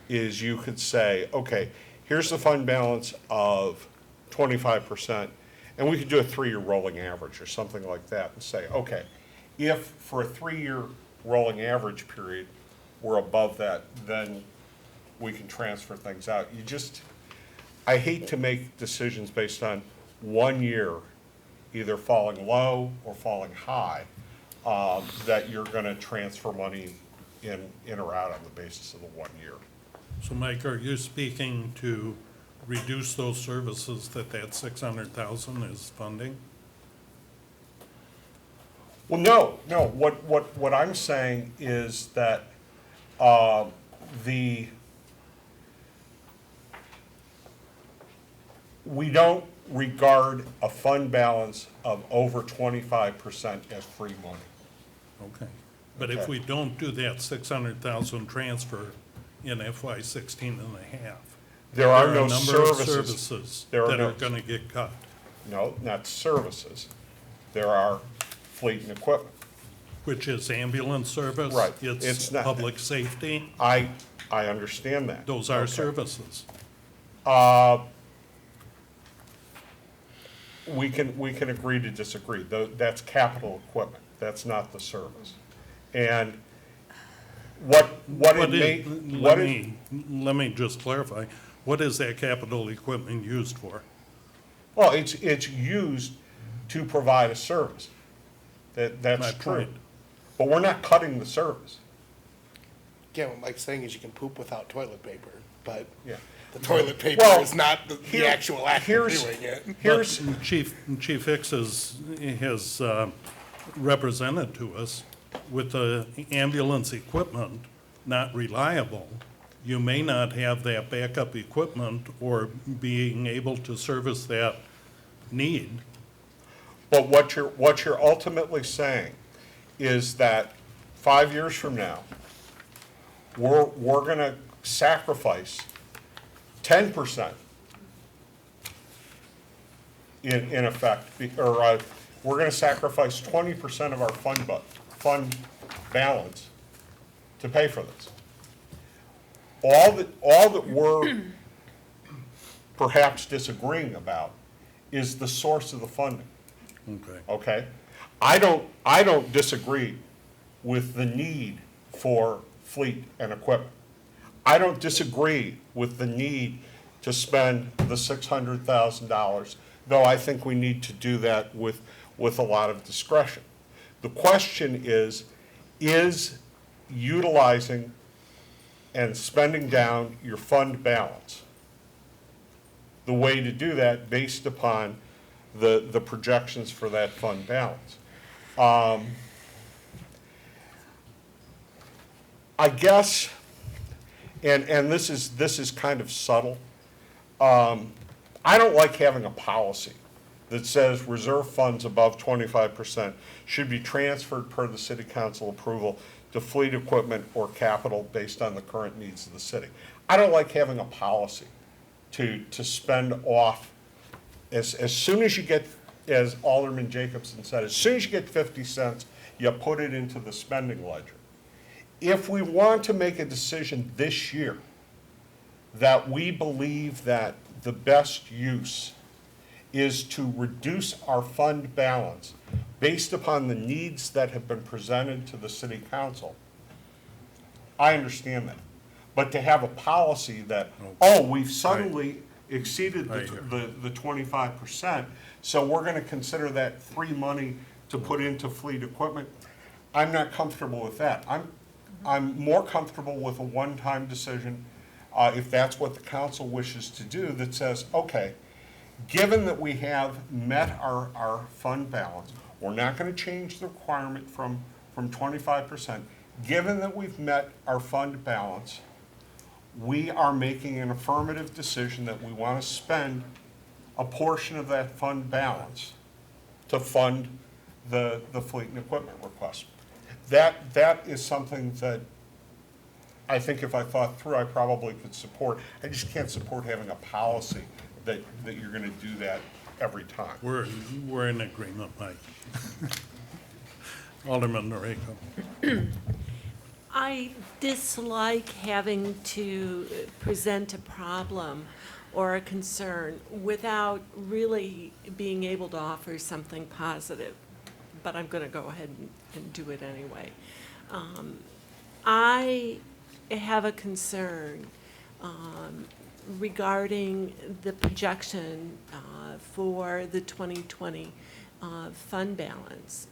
is you could say, okay, here's the fund balance of 25%, and we could do a 3-year rolling average or something like that and say, okay, if for a 3-year rolling average period, we're above that, then we can transfer things out. I hate to make decisions based on 1 year, either falling low or falling high, that you're gonna transfer money in or out on the basis of the 1 year. So Mike, are you speaking to reduce those services that 600,000 is funding? Well, no, what I'm saying is that, we don't regard a fund balance of over 25% as free money. Okay. But if Okay. we don't do that 600,000 transfer in FY 16 and a half, There are no a number of services. services There are that no- are gonna get cut. No, not services. There are fleet and equipment. Which is ambulance service. Right. It's It's not- public safety. I understand that. Those are Okay. services. We can agree to disagree. That's capital equipment. That's not the service. And what it may, what it, Let me just clarify. What is that capital equipment used for? well, it's used to provide a service. That's My true. point. But we're not cutting the service. Again, what Mike's saying is you can poop without toilet paper, but Yeah. the toilet paper Well, is not the here- actual act of here's- doing it. Here's, But Chief Hicks has represented to us with the ambulance equipment not reliable, you may not have that backup equipment or being able to service that need. But what you're ultimately saying is that 5 years from now, we're gonna sacrifice 10% in effect, we're gonna sacrifice 20% of our fund balance to pay for this. All that we're perhaps disagreeing about is the source of the funding. Okay. Okay? I don't disagree with the need for fleet and equipment. I don't disagree with the need to spend the $600,000, though I think we need to do that with a lot of discretion. The question is utilizing and spending down your fund balance the way to do that based upon the projections for that fund balance? I guess, and this is kind of subtle, I don't like having a policy that says reserve funds above 25% should be transferred per the city council approval to fleet equipment or capital based on the current needs of the city. I don't like having a policy to spend off as soon as you get, as Alderman Jacobson said, as soon as you get 50 cents, you put it into the spending ledger. If we want to make a decision this year that we believe that the best use is to reduce our fund balance based upon the needs that have been presented to the city council, I understand that. But to have a policy that, we've suddenly exceeded the 25%, so we're gonna consider that free money to put into fleet equipment, I'm not comfortable with that. I'm more comfortable with a one-time decision, if that's what the council wishes to do, that says, okay, given that we have met our fund balance, we're not gonna change the requirement from 25%. Given that we've met our fund balance, we are making an affirmative decision that we wanna spend a portion of that fund balance to fund the fleet and equipment request. That is something that I think if I thought through, I probably could support. I just can't support having a policy that you're gonna do that every time. We're in agreement, Mike. Alderman Noriko. I dislike having to present a problem or a concern without really being able to offer something positive, but I'm going to go ahead and do it anyway. I have a concern regarding the projection for the 2020 fund balance,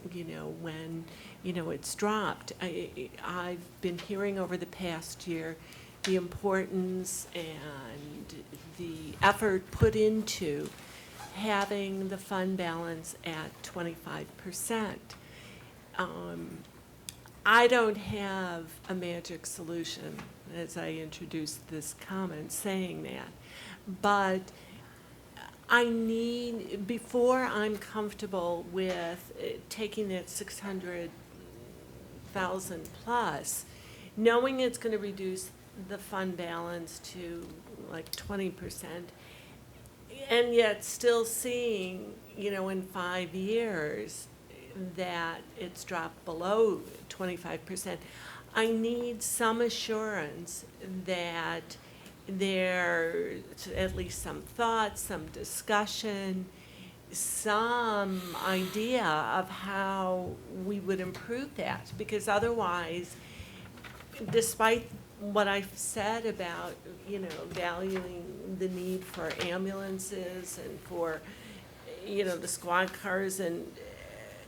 when, it's dropped. I've been hearing over the past year the importance and the effort put into having the fund balance at 25%. I don't have a magic solution, as I introduced this comment, saying that, but I need, before I'm comfortable with taking that 600,000 plus, knowing it's going to reduce the fund balance to like 20%, and yet still seeing, in 5 years that it's dropped below 25%, I need some assurance that there's at least some thought, some discussion, some idea of how we would improve that. Because otherwise, despite what I've said about, valuing the need for ambulances and for, the squad cars, and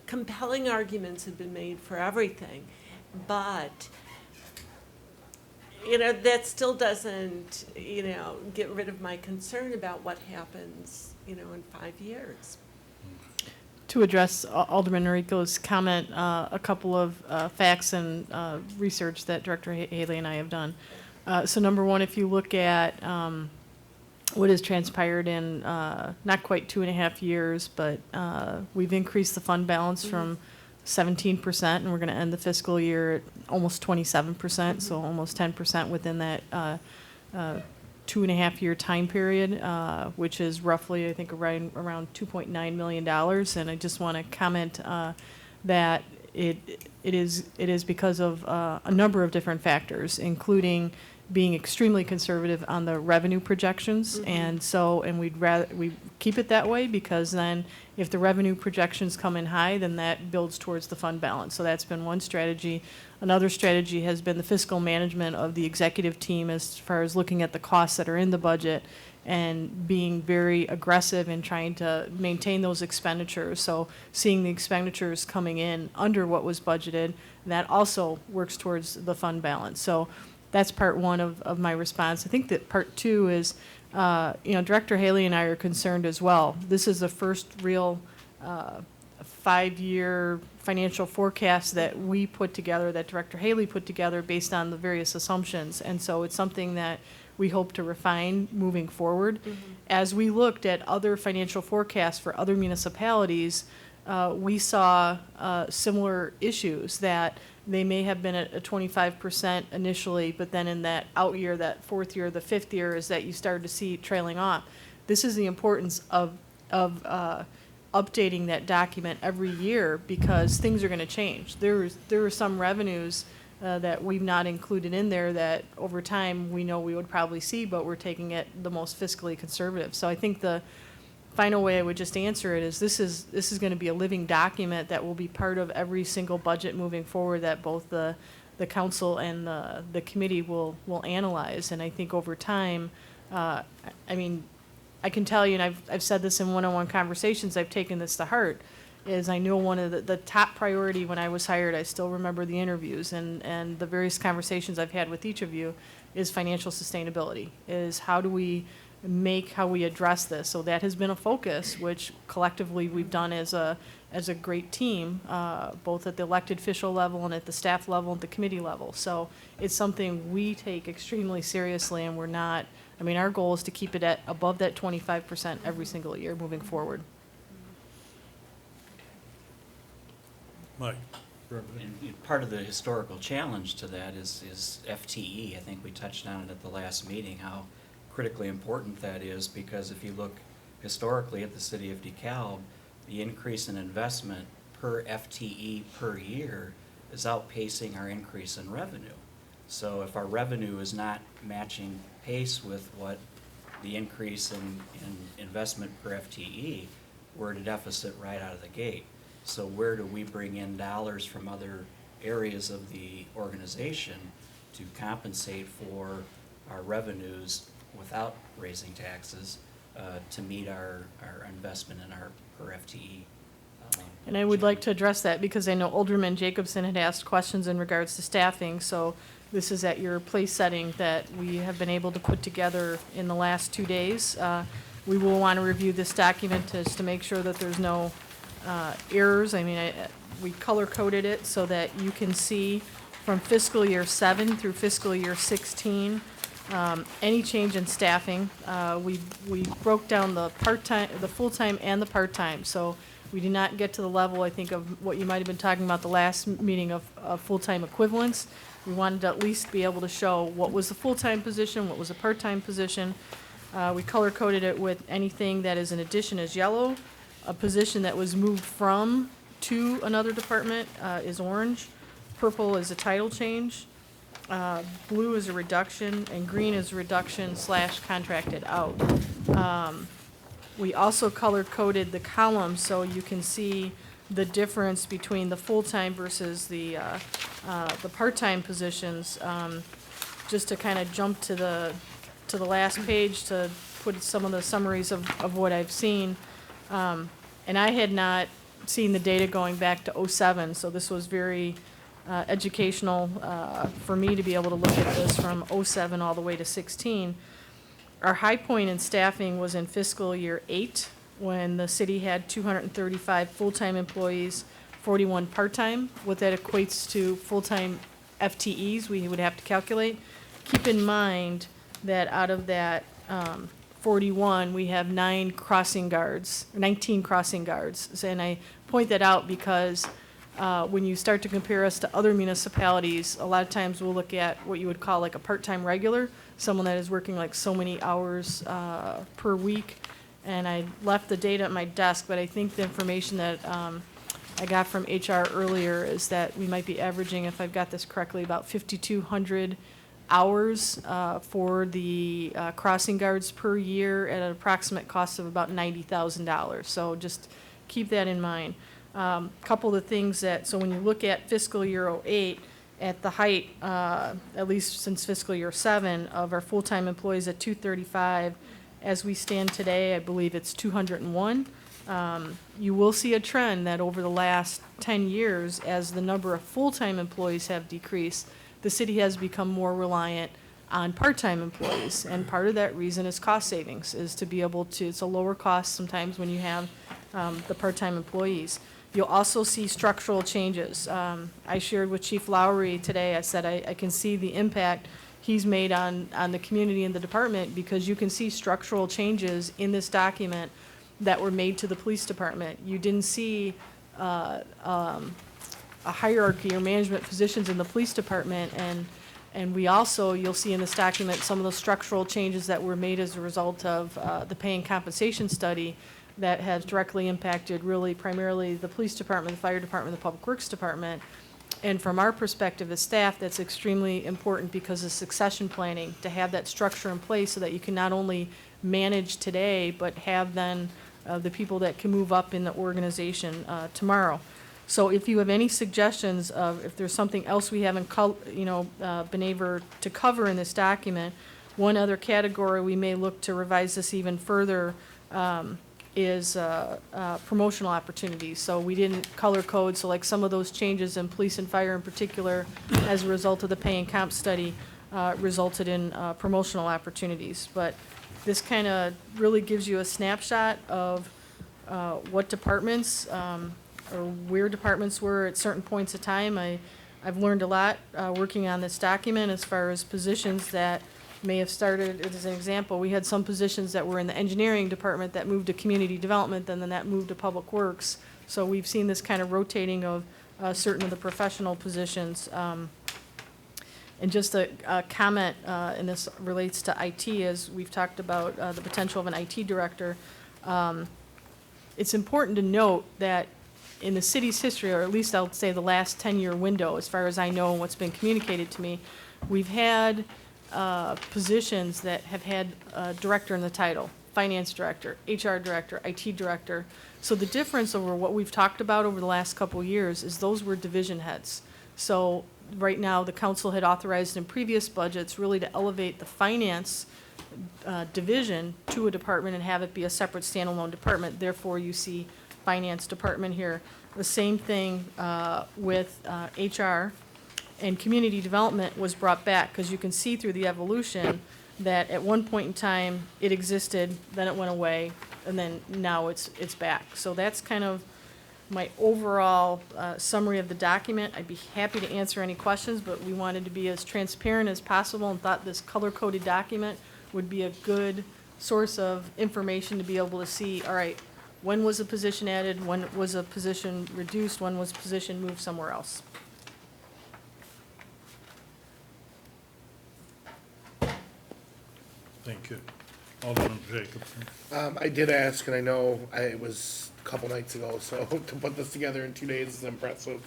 compelling arguments have been made for everything, but that still doesn't, get rid of my concern about what happens, in 5 years. To address Alderman Noriko's comment, a couple of facts and research that Director Haley and I have done. So number one, if you look at what has transpired in not quite 2.5 years, but we've increased the fund balance from 17%, and we're going to end the fiscal year at almost 27%, so almost 10% within that 2.5-year time period, which is roughly, I think, around $2.9 million. And I just want to comment that it is because of a number of different factors, including being extremely conservative on the revenue projections. And we keep it that way, because then if the revenue projections come in high, then that builds towards the fund balance. So that's been one strategy. Another strategy has been the fiscal management of the executive team as far as looking at the costs that are in the budget and being very aggressive in trying to maintain those expenditures. So seeing the expenditures coming in under what was budgeted, that also works towards the fund balance. So that's part one of my response. I think that part two is, Director Haley and I are concerned as well. This is the first real 5-year financial forecast that we put together, that Director Haley put together based on the various assumptions. And so it's something that we hope to refine moving forward. As we looked at other financial forecasts for other municipalities, we saw similar issues, that they may have been at a 25% initially, but then in that out year, that fourth year, the fifth year, is that you started to see it trailing off. This is the importance of updating that document every year, because things are going to change. There are some revenues that we've not included in there that over time we know we would probably see, but we're taking it the most fiscally conservative. So I think the final way I would just answer it is this is going to be a living document that will be part of every single budget moving forward, that both the council and the committee will analyze. And I think over time, I can tell you, and I've said this in one-on-one conversations, I've taken this to heart, is I know one of the top priority when I was hired, I still remember the interviews and the various conversations I've had with each of you, is financial sustainability, is how we address this. So that has been a focus, which collectively we've done as a great team, both at the elected official level and at the staff level and the committee level. So it's something we take extremely seriously, and we're not, our goal is to keep it at above that 25% every single year moving forward. Mike? And part of the historical challenge to that is FTE. I think we touched on it at the last meeting, how critically important that is, because if you look historically at the city of DeKalb, the increase in investment per FTE per year is outpacing our increase in revenue. So if our revenue is not matching pace with what the increase in investment per FTE, we're at a deficit right out of the gate. So where do we bring in dollars from other areas of the organization to compensate for our revenues without raising taxes to meet our investment in our per FTE? And I would like to address that, because I know Alderman Jacobson had asked questions in regards to staffing. So this is at your place setting that we have been able to put together in the last 2 days. We will want to review this document just to make sure that there's no errors. We color-coded it so that you can see from fiscal year 7 through fiscal year 16, any change in staffing. We broke down the part-time, the full-time and the part-time. So we did not get to the level, I think, of what you might have been talking about the last meeting of full-time equivalents. We wanted to at least be able to show what was the full-time position, what was the part-time position. We color-coded it with anything that is an addition is yellow. A position that was moved from to another department is orange. Purple is a title change. Blue is a reduction, and green is a reduction / contracted out. We also color-coded the columns so you can see the difference between the full-time versus the part-time positions. Just to kind of jump to the last page to put some of the summaries of what I've seen. And I had not seen the data going back to '07, so this was very educational for me to be able to look at this from '07 all the way to '16. Our high point in staffing was in fiscal year 8, when the city had 235 full-time employees, 41 part-time. What that equates to full-time FTEs we would have to calculate. Keep in mind that out of that 41, we have 19 crossing guards. And I point that out because when you start to compare us to other municipalities, a lot of times we'll look at what you would call like a part-time regular, someone that is working like so many hours per week. And I left the data at my desk, but I think the information that I got from HR earlier is that we might be averaging, if I've got this correctly, about 5,200 hours for the crossing guards per year at an approximate cost of about $90,000. So just keep that in mind. Couple of the things that, so when you look at fiscal year '08, at the height, at least since fiscal year '07, of our full-time employees at 235, as we stand today, I believe it's 201. You will see a trend that over the last 10 years, as the number of full-time employees have decreased, the city has become more reliant on part-time employees. And part of that reason is cost savings, is to be able to, it's a lower cost sometimes when you have the part-time employees. You'll also see structural changes. I shared with Chief Lowry today, I said I can see the impact he's made on the community and the department, because you can see structural changes in this document that were made to the police department. You didn't see a hierarchy or management positions in the police department, and we also, you'll see in this document some of the structural changes that were made as a result of the pay and compensation study that has directly impacted really primarily the police department, the fire department, the public works department. And from our perspective as staff, that's extremely important because of succession planning, to have that structure in place so that you can not only manage today, but have then the people that can move up in the organization tomorrow. So if you have any suggestions of if there's something else we haven't been able to cover in this document, one other category we may look to revise this even further is promotional opportunities. So we didn't color code, so like some of those changes in police and fire in particular, as a result of the pay and comp study, resulted in promotional opportunities. But this kind of really gives you a snapshot of what departments or where departments were at certain points of time. I've learned a lot working on this document as far as positions that may have started, as an example, we had some positions that were in the engineering department that moved to community development, and then that moved to public works. So we've seen this kind of rotating of certain of the professional positions. And just a comment, and this relates to IT, as we've talked about the potential of an IT director. It's important to note that in the city's history, or at least I'll say the last 10-year window, as far as I know and what's been communicated to me, we've had positions that have had a director in the title, finance director, HR director, IT director. So the difference over what we've talked about over the last couple of years is those were division heads. So right now, the council had authorized in previous budgets really to elevate the finance division to a department and have it be a separate standalone department. Therefore, you see finance department here. The same thing with HR. And community development was brought back, because you can see through the evolution that at one point in time it existed, then it went away, and then now it's back. So that's kind of my overall summary of the document. I'd be happy to answer any questions, but we wanted to be as transparent as possible and thought this color-coded document would be a good source of information to be able to see, all right, when was a position added, when was a position reduced, when was a position moved somewhere else. Thank you. Alderman Jacobson. I did ask, and I know it was a couple nights ago, so to put this together in 2 days is impressive.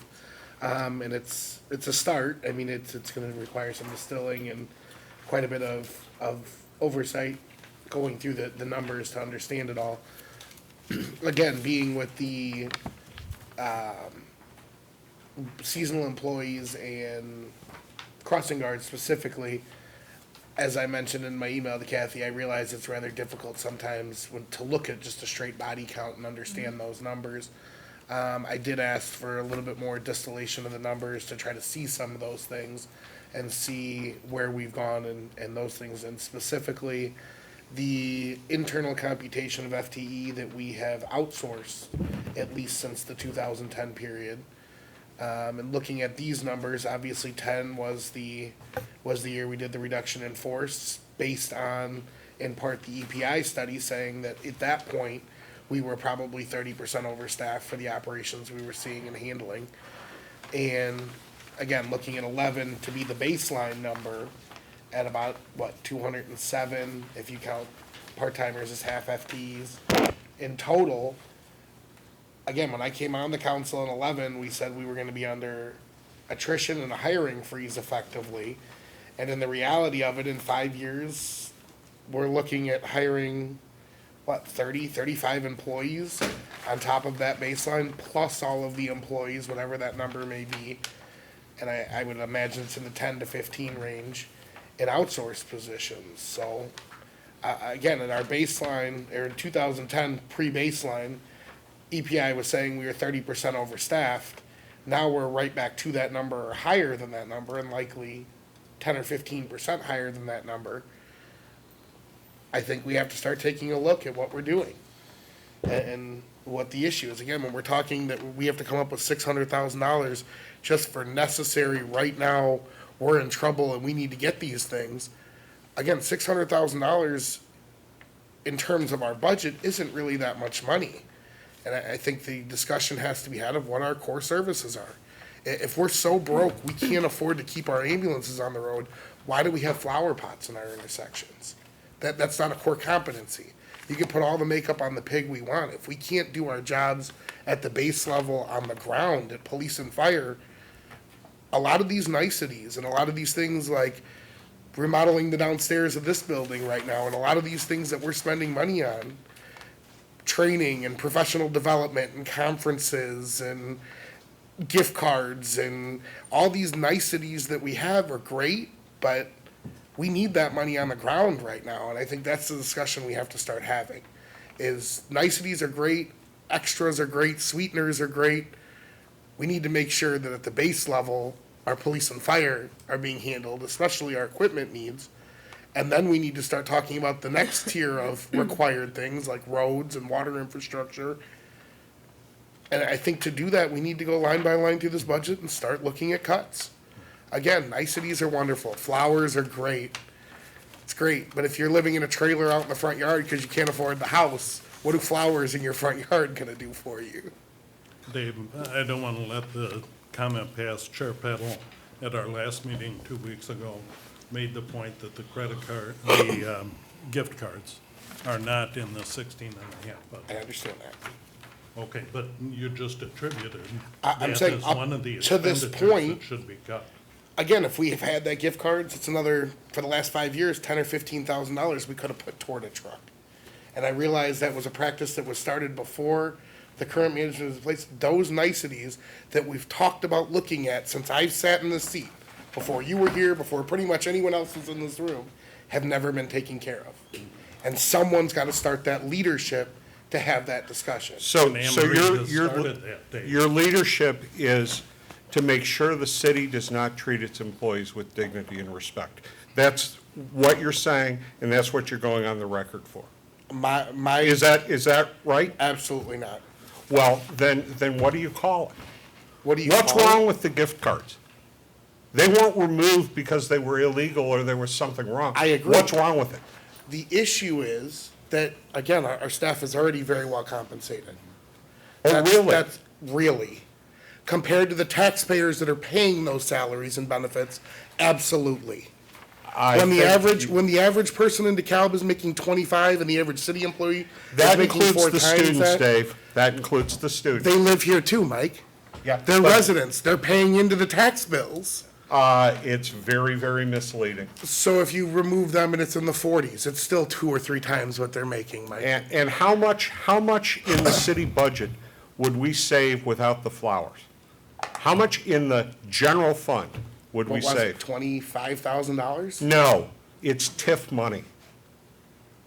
And it's a start. I mean, it's gonna require some distilling and quite a bit of oversight going through the numbers to understand it all. Again, being with the seasonal employees and crossing guards specifically, as I mentioned in my email to Kathy, I realize it's rather difficult sometimes to look at just a straight body count and understand those numbers. I did ask for a little bit more distillation of the numbers to try to see some of those things and see where we've gone and those things. And specifically, the internal computation of FTE that we have outsourced, at least since the 2010 period. And looking at these numbers, obviously 10 was the year we did the reduction in force based on in part the EPI study saying that at that point, we were probably 30% overstaffed for the operations we were seeing and handling. And again, looking at 11 to be the baseline number at about, 207, if you count part-timers as half FTEs. In total, again, when I came on the council in 11, we said we were gonna be under attrition and a hiring freeze effectively. And in the reality of it, in 5 years, we're looking at hiring, 35 employees on top of that baseline, plus all of the employees, whatever that number may be. And I would imagine it's in the 10 to 15 range in outsourced positions. So, again, in our baseline, or in 2010 pre-baseline, EPI was saying we were 30% overstaffed. Now we're right back to that number or higher than that number, and likely 10 or 15% higher than that number. I think we have to start taking a look at what we're doing and what the issue is. Again, when we're talking that we have to come up with $600,000 just for necessary, right now, we're in trouble and we need to get these things. Again, $600,000 in terms of our budget isn't really that much money. And I think the discussion has to be had of what our core services are. If we're so broke, we can't afford to keep our ambulances on the road, why do we have flower pots in our intersections? That's not a core competency. You can put all the makeup on the pig we want. If we can't do our jobs at the base level on the ground at police and fire, a lot of these niceties and a lot of these things like remodeling the downstairs of this building right now, and a lot of these things that we're spending money on, training and professional development and conferences and gift cards and all these niceties that we have are great, but we need that money on the ground right now. And I think that's the discussion we have to start having, is niceties are great, extras are great, sweeteners are great. We need to make sure that at the base level, our police and fire are being handled, especially our equipment needs. And then we need to start talking about the next tier of required things like roads and water infrastructure. And I think to do that, we need to go line by line through this budget and start looking at cuts. Again, niceties are wonderful. Flowers are great. It's great. But if you're living in a trailer out in the front yard because you can't afford the house, what are flowers in your front yard gonna do for you? Dave, I don't want to let the comment pass. Chair Peddle, at our last meeting 2 weeks ago, made the point that the gift cards are not in the 16 and a half I budget. understand that. Okay, but you just attributed I'm that saying as up one of the to this expenditures point- that should be cut. Again, if we have had that gift cards, it's another, for the last 5 years, $10,000 or $15,000 we could have put toward a truck. And I realized that was a practice that was started before the current management was in place. Those niceties that we've talked about looking at since I've sat in this seat, before you were here, before pretty much anyone else was in this room, have never been taken care of. And someone's got to start that leadership to have that discussion. So And Anne Marie has your started that, Dave. your leadership is to make sure the city does not treat its employees with dignity and respect. That's what you're saying, and that's what you're going on the record for. My. Is that right? Absolutely not. Well, then what do you call it? What do you What's call it? wrong with the gift cards? They weren't removed because they were illegal or there was something wrong. I agree. What's wrong with it? The issue is that, again, our staff is already very well compensated. Oh, That's- really? That's really. Compared to the taxpayers that are paying those salaries and benefits, absolutely. When the average person in DeKalb is making 25 and the average city employee is That making includes 4 the times students, that, Dave. That includes the students. they live here too, Mike. Yeah, They're but, residents. They're paying into the tax bills. It's very, very misleading. So if you remove them and it's in the 40s, it's still 2 or 3 times what they're making, Mike. And how much in the city budget would we save without the flowers? How much in the general fund would we What was save? it, $25,000? No, it's TIF money,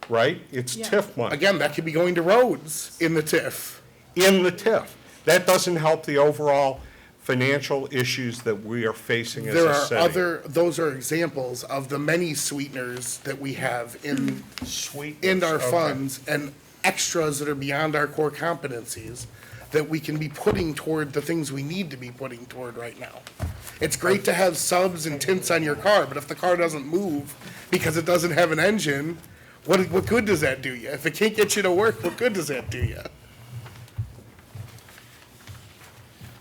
right? It's Yeah. TIF money, Again, that could be going to roads in the TIF. in the TIF. That doesn't help the overall financial issues that we are facing as There a are city. those are examples of the many sweeteners that we have in our Okay. funds and extras that are beyond our core competencies that we can be putting toward the things we need to be putting toward right now. It's great to have subs and tints on your car, but if the car doesn't move because it doesn't have an engine, What good does that do you? If it can't get you to work, what good does that do you?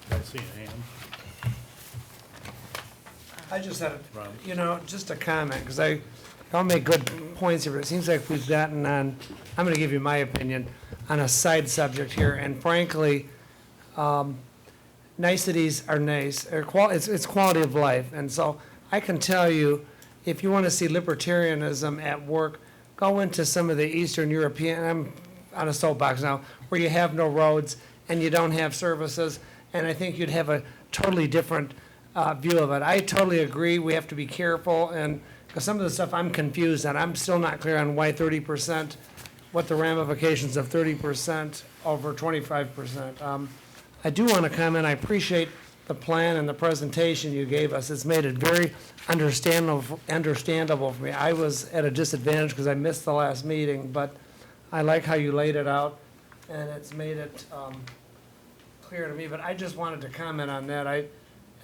I see a hand. I just had, Ron. just a comment, because I'll make good points here, but it seems like we've gotten on, I'm gonna give you my opinion, on a side subject here, and frankly, niceties are nice, it's quality of life, and so I can tell you, if you wanna see libertarianism at work, go into some of the Eastern European, I'm on a soapbox now, where you have no roads and you don't have services, and I think you'd have a totally different view of it. I totally agree, we have to be careful, and, because some of the stuff I'm confused on, I'm still not clear on why 30%, what the ramifications of 30% over 25%. I do want to comment, I appreciate the plan and the presentation you gave us. It's made it very understandable for me. I was at a disadvantage because I missed the last meeting, but I like how you laid it out, and it's made it clear to me. But I just wanted to comment on that. I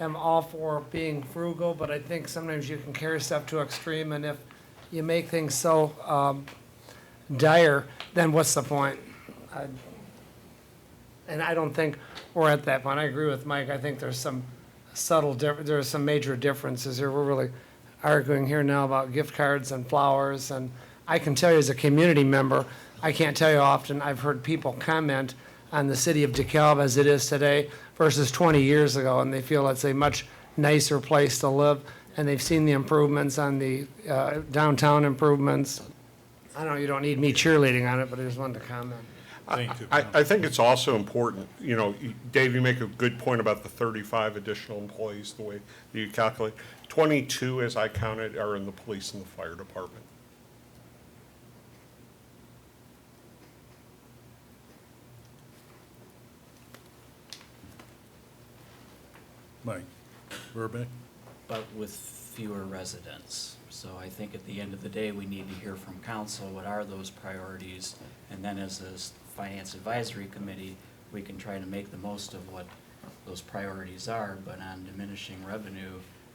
am all for being frugal, but I think sometimes you can carry stuff to extreme, and if you make things so dire, then what's the point? And I don't think we're at that point. I agree with Mike. I think there's some there's some major differences here. We're really arguing here now about gift cards and flowers, and I can tell you as a community member, I can't tell you how often I've heard people comment on the city of DeKalb as it is today versus 20 years ago, and they feel it's a much nicer place to live, and they've seen the improvements on the downtown improvements. I know you don't need me cheerleading on it, but I just wanted to comment. Thank you. I think it's also important, Dave, you make a good point about the 35 additional employees, the way that you calculate. 22, as I counted, are in the police and the fire department. Mike Verbeek? But with fewer residents. So I think at the end of the day, we need to hear from council, what are those priorities? And then as a Finance Advisory Committee, we can try to make the most of what those priorities are, but on diminishing revenue,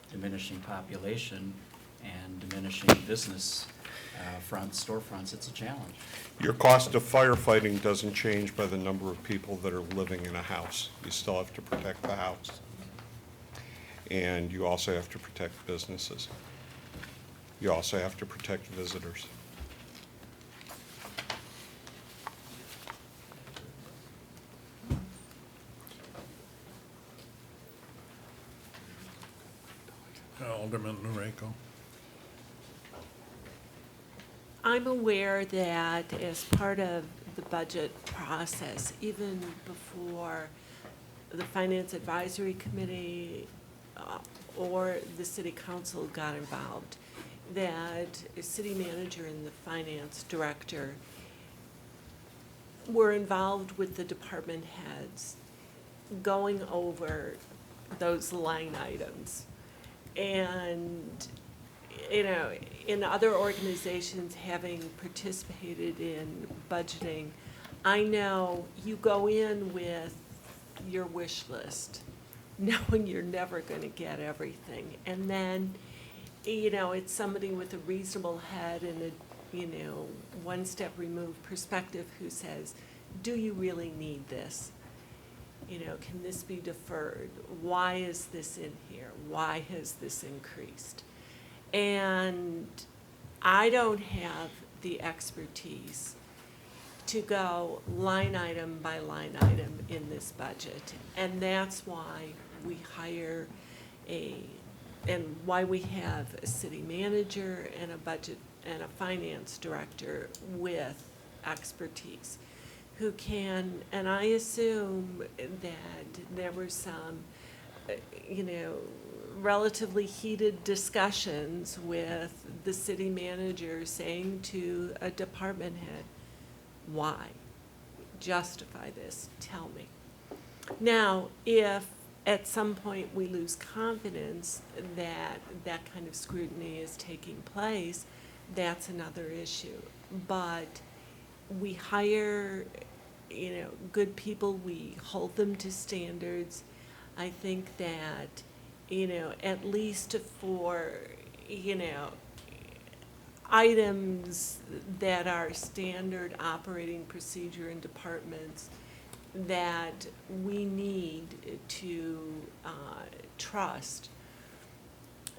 diminishing population, and diminishing business storefronts, it's a challenge. Your cost of firefighting doesn't change by the number of people that are living in a house. You still have to protect the house. And you also have to protect businesses. You also have to protect visitors. Alderman Noriko? I'm aware that as part of the budget process, even before the Finance Advisory Committee or the City Council got involved, that a city manager and the finance director were involved with the department heads, going over those line items. And, in other organizations, having participated in budgeting, I know you go in with your wish list, knowing you're never gonna get everything. And then, it's somebody with a reasonable head and a, one step removed perspective who says, do you really need this? Can this be deferred? Why is this in here? Why has this increased? And I don't have the expertise to go line item by line item in this budget. And that's why we hire and why we have a city manager and a budget and a finance director with expertise who can, and I assume that there were some, relatively heated discussions with the city manager saying to a department head, why? Justify this, tell me. Now, if at some point we lose confidence that that kind of scrutiny is taking place, that's another issue. But we hire, good people, we hold them to standards. I think that, at least for, items that are standard operating procedure in departments that we need to trust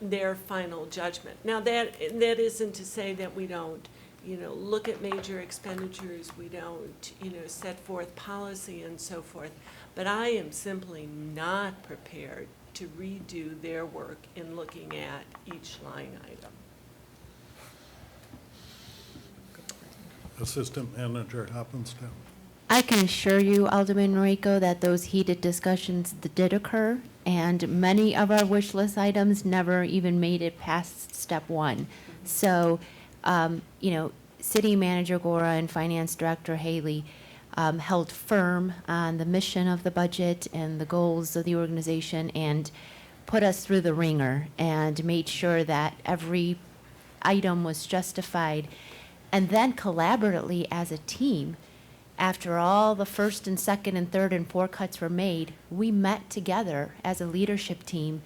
their final judgment. Now, that isn't to say that we don't, look at major expenditures, we don't, set forth policy and so forth, but I am simply not prepared to redo their work in looking at each line item. Assistant Manager Hoppenstein. I can assure you, Alderman Noriko, that those heated discussions did occur, and many of our wish list items never even made it past step one. So, City Manager Gora and Finance Director Haley held firm on the mission of the budget and the goals of the organization and put us through the ringer and made sure that every item was justified. And then collaboratively as a team, after all the first and second and third and fourth cuts were made, we met together as a leadership team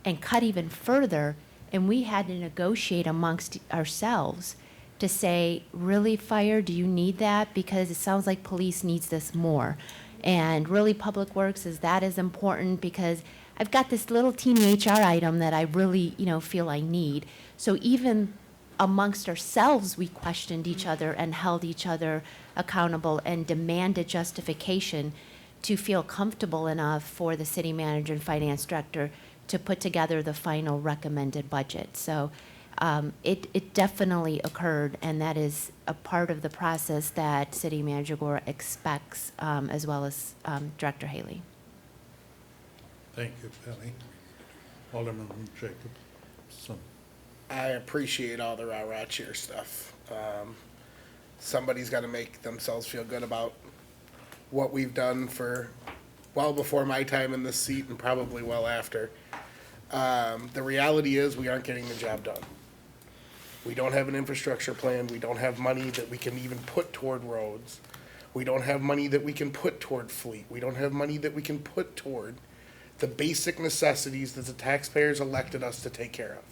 and cut even further, and we had to negotiate amongst ourselves to say, really, fire, do you need that? Because it sounds like police needs this more. And really, Public Works is that is important because I've got this little teeny HR item that I really, feel I need. So even amongst ourselves, we questioned each other and held each other accountable and demanded justification to feel comfortable enough for the city manager and finance director to put together the final recommended budget. So it definitely occurred, and that is a part of the process that City Manager Gora expects, as well as Director Haley. Thank you, Penny. Alderman Jacobson. I appreciate all the rah-rah cheer stuff. Somebody's got to make themselves feel good about what we've done for well before my time in this seat and probably well after. The reality is we aren't getting the job done. We don't have an infrastructure plan. We don't have money that we can even put toward roads. We don't have money that we can put toward fleet. We don't have money that we can put toward the basic necessities that the taxpayers elected us to take care of.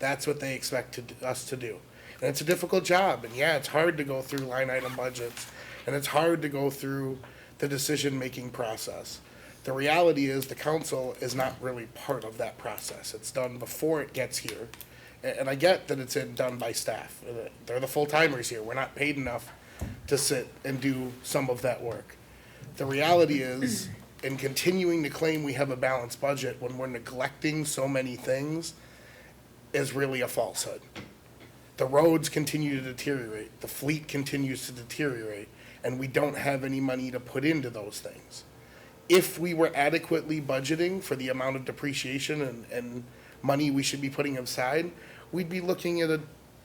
That's what they expect us to do. And it's a difficult job. And yeah, it's hard to go through line item budgets. And it's hard to go through the decision-making process. The reality is the council is not really part of that process. It's done before it gets here. And I get that it's done by staff. They're the full-timers here. We're not paid enough to sit and do some of that work. The reality is, in continuing to claim we have a balanced budget when we're neglecting so many things is really a falsehood. The roads continue to deteriorate. The fleet continues to deteriorate. And we don't have any money to put into those things. If we were adequately budgeting for the amount of depreciation and money we should be putting aside, we'd be looking at a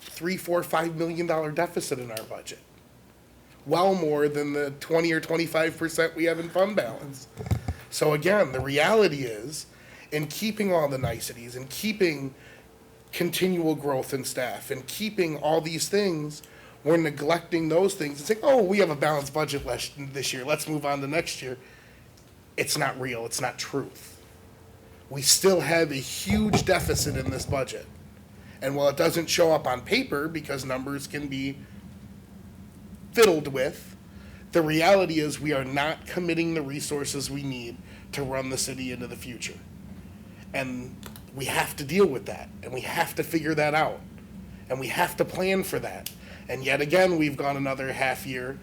$3, $4, $5 million deficit in our budget. Well more than the 20 or 25% we have in fund balance. So again, the reality is, in keeping all the niceties and keeping continual growth in staff and keeping all these things, we're neglecting those things and saying, oh, we have a balanced budget this year, let's move on to next year. It's not real, it's not truth. We still have a huge deficit in this budget. And while it doesn't show up on paper because numbers can be fiddled with, the reality is we are not committing the resources we need to run the city into the future. And we have to deal with that, and we have to figure that out, and we have to plan for that. And yet again, we've gone another half year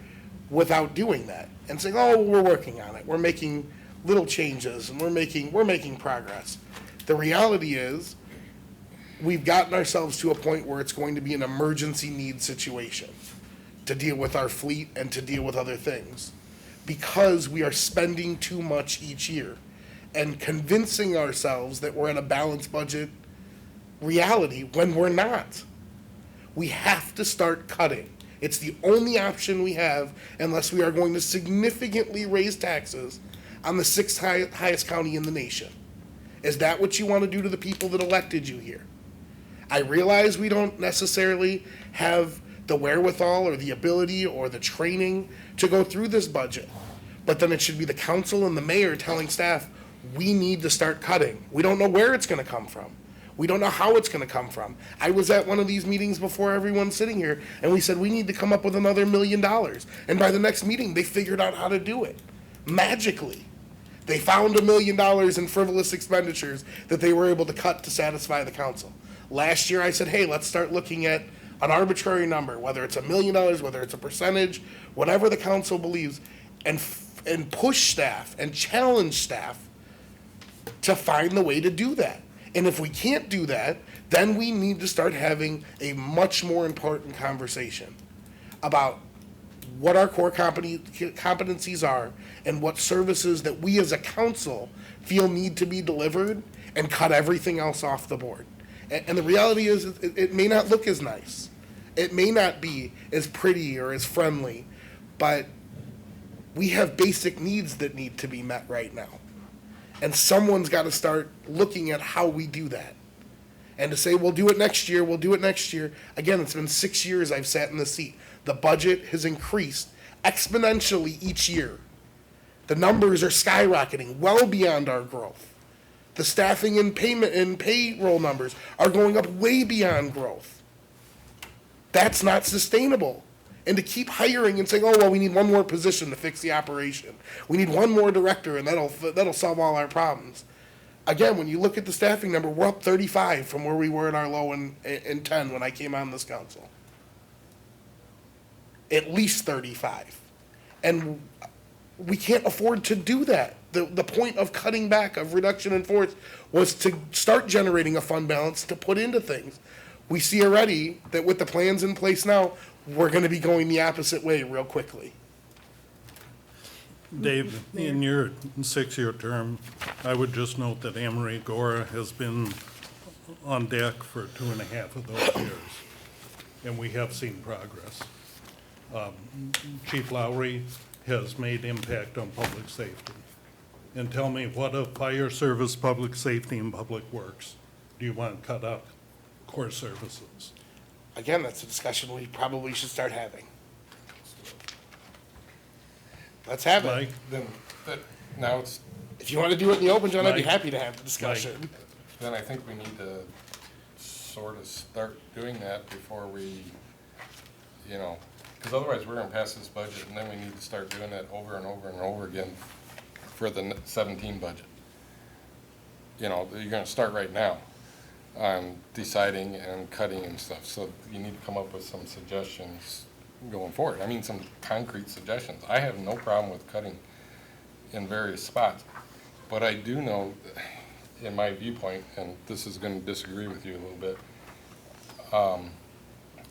without doing that and saying, oh, we're working on it. We're making little changes and we're making progress. The reality is we've gotten ourselves to a point where it's going to be an emergency need situation to deal with our fleet and to deal with other things because we are spending too much each year and convincing ourselves that we're in a balanced budget reality when we're not. We have to start cutting. It's the only option we have unless we are going to significantly raise taxes on the sixth highest county in the nation. Is that what you want to do to the people that elected you here? I realize we don't necessarily have the wherewithal or the ability or the training to go through this budget, but then it should be the council and the mayor telling staff, we need to start cutting. We don't know where it's going to come from. We don't know how it's gonna come from. I was at one of these meetings before everyone sitting here, and we said, we need to come up with another $1 million. And by the next meeting, they figured out how to do it, magically. They found $1 million in frivolous expenditures that they were able to cut to satisfy the council. Last year, I said, hey, let's start looking at an arbitrary number, whether it's $1 million, whether it's a percentage, whatever the council believes, and push staff and challenge staff to find the way to do that. And if we can't do that, then we need to start having a much more important conversation about what our core competencies are and what services that we as a council feel need to be delivered, and cut everything else off the board. And the reality is, it may not look as nice. It may not be as pretty or as friendly, but we have basic needs that need to be met right now. And someone's got to start looking at how we do that. And to say, we'll do it next year, we'll do it next year. Again, it's been 6 years I've sat in the seat. The budget has increased exponentially each year. The numbers are skyrocketing well beyond our growth. The staffing and payment and payroll numbers are going up way beyond growth. That's not sustainable. And to keep hiring and saying, oh, well, we need one more position to fix the operation. We need one more director, and that'll solve all our problems. Again, when you look at the staffing number, we're up 35 from where we were at our low in 10 when I came on this council. At least 35. And we can't afford to do that. The point of cutting back, of reduction in force, was to start generating a fund balance to put into things. We see already that with the plans in place now, we're going to be going the opposite way real quickly. Dave, in your 6-year term, I would just note that Anne Marie Gora has been on deck for 2.5 of those years, and we have seen progress. Chief Lowry has made impact on public safety. And tell me, what of fire service, public safety, and public works do you want to cut out? Core services. Again, that's a discussion we probably should start having. Let's have it. Mike? Then, now it's, If you want to do it in the open, John, I'd be Mike? happy to have the discussion. then I think we need to sort of start doing that before we, because otherwise we're gonna pass this budget, and then we need to start doing that over and over and over again for the 17 budget. You're gonna start right now on deciding and cutting and stuff, so you need to come up with some suggestions going forward. I mean, some concrete suggestions. I have no problem with cutting in various spots, but I do know, in my viewpoint, and this is gonna disagree with you a little bit,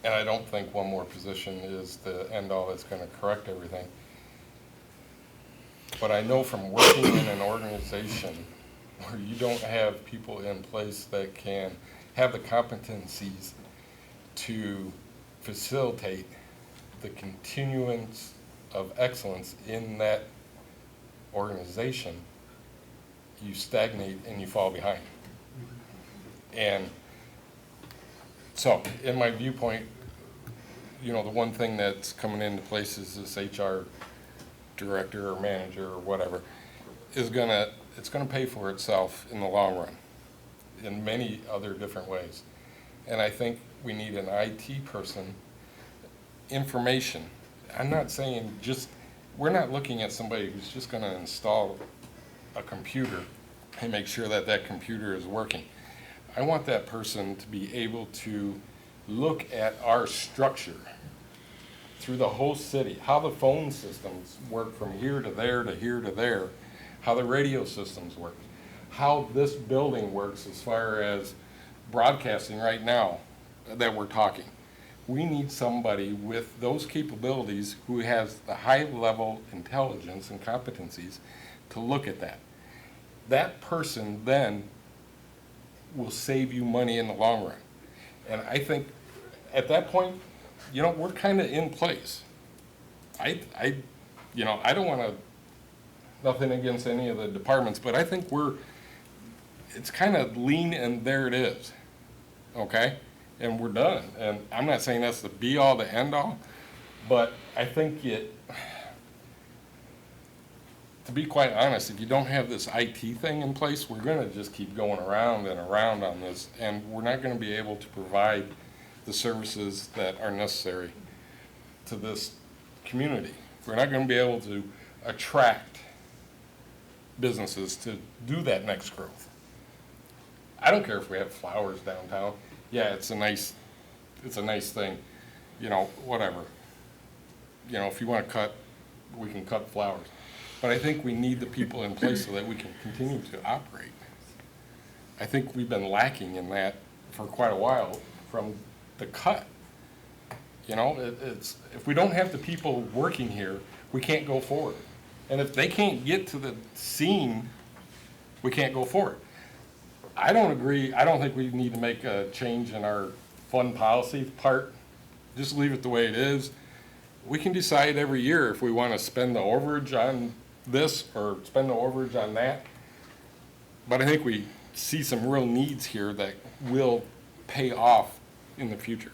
and I don't think one more position is the end-all that's gonna correct everything. But I know from working in an organization where you don't have people in place that can have the competencies to facilitate the continuance of excellence in that organization, you stagnate and you fall behind. And so, in my viewpoint, the one thing that's coming into place is this HR director or manager or whatever it's gonna pay for itself in the long run in many other different ways. And I think we need an IT person, information. I'm not saying we're not looking at somebody who's just gonna install a computer and make sure that that computer is working. I want that person to be able to look at our structure through the whole city, how the phone systems work from here to there to here to there, how the radio systems work, how this building works as far as broadcasting right now that we're talking. We need somebody with those capabilities who has the high-level intelligence and competencies to look at that. That person then will save you money in the long run. And I think at that point, we're kind of in place. I don't want to, nothing against any of the departments, but I think it's kind of lean and there it is, okay? And we're done. And I'm not saying that's the be-all, the end-all, but I think to be quite honest, if you don't have this IT thing in place, we're gonna just keep going around and around on this, and we're not gonna be able to provide the services that are necessary to this community. We're not gonna be able to attract businesses to do that next growth. I don't care if we have flowers downtown. Yeah, it's a nice thing, you know, whatever. You know, if you wanna cut, we can cut flowers. But I think we need the people in place so that we can continue to operate. I think we've been lacking in that for quite a while from the cut. You know, it's, if we don't have the people working here, we can't go forward. And if they can't get to the scene, we can't go forward. I don't agree, I don't think we need to make a change in our fund policy part. Just leave it the way it is. We can decide every year if we want to spend the overage on this or spend the overage on that. But I think we see some real needs here that will pay off in the future.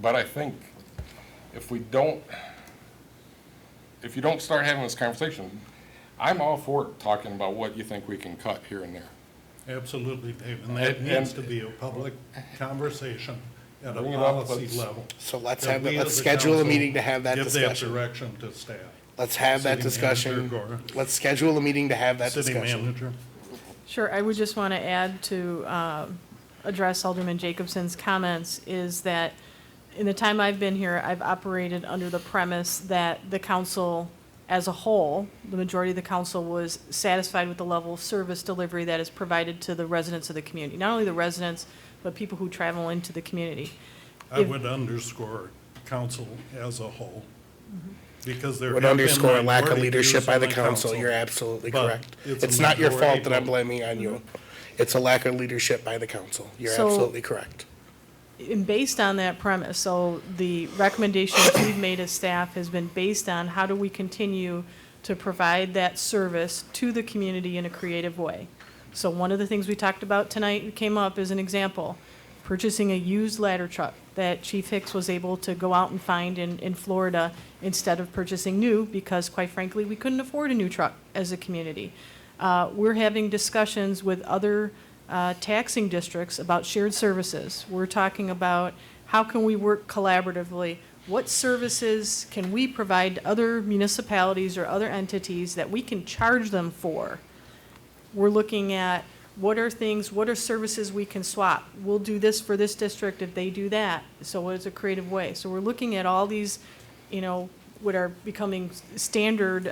But I think if you don't start having this conversation, I'm all for talking about what you think we can cut here and there. Absolutely, Dave, and that needs to be a public conversation at a Bring it up, policy level. So let's That have, we let's as a schedule a council meeting to have that Give that discussion. direction to staff. Let's have that City discussion. Manager Gora. Let's schedule a meeting to have that City discussion. manager. Sure, I would just want to add to address Alderman Jacobson's comments, is that in the time I've been here, I've operated under the premise that the council as a whole, the majority of the council was satisfied with the level of service delivery that is provided to the residents of the community. Not only the residents, but people who travel into the community. I If- would underscore council as a whole, because there Would have been underscore lack of minority leadership views by on the council. You're absolutely but correct. it's a It's not your majority fault that I'm vote. blaming on you. It's a lack of leadership by the council. You're So- absolutely correct. And based on that premise, so the recommendations we've made as staff has been based on how do we continue to provide that service to the community in a creative way. So one of the things we talked about tonight came up as an example, purchasing a used ladder truck that Chief Hicks was able to go out and find in Florida instead of purchasing new, because quite frankly, we couldn't afford a new truck as a community. We're having discussions with other taxing districts about shared services. We're talking about how can we work collaboratively? What services can we provide to other municipalities or other entities that we can charge them for? We're looking at what are services we can swap? We'll do this for this district if they do that. So it's a creative way. So we're looking at all these, you know, what are becoming standard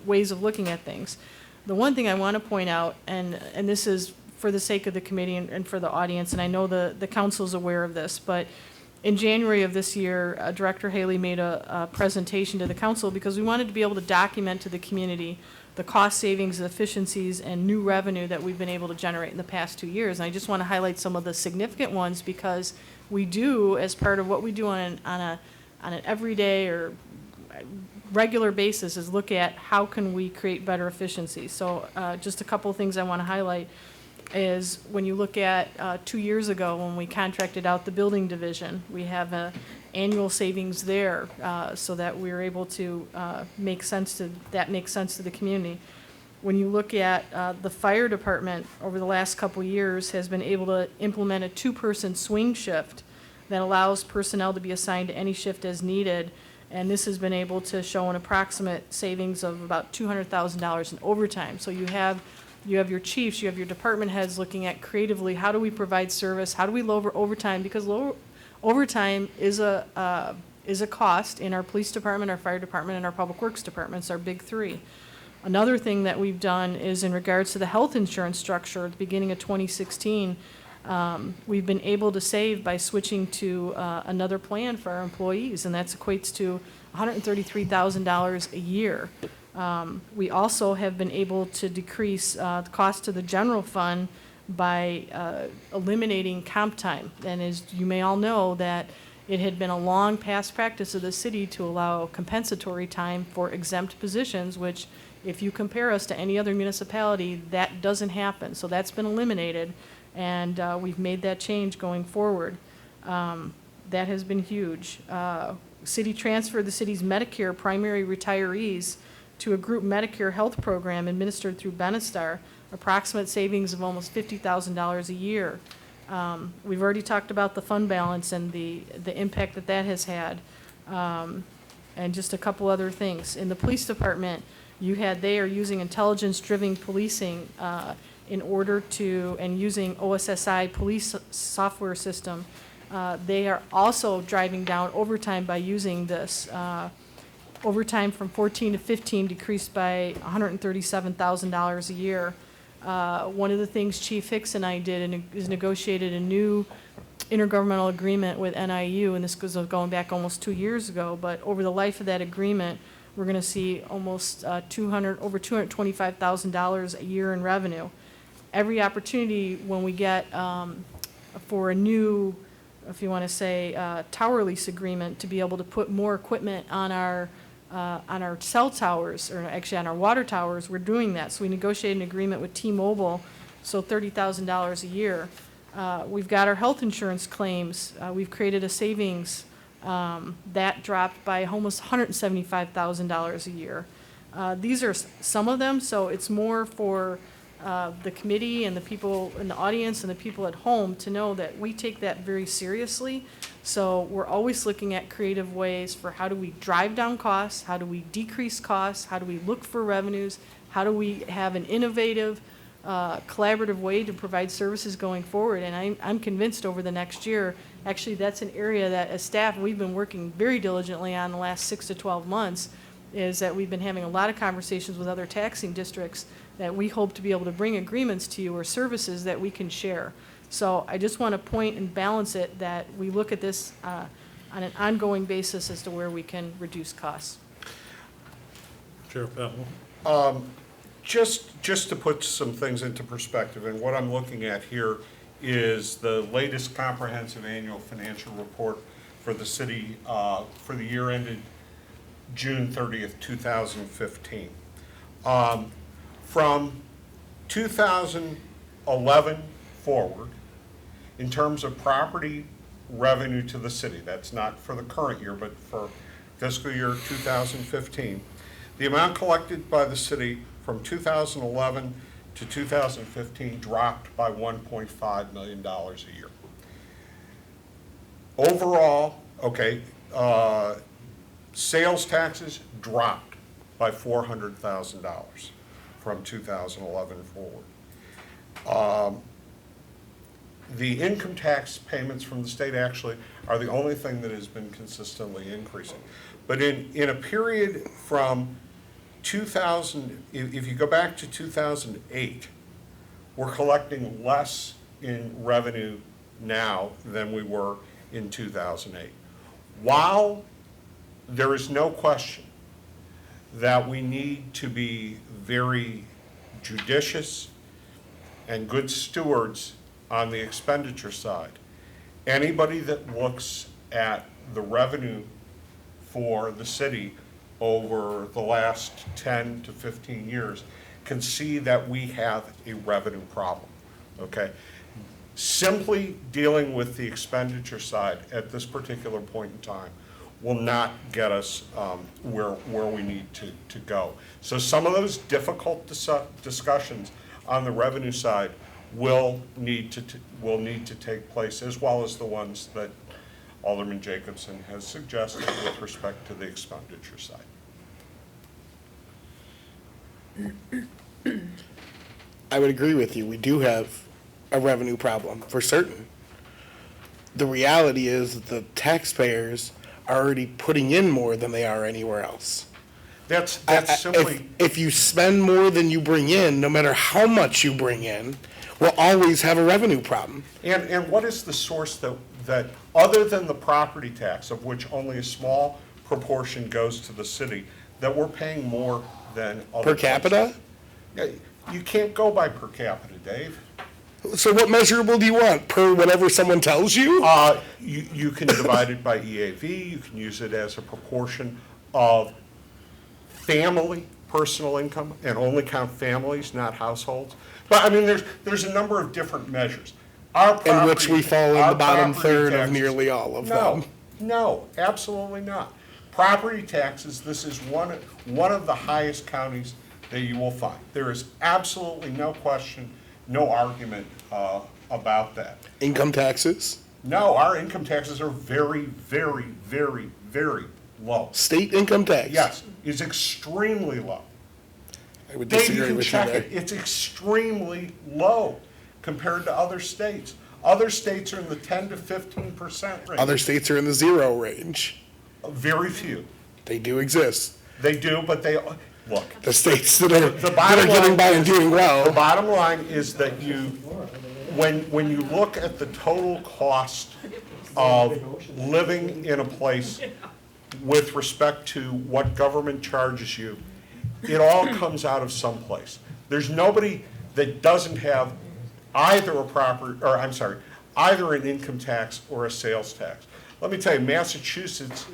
ways of looking at things. The one thing I want to point out, and this is for the sake of the committee and for the audience, and I know the council's aware of this, but in January of this year, Director Haley made a presentation to the council because we wanted to be able to document to the community the cost savings, efficiencies, and new revenue that we've been able to generate in the past 2 years. And I just want to highlight some of the significant ones because we do, as part of what we do on an everyday or regular basis, is look at how can we create better efficiency. So just a couple of things I want to highlight is when you look at 2 years ago when we contracted out the building division, we have annual savings there so that we're able to make sense to the community. When you look at the fire department over the last couple years has been able to implement a 2-person swing shift that allows personnel to be assigned to any shift as needed. And this has been able to show an approximate savings of about $200,000 in overtime. So you have your chiefs, you have your department heads looking at creatively, how do we provide service? How do we lower overtime? Because overtime is a cost in our police department, our fire department, and our public works departments, our big 3. Another thing that we've done is in regards to the health insurance structure at the beginning of 2016, we've been able to save by switching to another plan for our employees, and that equates to $133,000 a year. We also have been able to decrease the cost to the general fund by eliminating comp time. And as you may all know, that it had been a long past practice of the city to allow compensatory time for exempt positions, which if you compare us to any other municipality, that doesn't happen. So that's been eliminated, and we've made that change going forward. That has been huge. City transferred the city's Medicare primary retirees to a group Medicare health program administered through Benestar, approximate savings of almost $50,000 a year. We've already talked about the fund balance and the impact that that has had. And just a couple other things. In the police department, they are using intelligence-driven policing in order to, and using OSSI police software system. They are also driving down overtime by using this. Overtime from 14 to 15 decreased by $137,000 a year. One of the things Chief Hicks and I did is negotiated a new intergovernmental agreement with NIU, and this goes going back almost 2 years ago, but over the life of that agreement, we're gonna see almost over $225,000 a year in revenue. Every opportunity when we get for a new, if you wanna say, tower lease agreement, to be able to put more equipment on our cell towers, or actually on our water towers, we're doing that. So we negotiated an agreement with T-Mobile, so $30,000 a year. We've got our health insurance claims. We've created a savings that dropped by almost $175,000 a year. These are some of them, so it's more for the committee and the people in the audience and the people at home to know that we take that very seriously. So we're always looking at creative ways for how do we drive down costs, how do we decrease costs, how do we look for revenues, how do we have an innovative, collaborative way to provide services going forward. And I'm convinced over the next year, actually that's an area that as staff we've been working very diligently on the last 6 to 12 months, is that we've been having a lot of conversations with other taxing districts that we hope to be able to bring agreements to you or services that we can share. So I just want to point and balance it that we look at this on an ongoing basis as to where we can reduce costs. Chair Powell. Just to put some things into perspective, and what I'm looking at here is the latest comprehensive annual financial report for the city for the year ended June 30th, 2015. From 2011 forward, in terms of property revenue to the city, that's not for the current year, but for fiscal year 2015, the amount collected by the city from 2011 to 2015 dropped by $1.5 million a year. Overall, sales taxes dropped by $400,000 from 2011 forward. The income tax payments from the state actually are the only thing that has been consistently increasing. But in a period from 2000, if you go back to 2008, we're collecting less in revenue now than we were in 2008. While there is no question that we need to be very judicious and good stewards on the expenditure side, anybody that looks at the revenue for the city over the last 10 to 15 years can see that we have a revenue problem, okay? Simply dealing with the expenditure side at this particular point in time will not get us where we need to go. So some of those difficult discussions on the revenue side will need to take place, as well as the ones that Alderman Jacobson has suggested with respect to the expenditure side. I would agree with you. We do have a revenue problem, for certain. The reality is that the taxpayers are already putting in more than they are anywhere else. That's simply... If you spend more than you bring in, no matter how much you bring in, we'll always have a revenue problem. And what is the source that, other than the property tax, of which only a small proportion goes to the city, that we're paying more than other Per capita? places? You can't go by per capita, Dave. So what measurable do you want? Per whatever someone tells you? You can divide it by EAV, you can use it as a proportion of family personal income, and only count families, not households. But I mean, there's a number of different measures. In which we fall in the bottom third of nearly all of them. No, absolutely not. Property taxes, this is one of the highest counties that you will find. There is absolutely no question, no argument about that. Income taxes? No, our income taxes are very, very, very, very low. State income tax? Yes, is extremely low. I would Dave, you disagree can with you check there. it. It's extremely low compared to other states. Other states are in the 10 to 15% range. Other states are in the 0 range. Very few. They do exist. They do, but they, look. The states that are, The that bottom are getting line by and is- doing The well. bottom line is that when you look at the total cost of living in a place with respect to what government charges you, it all comes out of someplace. There's nobody that doesn't have either either an income tax or a sales tax. Let me tell you, Massachusetts,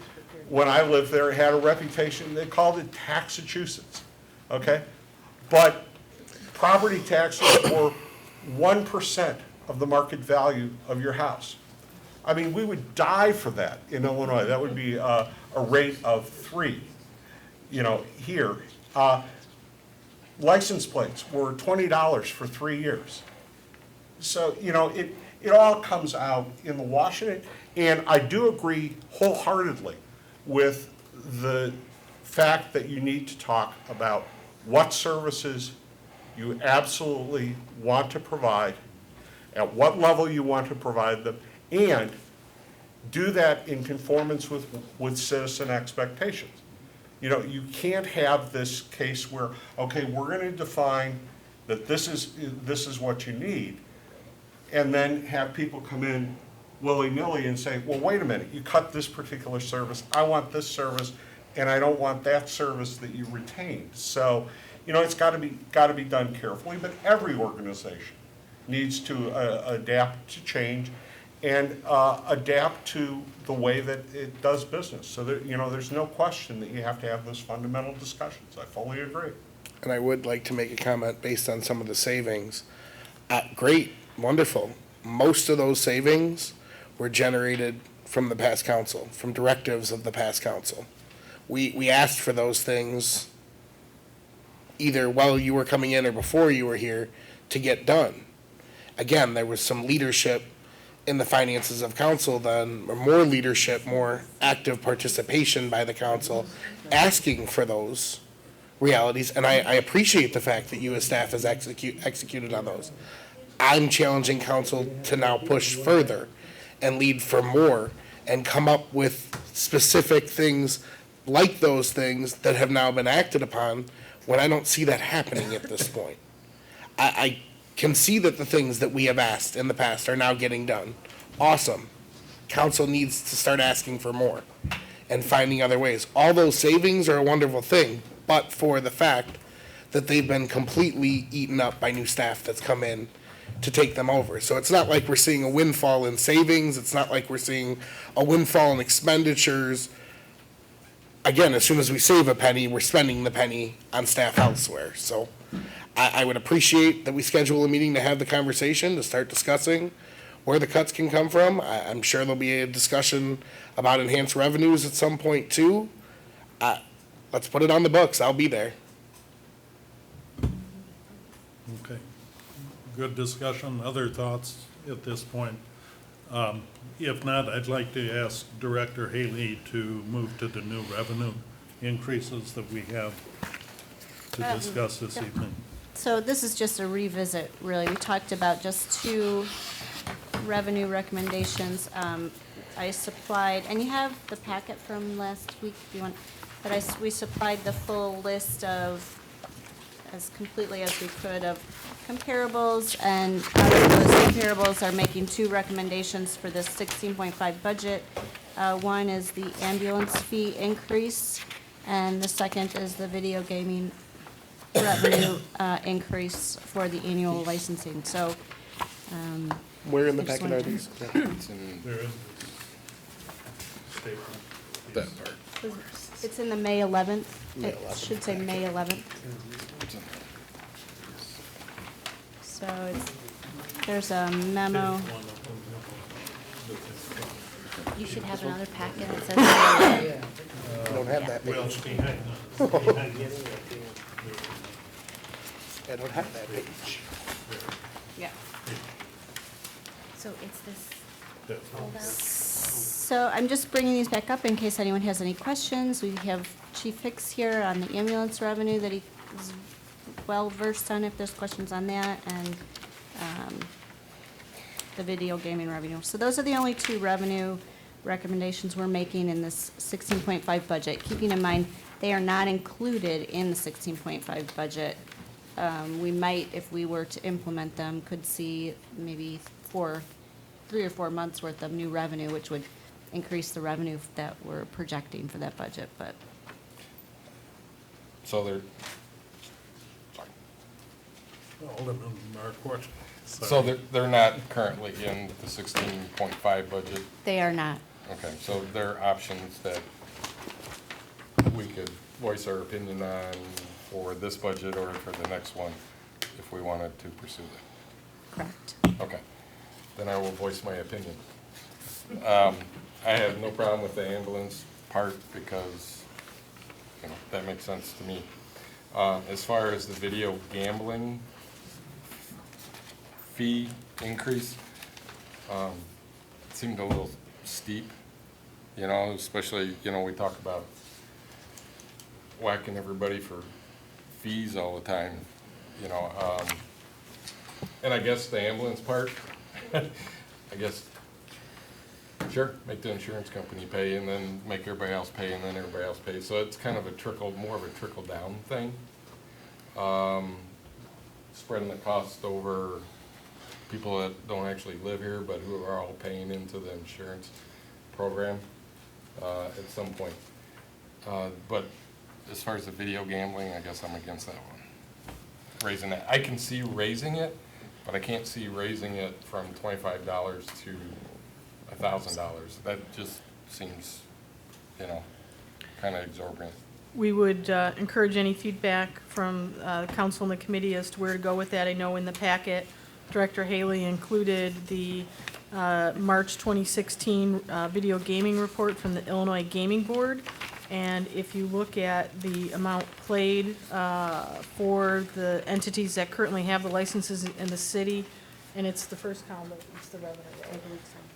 when I lived there, had a reputation, they called it Taxachusetts, okay? But property taxes were 1% of the market value of your house. I mean, we would die for that in Illinois. That would be a rate of 3, here. License plates were $20 for 3 years. So, it all comes out in the Washington, and I do agree wholeheartedly with the fact that you need to talk about what services you absolutely want to provide, at what level you want to provide them, and do that in conformance with citizen expectations. You can't have this case where, okay, we're going to define that this is what you need, and then have people come in willy-nilly and say, well, wait a minute, you cut this particular service, I want this service, and I don't want that service that you retained. So, it's got to be done carefully, but every organization needs to adapt to change and adapt to the way that it does business. So that, there's no question that you have to have those fundamental discussions. I fully agree. And I would like to make a comment based on some of the savings. Great, wonderful. Most of those savings were generated from the past council, from directives of the past council. We asked for those things either while you were coming in or before you were here to get done. Again, there was some leadership in the finances of council then, or more leadership, more active participation by the council, asking for those realities, and I appreciate the fact that you as staff has executed on those. I'm challenging council to now push further and lead for more and come up with specific things like those things that have now been acted upon when I don't see that happening at this point. I can see that the things that we have asked in the past are now getting done. Awesome. Council needs to start asking for more and finding other ways. All those savings are a wonderful thing, but for the fact that they've been completely eaten up by new staff that's come in to take them over. So it's not like we're seeing a windfall in savings. It's not like we're seeing a windfall in expenditures. Again, as soon as we save a penny, we're spending the penny on staff elsewhere. So I would appreciate that we schedule a meeting to have the conversation, to start discussing where the cuts can come from. I'm sure there'll be a discussion about enhanced revenues at some point too. Let's put it on the books. I'll be there. Okay. Good discussion. Other thoughts at this point? If not, I'd like to ask Director Haley to move to the new revenue increases that we have to discuss this evening. So this is just a revisit, really. We talked about just 2 revenue recommendations. I supplied, and you have the packet from last week, if you want, but we supplied the full list of, as completely as we could, of comparables, and out of those comparables are making 2 recommendations for this 16.5 budget. One is the ambulance fee increase, and the second is the video gaming revenue increase for the annual licensing. So, Where in the I just packet wanted are these? There is statement. That part. it's in the May 11th. May It 11th should say May 11th. So there's a memo. You should have another packet that says. I don't have that Well, page. behind I don't have that page. Yeah. So it's this the- foldout? So I'm just bringing these back up in case anyone has any questions. We have Chief Hicks here on the ambulance revenue that he is well versed on if there's questions on that, and the video gaming revenue. So those are the only two revenue recommendations we're making in this 16.5 budget. Keeping in mind, they are not included in the 16.5 budget. We might, if we were to implement them, could see maybe 3 or 4 months worth of new revenue, which would increase the revenue that we're projecting for that budget, but. So they're, Alderman Marquardt. so they're not currently in the 16.5 budget? They are not. Okay, so there are options that we could voice our opinion on for this budget or for the next one if we wanted to pursue that? Correct. Okay, then I will voice my opinion. I have no problem with the ambulance part because, you know, that makes sense to me. As far as the video gambling fee increase, it seemed a little steep, you know, especially, you know, we talk about whacking everybody for fees all the time, you know. And I guess the ambulance part, I guess, sure, make the insurance company pay and then make everybody else pay and then everybody else pays. So it's kind of more of a trickle down thing. Spreading the cost over people that don't actually live here but who are all paying into the insurance program at some point. But as far as the video gambling, I guess I'm against that one. Raising that. I can see raising it, but I can't see raising it from $25 to $1,000. That just seems, you know, kind of exorbitant. We would encourage any feedback from council and the committee as to where to go with that. I know in the packet, Director Haley included the March 2016 video gaming report from the Illinois Gaming Board. And if you look at the amount played for the entities that currently have the licenses in the city, and it's the first column, it's the revenue, right?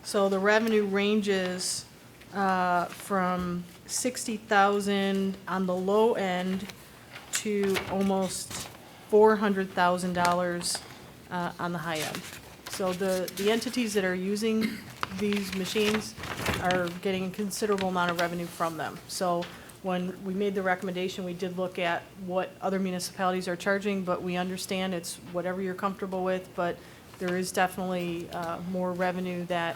So the revenue ranges from 60,000 on the low end to almost $400,000 on the high end. So the entities that are using these machines are getting a considerable amount of revenue from them. So when we made the recommendation, we did look at what other municipalities are charging, but we understand it's whatever you're comfortable with, but there is definitely more revenue that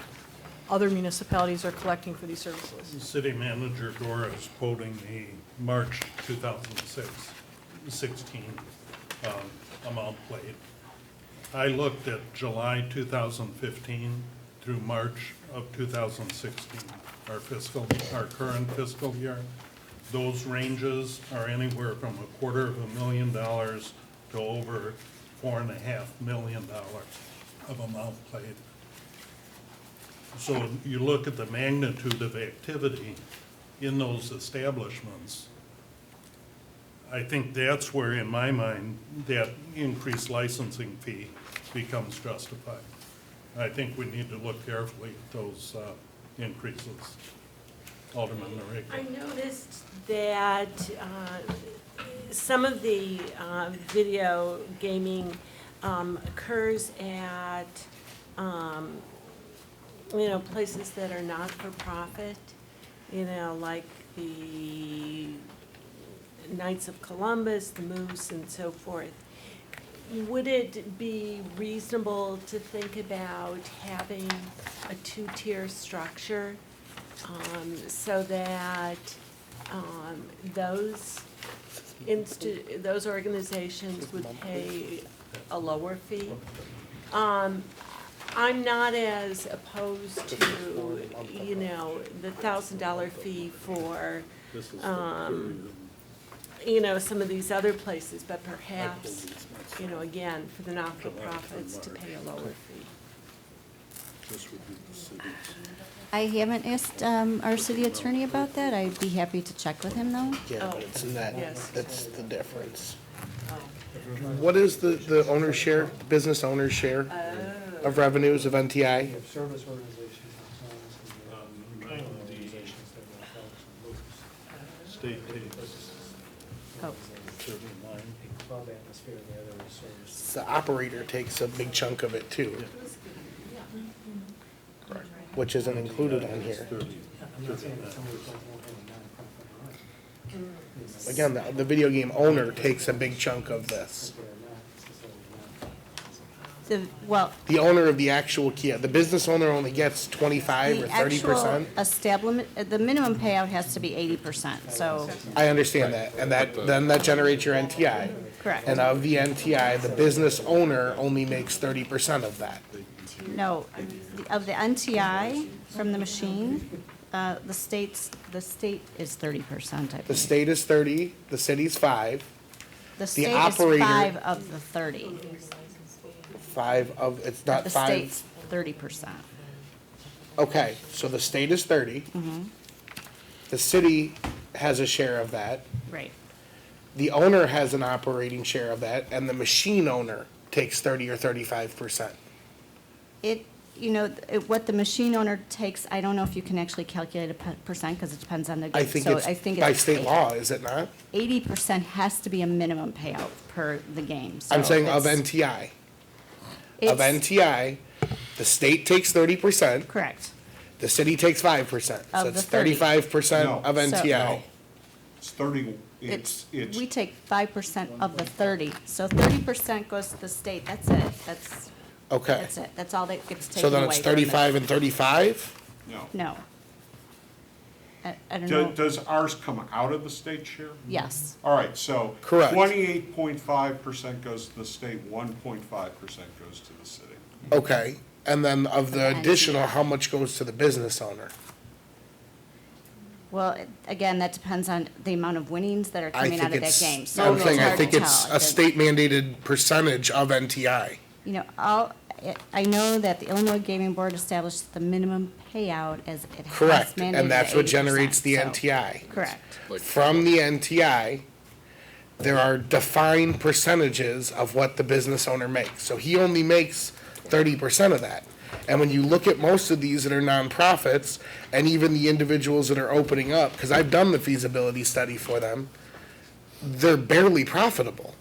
other municipalities are collecting for these services. City Manager Dora is quoting the March 2016 amount played. I looked at July 2015 through March of 2016, our current fiscal year. Those ranges are anywhere from $250,000 to over $4.5 million of amount played. So you look at the magnitude of activity in those establishments, I think that's where, in my mind, that increased licensing fee becomes justified. I think we need to look carefully at those increases. Alderman Nareko. I noticed that some of the video gaming occurs at, places that are not for profit, like the Knights of Columbus, the Moose, and so forth. Would it be reasonable to think about having a two-tier structure so that those organizations would pay a lower fee? I'm not as opposed to, the $1,000 fee for, some of these other places, but perhaps, again, for the not-for-profits to pay a lower fee. This would be the city's. I haven't asked our city attorney about that. I'd be happy to check with him, though. Yeah, but it's net, yes. that's the difference. What is the owner's share, the business owner's share of revenues of NTI? Service organizations. State takes Oh, 39. Club atmosphere, and the other is service. The operator takes a big chunk of it too, which isn't included on here. I'm not saying that somebody won't have a nonprofit. Again, the video game owner takes a big chunk of this. well, The owner of the actual Kia, the business owner only gets 25 or the 30%. actual establishment, the minimum payout has to be 80%, so, I understand that, and then that generates your NTI. correct. And of the NTI, the business owner only makes 30% of that. No, of the NTI from the machine, the state is 30%, I The believe. state is 30, the city's 5, The state is operator- 5 of the 30. 5 of, it's not The 5. state's 30%. Okay, so the state is 30. The city has a share of that. Right. The owner has an operating share of that, and the machine owner takes 30 or 35%. It, you know, what the machine owner takes, I don't know if you can actually calculate a percent, because it depends on the. I think so it's by state law, is it not? 80% has to be a minimum payout per the game, so. I'm saying of it's- NTI. Of it's- NTI, the state takes 30%, Correct. the city takes 5%. So Of it's the 30. 35% No. of So- NTI. It's 30, It's, it's, we take 5% of the 30, so 30% goes to the state, that's it, Okay. that's it, that's all that gets taken So away. then it's from 35 and 35? no. it. No. I don't know, Does ours come out of the state share? yes, All right, so. Correct. 28.5% goes to the state, 1.5% goes to the city. Okay, and then of the And- additional, how much goes to the business owner? well, again, that depends on the amount of winnings that are I coming out think of that it's, game, so I'm it's saying, I hard to think it's tell. a state mandated percentage of NTI. You know, I know that the Illinois Gaming Board established the minimum payout as it has Correct, mandated and that's at what 80%, generates the so- NTI. Correct. From the NTI, there are defined percentages of what the business owner makes. So he only makes 30% of that. And when you look at most of these that are nonprofits, and even the individuals that are opening up, because I've done the feasibility study for them, they're barely profitable.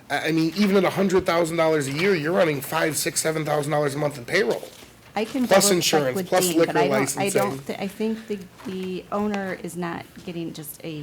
I mean, even at $100,000 a year, you're running $5,000, $6,000, $7,000 a month in payroll. I can Plus double check insurance, with plus Dean, but liquor I don't, I licensing. don't, I think the owner is not getting just a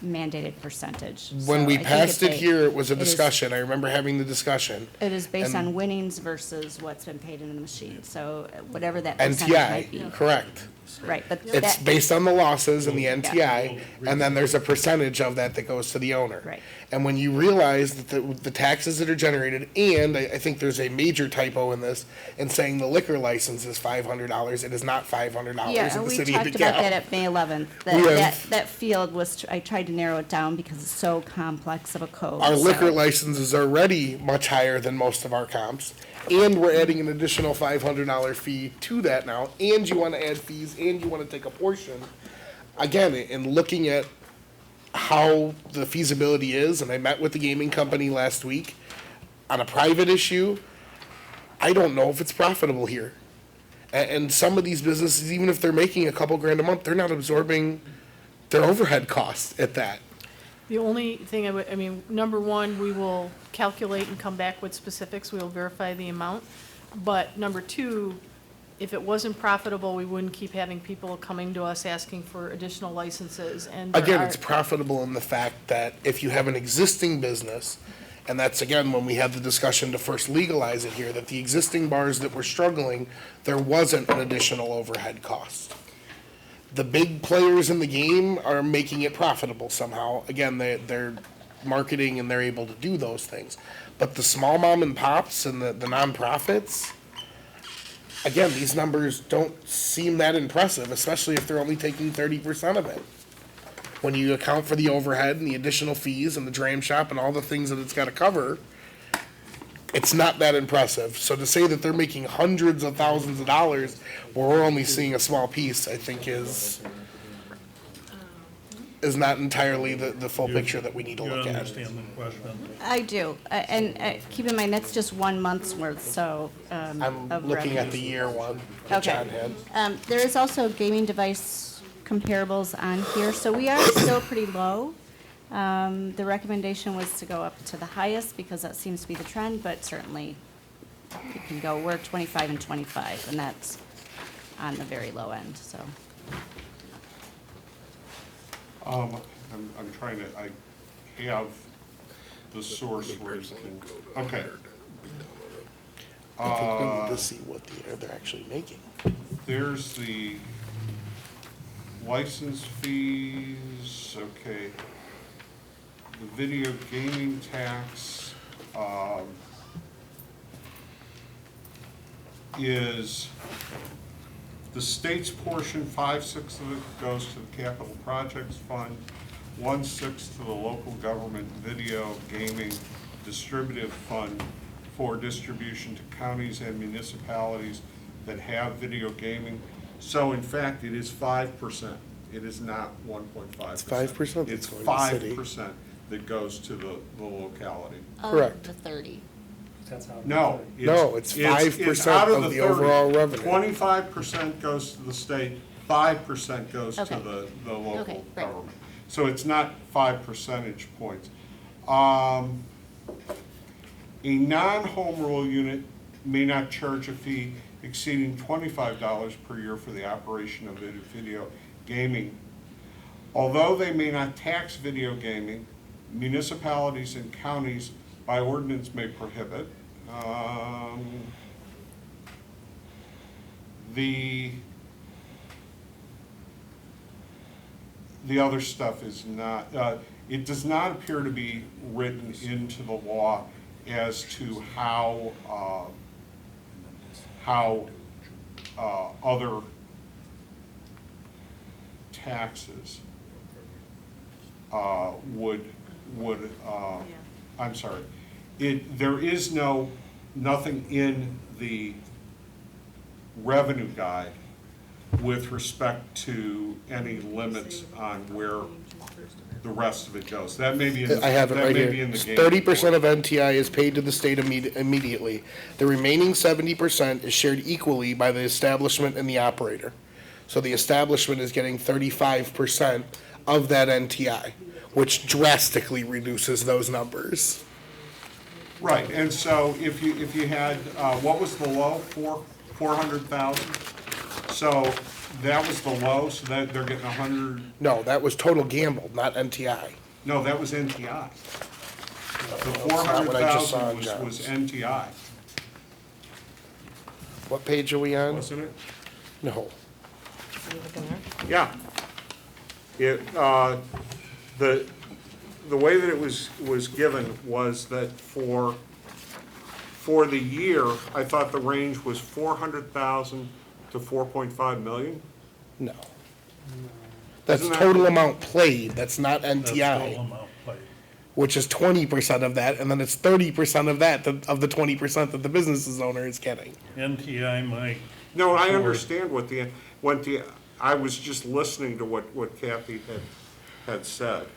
mandated percentage. When So we I think passed it's it here, it was a it is- discussion. I remember having the discussion. It is based and- on winnings versus what's been paid into the machine, so whatever that percentage might be. NTI, correct. Right, but It's that, based on the losses and the NTI, and then there's a percentage of that that goes to the owner. Right. And when you realize that the taxes that are generated, and I think there's a major typo in this, in saying the liquor license is $500, it is not $500 yeah, in the we city talked of about that DeKalb. at May 11th. We That have- field was, I tried to narrow it down because it's so complex of a code. Our liquor so- license is already much higher than most of our comps, and we're adding an additional $500 fee to that now, and you want to add fees, and you want to take a portion. Again, in looking at how the feasibility is, and I met with the gaming company last week, on a private issue, I don't know if it's profitable here. And some of these businesses, even if they're making a couple grand a month, they're not absorbing their overhead costs at that. The only thing I mean, number one, we will calculate and come back with specifics, we will verify the amount. But number two, if it wasn't profitable, we wouldn't keep having people coming to us asking for additional licenses, and there Again, are- it's profitable in the fact that if you have an existing business, and that's again when we had the discussion to first legalize it here, that the existing bars that were struggling, there wasn't an additional overhead cost. The big players in the game are making it profitable somehow. Again, they're marketing and they're able to do those things. But the small mom and pops and the nonprofits, again, these numbers don't seem that impressive, especially if they're only taking 30% of it. When you account for the overhead and the additional fees and the dram shop and all the things that it's gotta cover, it's not that impressive. So to say that they're making hundreds of thousands of dollars where we're only seeing a small piece, I think is not entirely the full picture that we need to You look at. understand the question? I do, and keep in mind, that's just 1 month's worth, so, I'm of looking at revenue. the year one that Okay. John had. There is also gaming device comparables on here, so we are still pretty low. The recommendation was to go up to the highest because that seems to be the trend, but certainly you can go, we're 25 and 25, and that's on the very low end, so. I'm trying to, I have the source where it can, okay. I think we need to see what they're actually making. There's the license fees, okay. The video gaming tax, is the state's portion, 5/6 of it goes to the capital projects fund, 1/6 to the local government video gaming distributive fund for distribution to counties and municipalities that have video gaming. So in fact, it is 5%. It is not 1.5%. It's 5% that's It's going to the city. 5% that goes to the locality. Correct. The 30. No. No, it's 5% of the overall revenue. 25% goes to the state, 5% goes to Okay. the local Okay, right. government. So it's not 5 percentage points. A non-home rule unit may not charge a fee exceeding $25 per year for the operation of video gaming. Although they may not tax video gaming, municipalities and counties by ordinance may prohibit. The other stuff is not, it does not appear to be written into the law as to how other taxes would, I'm sorry. There is nothing in the revenue guide with respect to any limits on where the rest of it goes. That may be in the, I have it that right may here. be in the game 30% report. of NTI is paid to the state immediately. The remaining 70% is shared equally by the establishment and the operator. So the establishment is getting 35% of that NTI, which drastically reduces those numbers. Right, and so if you had, what was the low, 400,000? So that was the low, so that they're getting 100, No, that was total gambled, not NTI. no, that was NTI. The That's not what I just saw 400,000 on was John's. NTI, What page are we on? wasn't it? No. Yeah. It, the way that it was given was that for the year, I thought the range was 400,000 to 4.5 million. No. That's Isn't that- total amount played, that's not That's total NTI, amount played. which is 20% of that, and then it's 30% of that, of the 20% that the business owner is getting. NTI might, No, I Sure. understand what I was just listening to what Kathy had said.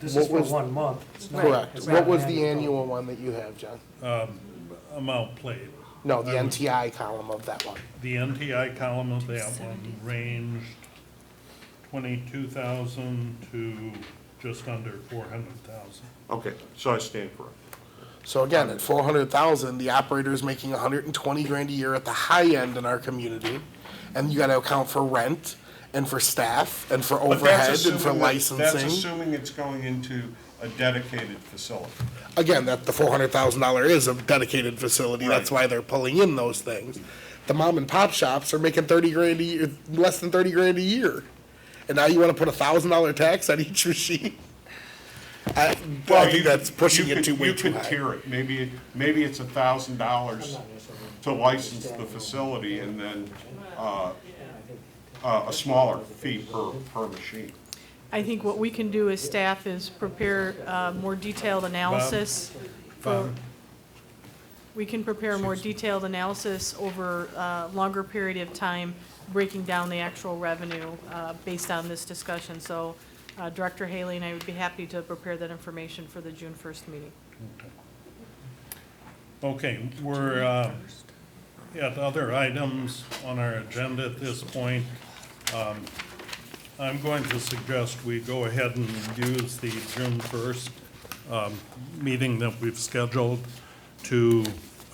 This What is for was- 1 month. It's not- Correct. it's What not was an the annual. annual one that you have, John? amount played. No, the NTI column of that one. The NTI column of that one ranged 22,000 to just under 400,000. Okay, so I stand corrected. So again, at 400,000, the operator is making 120 grand a year at the high end in our community. And you gotta account for rent and for staff and for But that's overhead and assuming for that- That's licensing. assuming it's going into a dedicated facility. Again, that the $400,000 is a dedicated facility. That's Right. why they're pulling in those things. The mom and pop shops are making 30 grand a year, less than 30 grand a year. And now you wanna put $1,000 tax on each machine? I think that's pushing it too way too You could high. tier it, maybe it's $1,000 to license the facility and then, a smaller fee per machine. I think what we can do as staff is prepare more detailed analysis for, We can prepare a more detailed analysis over a longer period of time, breaking down the actual revenue based on this discussion. So Director Haley and I would be happy to prepare that information for the June 1st meeting. Okay, we're at other items on our agenda at this point. I'm going to suggest we go ahead and use the June 1st meeting that we've scheduled to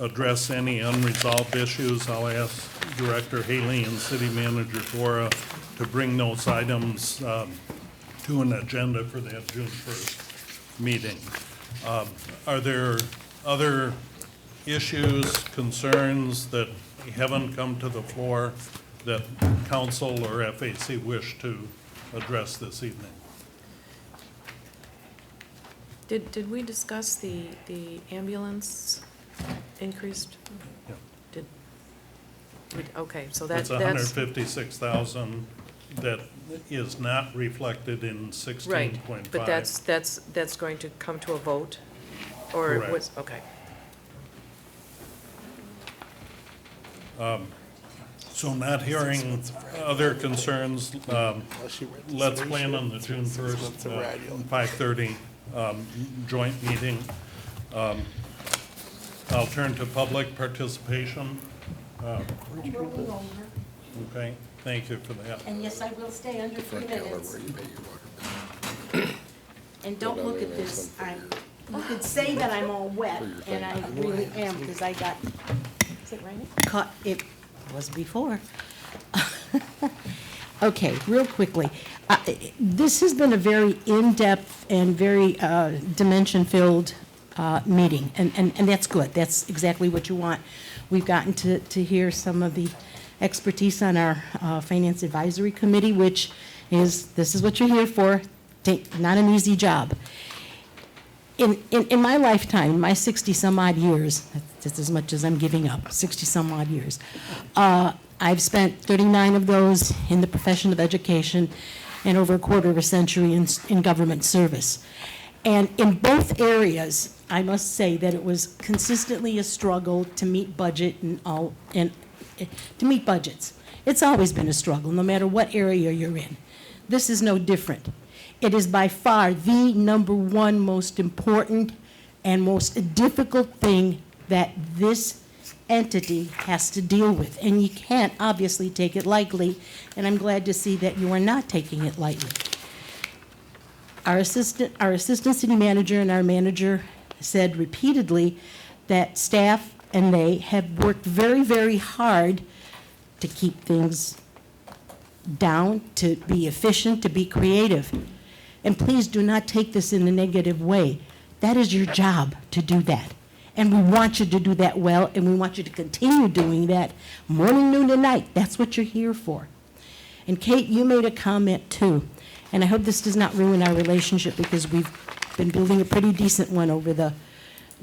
address any unresolved issues. I'll ask Director Haley and City Manager Gora to bring those items to an agenda for that June 1st meeting. Are there other issues, concerns that haven't come to the floor that council or FAC wish to address this evening? Did we discuss the ambulance increased? Yeah. Okay, so It's that's. $156,000 that is not reflected in 16.5. Right, but that's going to come to a vote? Or Correct. what's, okay. So not hearing other concerns, let's plan on the June 1st, 5:30 joint meeting. I'll turn to public participation. Okay, thank you for that. And yes, I will stay under 3 minutes. And don't look at this, you could say that I'm all wet, and I really am, because I got Is it raining? caught, it was before. Okay, real quickly, this has been a very in-depth and very dimension-filled meeting, and that's good, that's exactly what you want. We've gotten to hear some of the expertise on our Finance Advisory Committee, which is, this is what you're here for, not an easy job. In my lifetime, my 60-some-odd years, that's as much as I'm giving up, 60-some-odd years, I've spent 39 of those in the profession of education and over a quarter of a century in government service. And in both areas, I must say that it was consistently a struggle to meet budget to meet budgets. It's always been a struggle, no matter what area you're in. This is no different. It is by far the #1 most important and most difficult thing that this entity has to deal with. And you can't obviously take it lightly, and I'm glad to see that you are not taking it lightly. Our assistant city manager and our manager said repeatedly that staff and they have worked very, very hard to keep things down, to be efficient, to be creative. And please do not take this in a negative way. That is your job to do that. And we want you to do that well, and we want you to continue doing that morning, noon, and night. That's what you're here for. And Kate, you made a comment too, and I hope this does not ruin our relationship because we've been building a pretty decent one over the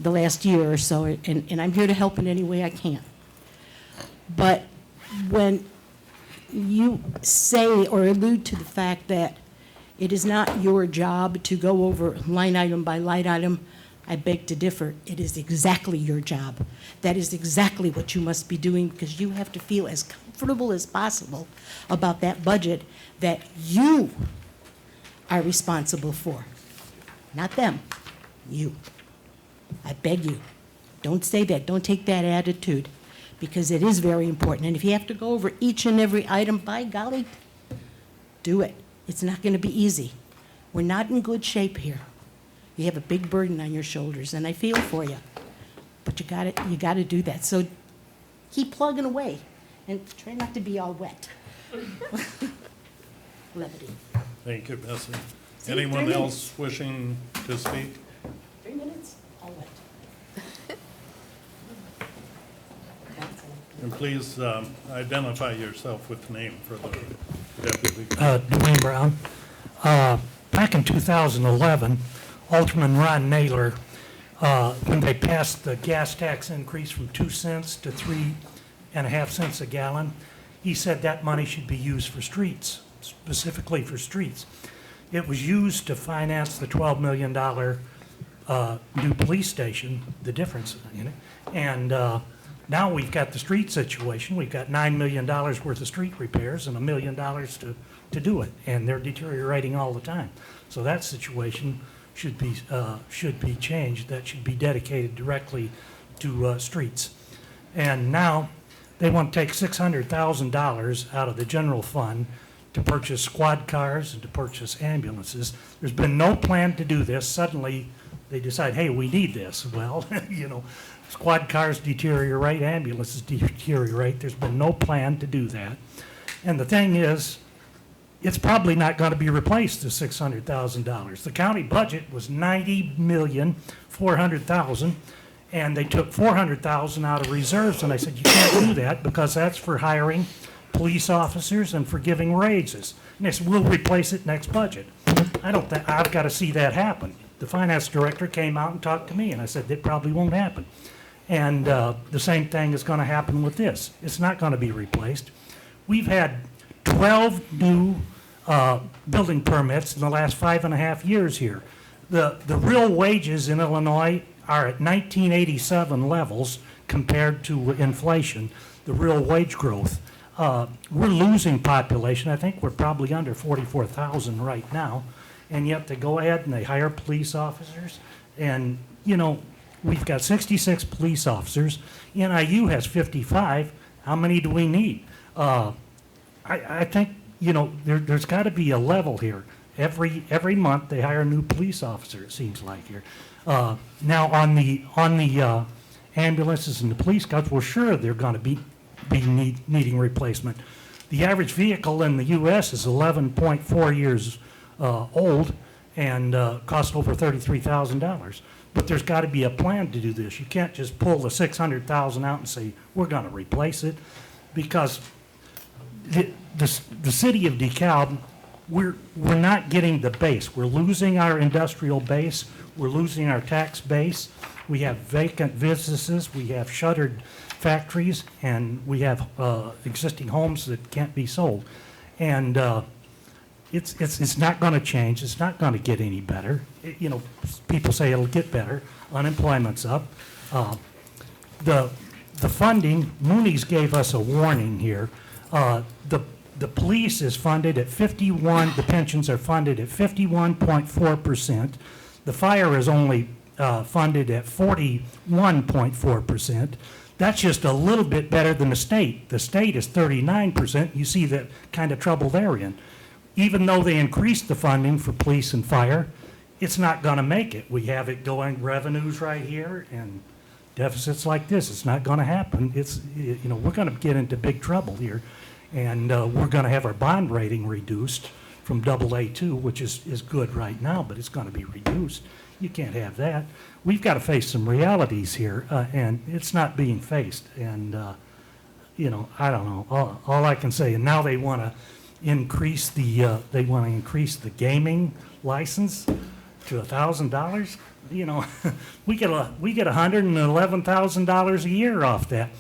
last year or so, and I'm here to help in any way I can. But when you say or allude to the fact that it is not your job to go over line item by line item, I beg to differ. It is exactly your job. That is exactly what you must be doing because you have to feel as comfortable as possible about that budget that you are responsible for. Not them, you. I beg you, don't say that. Don't take that attitude because it is very important. And if you have to go over each and every item, by golly, do it. It's not going to be easy. We're not in good shape here. You have a big burden on your shoulders, and I feel for you. But you got to do that. So keep plugging away, and try not to be all wet. Levity. Thank you, Bessie. See, Anyone 3 else wishing to speak? 3 minutes, all wet. And please identify yourself with name for the deputy. Dwayne Brown. Back in 2011, Alderman Ron Naylor, when they passed the gas tax increase from 2 cents to 3.5 cents a gallon, he said that money should be used for streets, specifically for streets. It was used to finance the $12 million new police station, the difference in it. And now we've got the street situation. We've got $9 million worth of street repairs and $1 million to do it, and they're deteriorating all the time. So that situation should be changed. That should be dedicated directly to streets. And now they want to take $600,000 out of the general fund to purchase squad cars and to purchase ambulances. There's been no plan to do this. Suddenly, they decide, hey, we need this. Well, you know, squad cars deteriorate, ambulances deteriorate. There's been no plan to do that. And the thing is, it's probably not going to be replaced, the $600,000. The county budget was $90,400,000, and they took $400,000 out of reserves, and I said, you can't do that because that's for hiring police officers and for giving raises. And they said, we'll replace it next budget. I don't think, I've got to see that happen. The finance director came out and talked to me, and I said, it probably won't happen. And the same thing is going to happen with this. It's not going to be replaced. We've had 12 new building permits in the last 5.5 years here. The real wages in Illinois are at 1987 levels compared to inflation, the real wage growth. We're losing population. I think we're probably under 44,000 right now. And yet they go ahead and they hire police officers. And, you know, we've got 66 police officers. NIU has 55. How many do we need? I think, you know, there's got to be a level here. Every month they hire a new police officer, it seems like here. Now on the ambulances and the police cars, well, sure, they're going to be needing replacement. The average vehicle in the U.S. is 11.4 years old and costs over $33,000. But there's got to be a plan to do this. You can't just pull the $600,000 out and say, we're going to replace it, because the city of DeKalb, we're not getting the base. We're losing our industrial base. We're losing our tax base. We have vacant businesses. We have shuttered factories, and we have existing homes that can't be sold. And it's not going to change. It's not going to get any better. You know, people say it'll get better. Unemployment's up. The funding, Mooney's gave us a warning here. The police is funded at 51, the pensions are funded at 51.4%. The fire is only funded at 41.4%. That's just a little bit better than the state. The state is 39%. You see the kind of trouble they're in. Even though they increased the funding for police and fire, it's not going to make it. We have it going revenues right here and deficits like this. It's not going to happen. It's, you know, we're going to get into big trouble here. And we're going to have our bond rating reduced from AA2, which is good right now, but it's going to be reduced. You can't have that. We've got to face some realities here, and it's not being faced. And, you know, I don't know. All I can say, and now they want to increase the gaming license to $1,000. You know, we get $111,000 a year off that.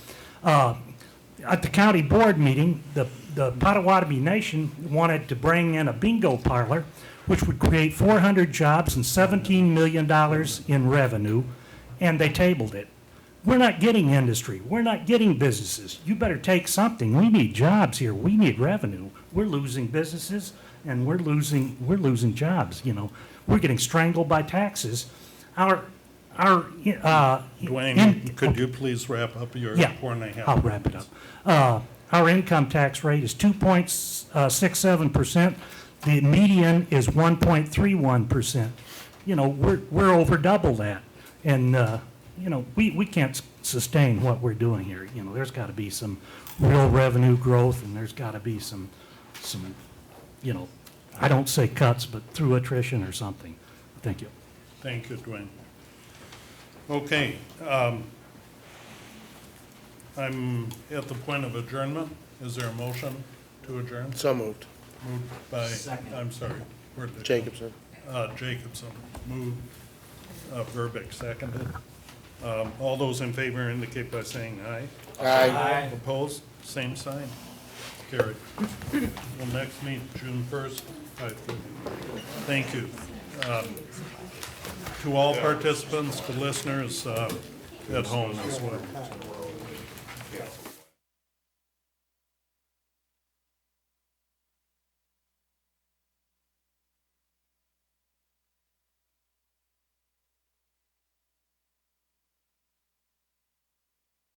At the county board meeting, the Potawatomi Nation wanted to bring in a bingo parlor, which would create 400 jobs and $17 million in revenue, and they tabled it. We're not getting industry. We're not getting businesses. You better take something. We need jobs here. We need revenue. We're losing businesses, and we're losing jobs. You know, we're getting strangled by taxes. Dwayne, could you please wrap up your 4.5? I'll wrap it up. Our income tax rate is 2.67%. The median is 1.31%. You know, we're over double that. And, you know, we can't sustain what we're doing here. You know, there's got to be some real revenue growth, and there's got to be some, you know, I don't say cuts, but through attrition or something. Thank you. Thank you, Dwayne. Okay, I'm at the point of adjournment. Is there a motion to adjourn? So moved. Moved by, I'm sorry, where did it go? Jacobson. Jacobson, moved, Verbeck seconded. All those in favor indicate by saying aye. Aye. Opposed, same sign. Carried. We'll next meet June 1st, 5:30. Thank you. to all participants, to listeners at home as well.